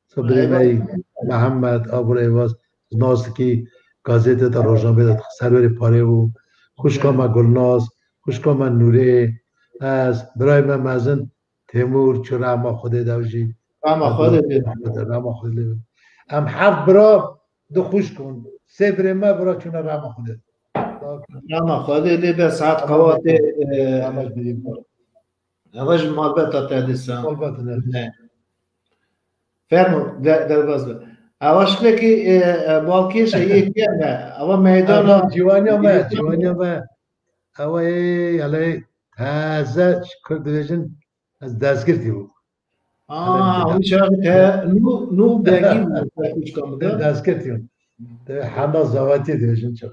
صبری ما محمد ابو ایواز ناس کی گازete تا روزنامه داد سرور پاره و خوشکام گلناز خوشکام نوره از برای من مزن تیمور چرا ما خود دوجی راما خود لی راما خود لی ام حرف برا دو خوش کن صبر ما برا چون راما خود راما خود لی به ساعت قوات همش بدیم اواج محبت تا دیسان قلبت نه فرمو در باز اواش که بالکیش یکی نه اوا میدان جوانی ما اوه هلی تازه کرد دیجن از دست گرفتی بود اون شاید نو بگی کچ کم ده دست گرفتی بود حنا زواتی دیجن چه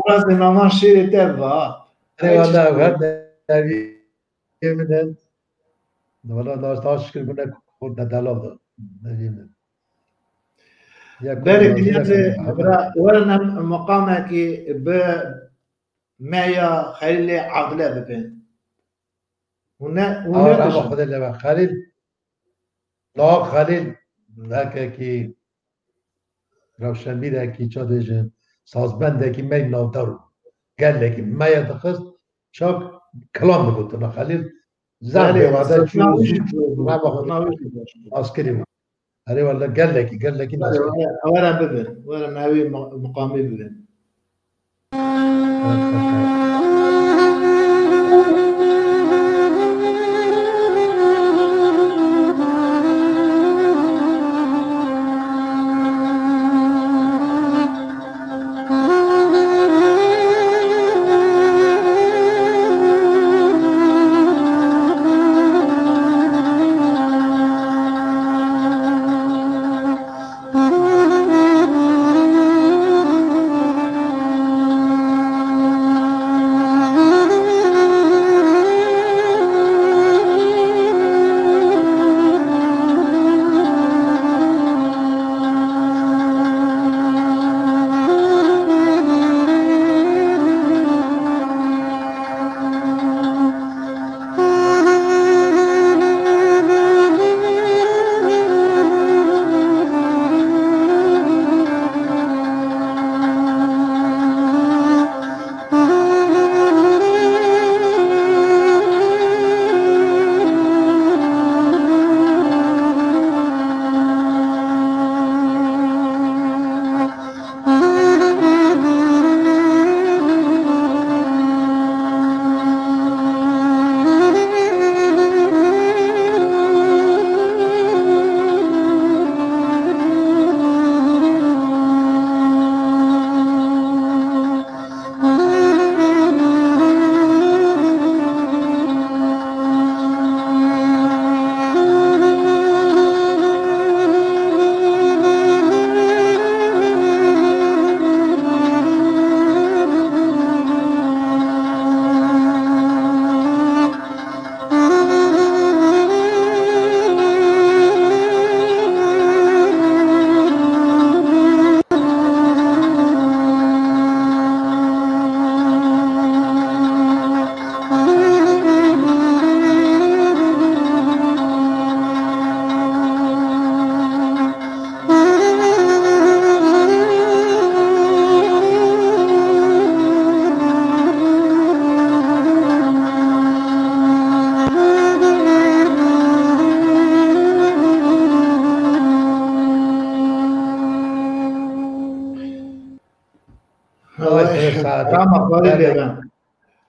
از نمان شیر تر با نه والا ورد نمیدن والا داشت شکر کنه خود ندلال داد نمیدن بله کنیاز برا ورنم مقامه که به مایا خیلی عقله ببین ما خود لبا خلیل لا خلیل لکه کی روشنبیره کی چا دیجن سازبنده کی می نادر گله کی مایا دخست چاک کلام بگوتنا خلیل زن به وعده چوز ما خود عسکری بود هره والله گله کی ورم ببین ورم هاوی مقامی ببین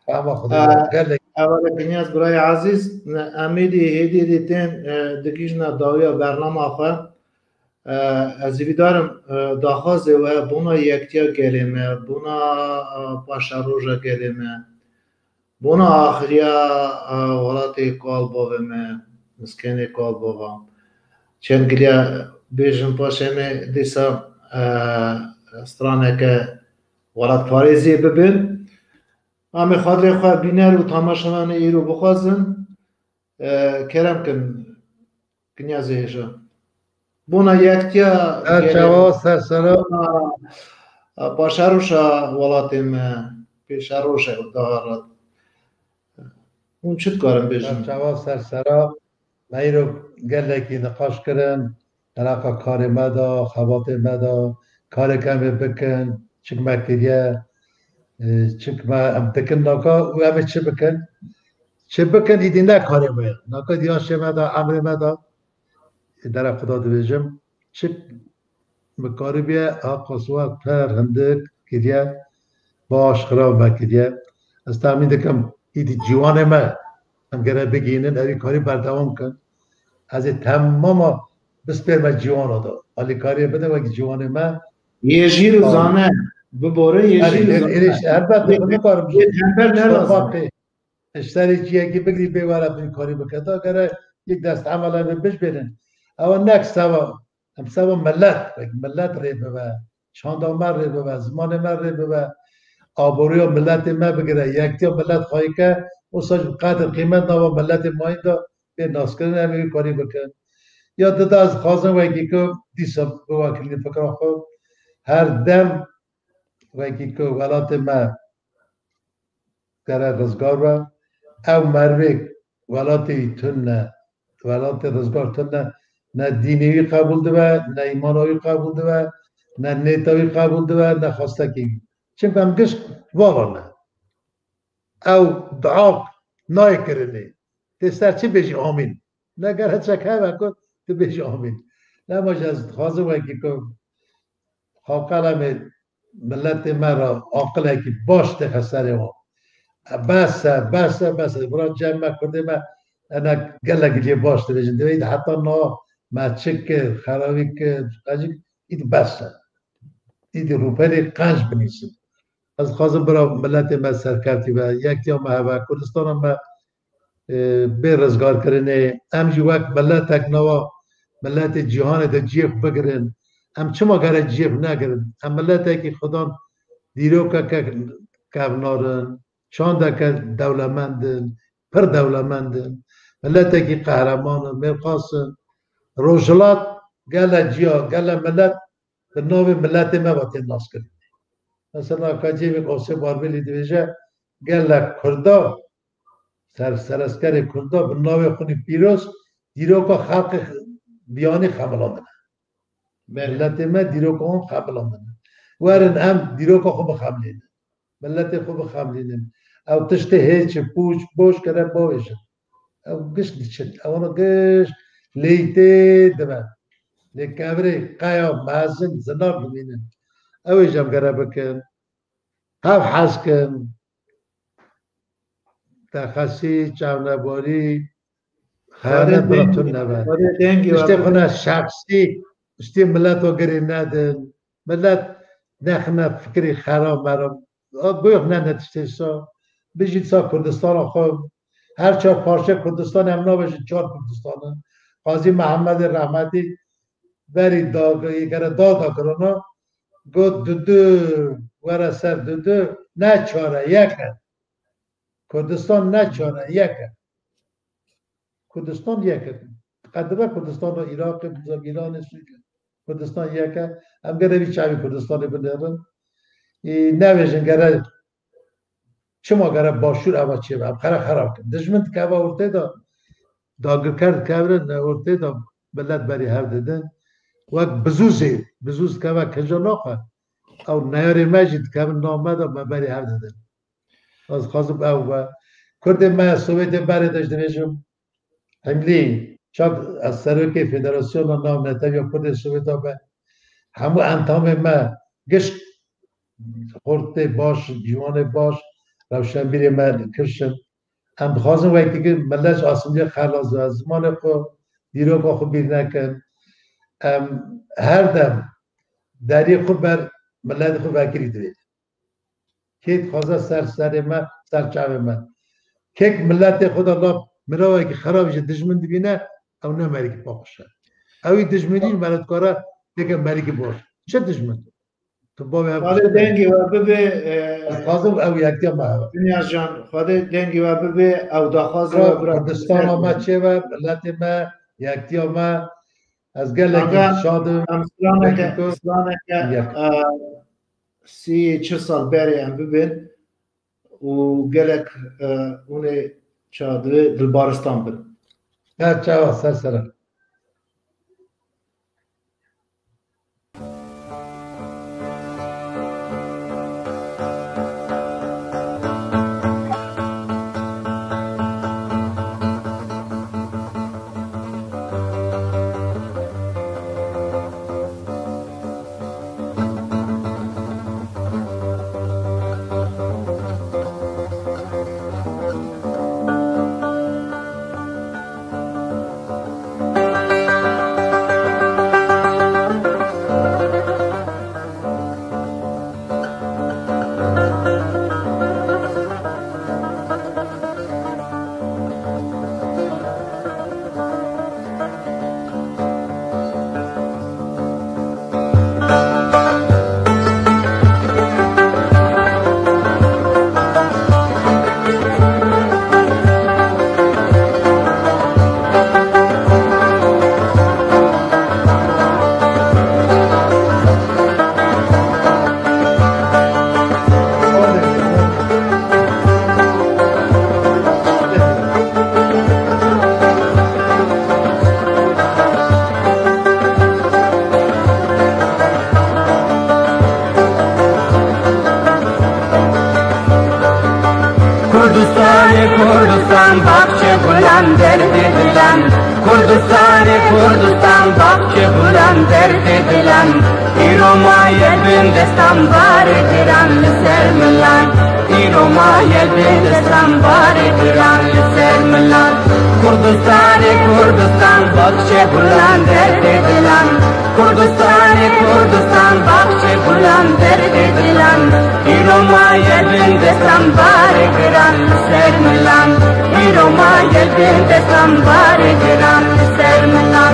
راما خود ببین اول کنیاز برای عزیز امیدی هدی دیتن دکیجنا داویا برنامه آخه از ویدارم داخوازه و بونا یکتیا گلیمه بونا پاشا روژا گلیمه بونا آخریا ولاتی کال باومه مسکنی کال باوم چند گلیا بیشن پاشمه دیسا استرانه که ولات پاریزی ببین اما خاطر خواه بینر و تماشامان ایرو بخوازن کرم کن کنیازه هشا بونا یکتیا چوا سرسرا پاشاروشا ولاتیم پیشاروشا دارد اون چت کارم بیشم چوا سرسرا میرو گلکی نقاش کردن علاقه کار مدا خوات مدا کار کم بکن چک مکریه چک ما ام بکن ناکا و همه چه بکن ایدی نه کاری باید ناکا دیاش مدا امر مدا در خدا دویجم چک مکاری بیه آقاسوات پر هندک کریه باش خراب مکریه از تامین دکم ایدی جوان ما هم گره بگینن اوی کاری بردوام کن از تمام بسپر ما جوان دا ولی کاری بده وقتی جوان ما یه جیر زانه بباره یه جیر زانه ایش البته خود کارم یه تنبل نلازم اشتری چیه که بگری بیواره توی کاری بکتا اگر یک دست عمل هم بش برن اول نک سوا هم سوا ملت رید ببه شاندامر رید ببه زمان من رید ببه آبوری و ملت ما بگره یکتی و ملت خواهی که او ساج قدر قیمت نوا ملت ما این دا به ناس کردن همی کاری بکن یا داده از خواستم وکی که دیسا بواکلی فکر خود هر دم وکی که ولات ما گره رزگار و او مروک ولاتی تن نه ولات رزگار تن نه دینیوی قبول دوه نه ایمانوی قبول دوه نه نیتوی قبول دوه نه خواستکی چون هم گشت والا نه او دعا نای کرنه تستر چی بیشی آمین نه گره چکه وکن تو بیشی آمین نه باشه از خوازم وکی که خاقل همه ملت من را آقل که باش تخسر ما بس برای جمع کرده ما انا گله گلی باش تبیشن دوید حتی نا ما چک خرابی که اید بس اید روپلی قنج بنیسن از خواستم برای ملت ما سرکرتی و یک تیام هوا کردستان هم به رزگار کرنه امجی وقت ملت تک نوا ملت جهان دا جیب بگرن ام چما گره جیب نگرن ام ملت که خدا دیرو که کبنارن چانده که دولمندن پر دولمندن ملت که قهرمانن مرقاسن روشلات گله جیا گله ملت به نام ملت ما باید ناس کرد مثلا کجی به قصه باربلی دویجه گله کردا سراسکر کردا به نام خونی پیروز دیرو که خلق بیانی خبلاندن ملت ما دیرو که هم خبلاندن ورن هم دیرو که خوب خبلین ملت خوب خبلین او تشته هیچ پوش بوش کرده باوشن او گشت دیشن اونا گشت لیته دمن لیکابره قایا مازن زنار بمینن اوی جم گره بکن هم حس کن تخصی چاونباری خیانت براتون نبن اشتی خونه شخصی اشتی ملت و گری ندن ملت نخنه فکری خراب مرم بویخ نه نتشتی سا بجید سا کردستان خوب هر چهار پارچه کردستان هم نباشید چهار کردستان قاضی محمد رحمتی بری یکره دادا کرونا گفت دو وره سر دو نه چاره یکه کردستان نه چاره یکه کردستان یکه قدمه کردستان و عراق ایران کردستان یکه هم گره بی چاوی کردستان بندرن نویجن گره چما گره باشور اما چیه هم خراب کن دشمن که اما ارته دا داگر کرد کبرن ارته دا بلد بری هر دادن وقت بزوز که اما کجا ناخواه او نیاری مجید که اما نامه دا بری هر دادن از خواستم او با کرده من سویت بری داشته بیشم هملی چاک از سروک فدراسیون و نام نتوی کرده سویت ها به همو انتام من گشت خورده باش جوان باش روشنبیر من کشم هم بخواستم وقتی که ملت آسمانی خلاص و از زمان خود دیرو که خود بیر نکن هر دم دری خود بر ملت خود وکری دوید که خواسته سر من سر چاوه من که ملت خود الله مراوی که خرابش دشمن بینه او نه مری که پاکشه اوی دشمنی ملت کاره دیگه مری که باش چه دشمن تو با خاله دنگی و ببه خواستم او یکتی هم محبه نیاز جان خاله دنگی و ببه او داخواست و کردستان ما چه و ملت ما یکتی ما از گله شاد مثلا سی چه سال بری ام ببین و گلک اونه چادر دلبارستان بد چاوا سر Kurdistan bahçe bulan derdi dilen Kurdistan bahçe bulan derdi dilen İroma yelbindestan bari diren sermilan İroma yelbindestan bari diren sermilan Kurdistan bahçe bulan derdi dilen Kurdistan bahçe bulan derdi dilen İroma yelbindestan bari diren sermilan İroma yelbindestan bari diren sermilan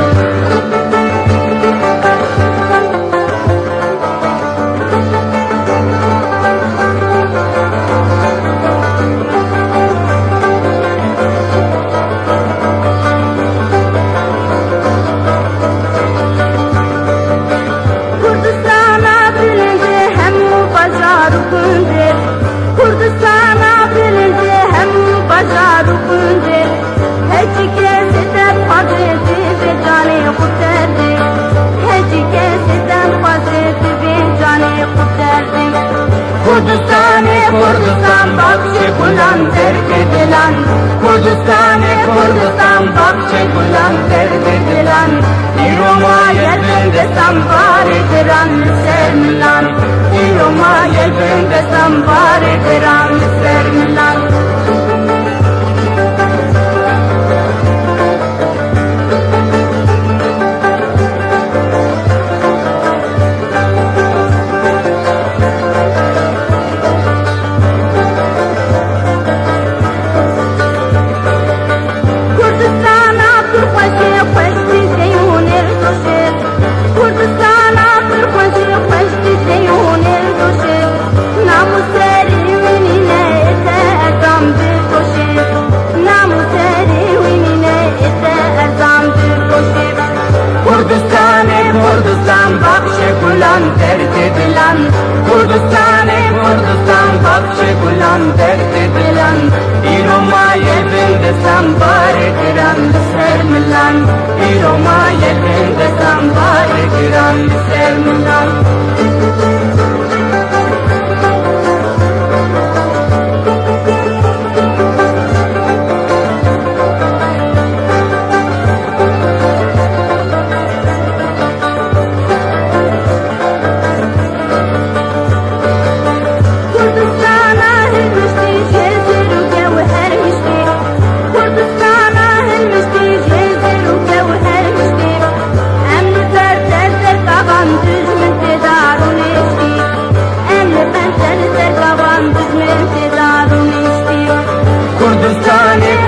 Kurdistan bahçe bulan derdi dilen Kurdistan bahçe bulan derdi dilen İroma yelbindestan bari diren sermilan İroma yelbindestan bari diren sermilan Kurdistan bahçe bulan derdi dilen Kurdistan bahçe bulan derdi dilen İroma yelbindestan bari diren sermilan İroma yelbindestan bari diren sermilan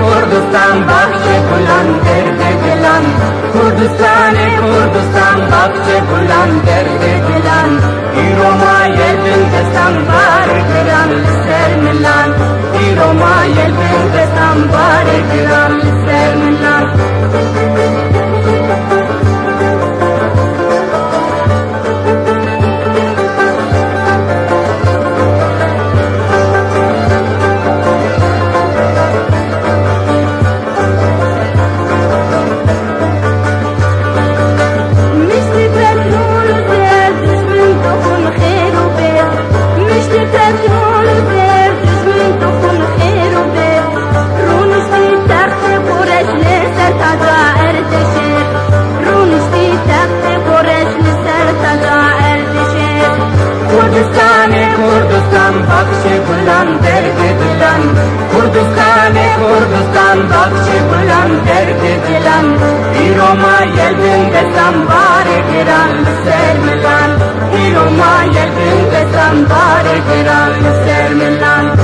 Kurdistan bahçe bulan derdi dilen Kurdistan bahçe bulan derdi dilen İroma yelbindestan bari diren sermilan İroma yelbindestan bari diren sermilan کردستان بخش بلند درد دلم ایروما یلبین دستم بار گران سر ملان ایروما یلبین دستم بار گران سر ملان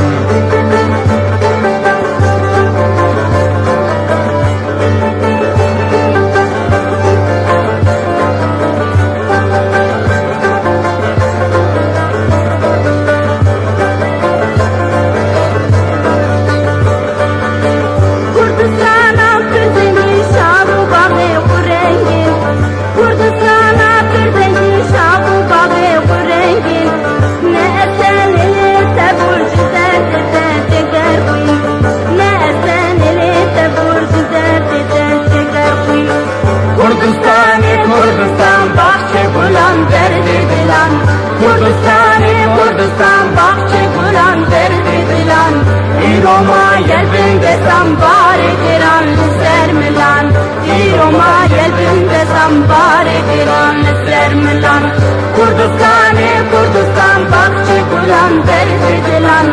کردستان بخش بلند درد دلان کردستان بخش بلند درد دلان ایروما یلبین دستم بار گران سر ملان ایروما یلبین دستم بار گران سر ملان کردستان بخش بلند درد دلان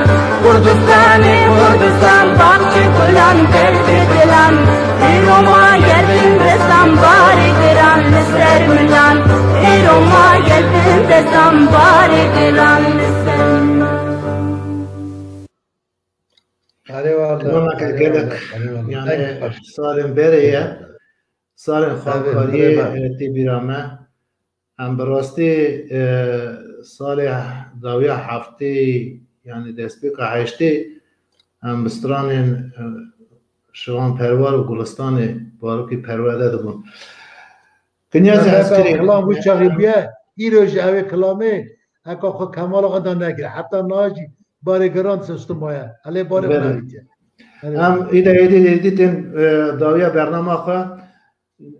کردستان بخش بلند درد دلان ایروما یلبین دستم بار گران سر ملان ایروما یلبین دستم بار گران سر ملان yani Salim Beriye Salim Khankariye Tibirame hem براستی سال داویه هفته یعنی دستپیک هشته هم بستران شوان پروار و گلستان باروکی پرواده دبون کنیازی عسکری کلام و چاقیبیه ایروش اوی کلامه اکا خو کمال آقا نگیره حتی ناجی بار گران سستمایه علی بار بناییتیه هم ایدیتین داویه برنامه خواه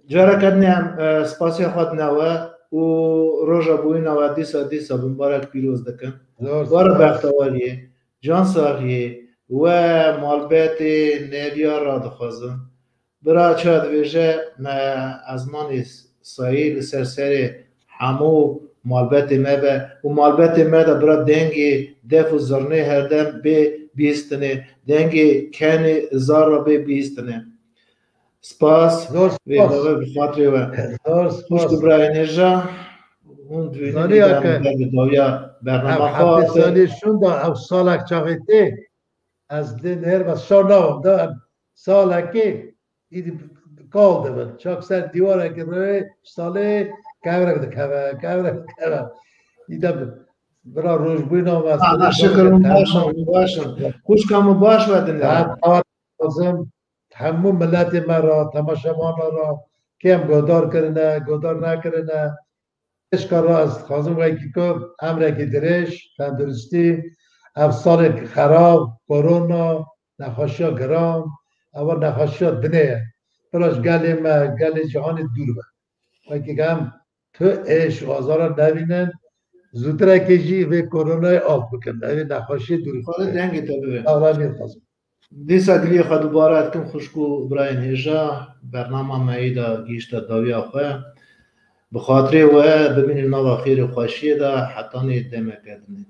جاره کدنی هم سپاسی خود نوه و روژا بوی نوه دیسا بمبارک پیروز دکن بار بختوالیه جان ساقیه و مالبت نیویا را دخوازم برا چاد ویژه از من سایل سرسر همو مالبت مبه و مالبت مبه برا دنگی دف و زرنه هردم به بیستنه دنگی کنی زار را به بیستنه سپاس ویدوه بخاطری و خوشت برای نجا اون دوینی دیدم داویا برنامه خواه سالی شوندا او سالک چاقیتی از دین هر و شاناوم دا سالکی ایدی کال دبن چاک سر دیواره که روی سالی کورک ده کورک ایدم برا روش بوین آمد شکرم باشم خوش کامو باش ودنه همو ملت مرا تماشامان را کم گودار نکرنه اشکار را از خازم گوی که امره درش تندرستی افسار خراب کرونا نخوشی گرام اول نخوشی دنه پراش گل جهان دور با که هم تو اش و آزار نبینن زودتر که جی و کرونا آب بکنه نخوشی دور خاله دنگی تا ببین دیسا دلی خود دوباره اتکم خوشکو براین هجا برنامه ماییدا گیشتا داوی آخواه بخاطره و ببینیم نو خیر خوشی دا حتی نیدمه کردنی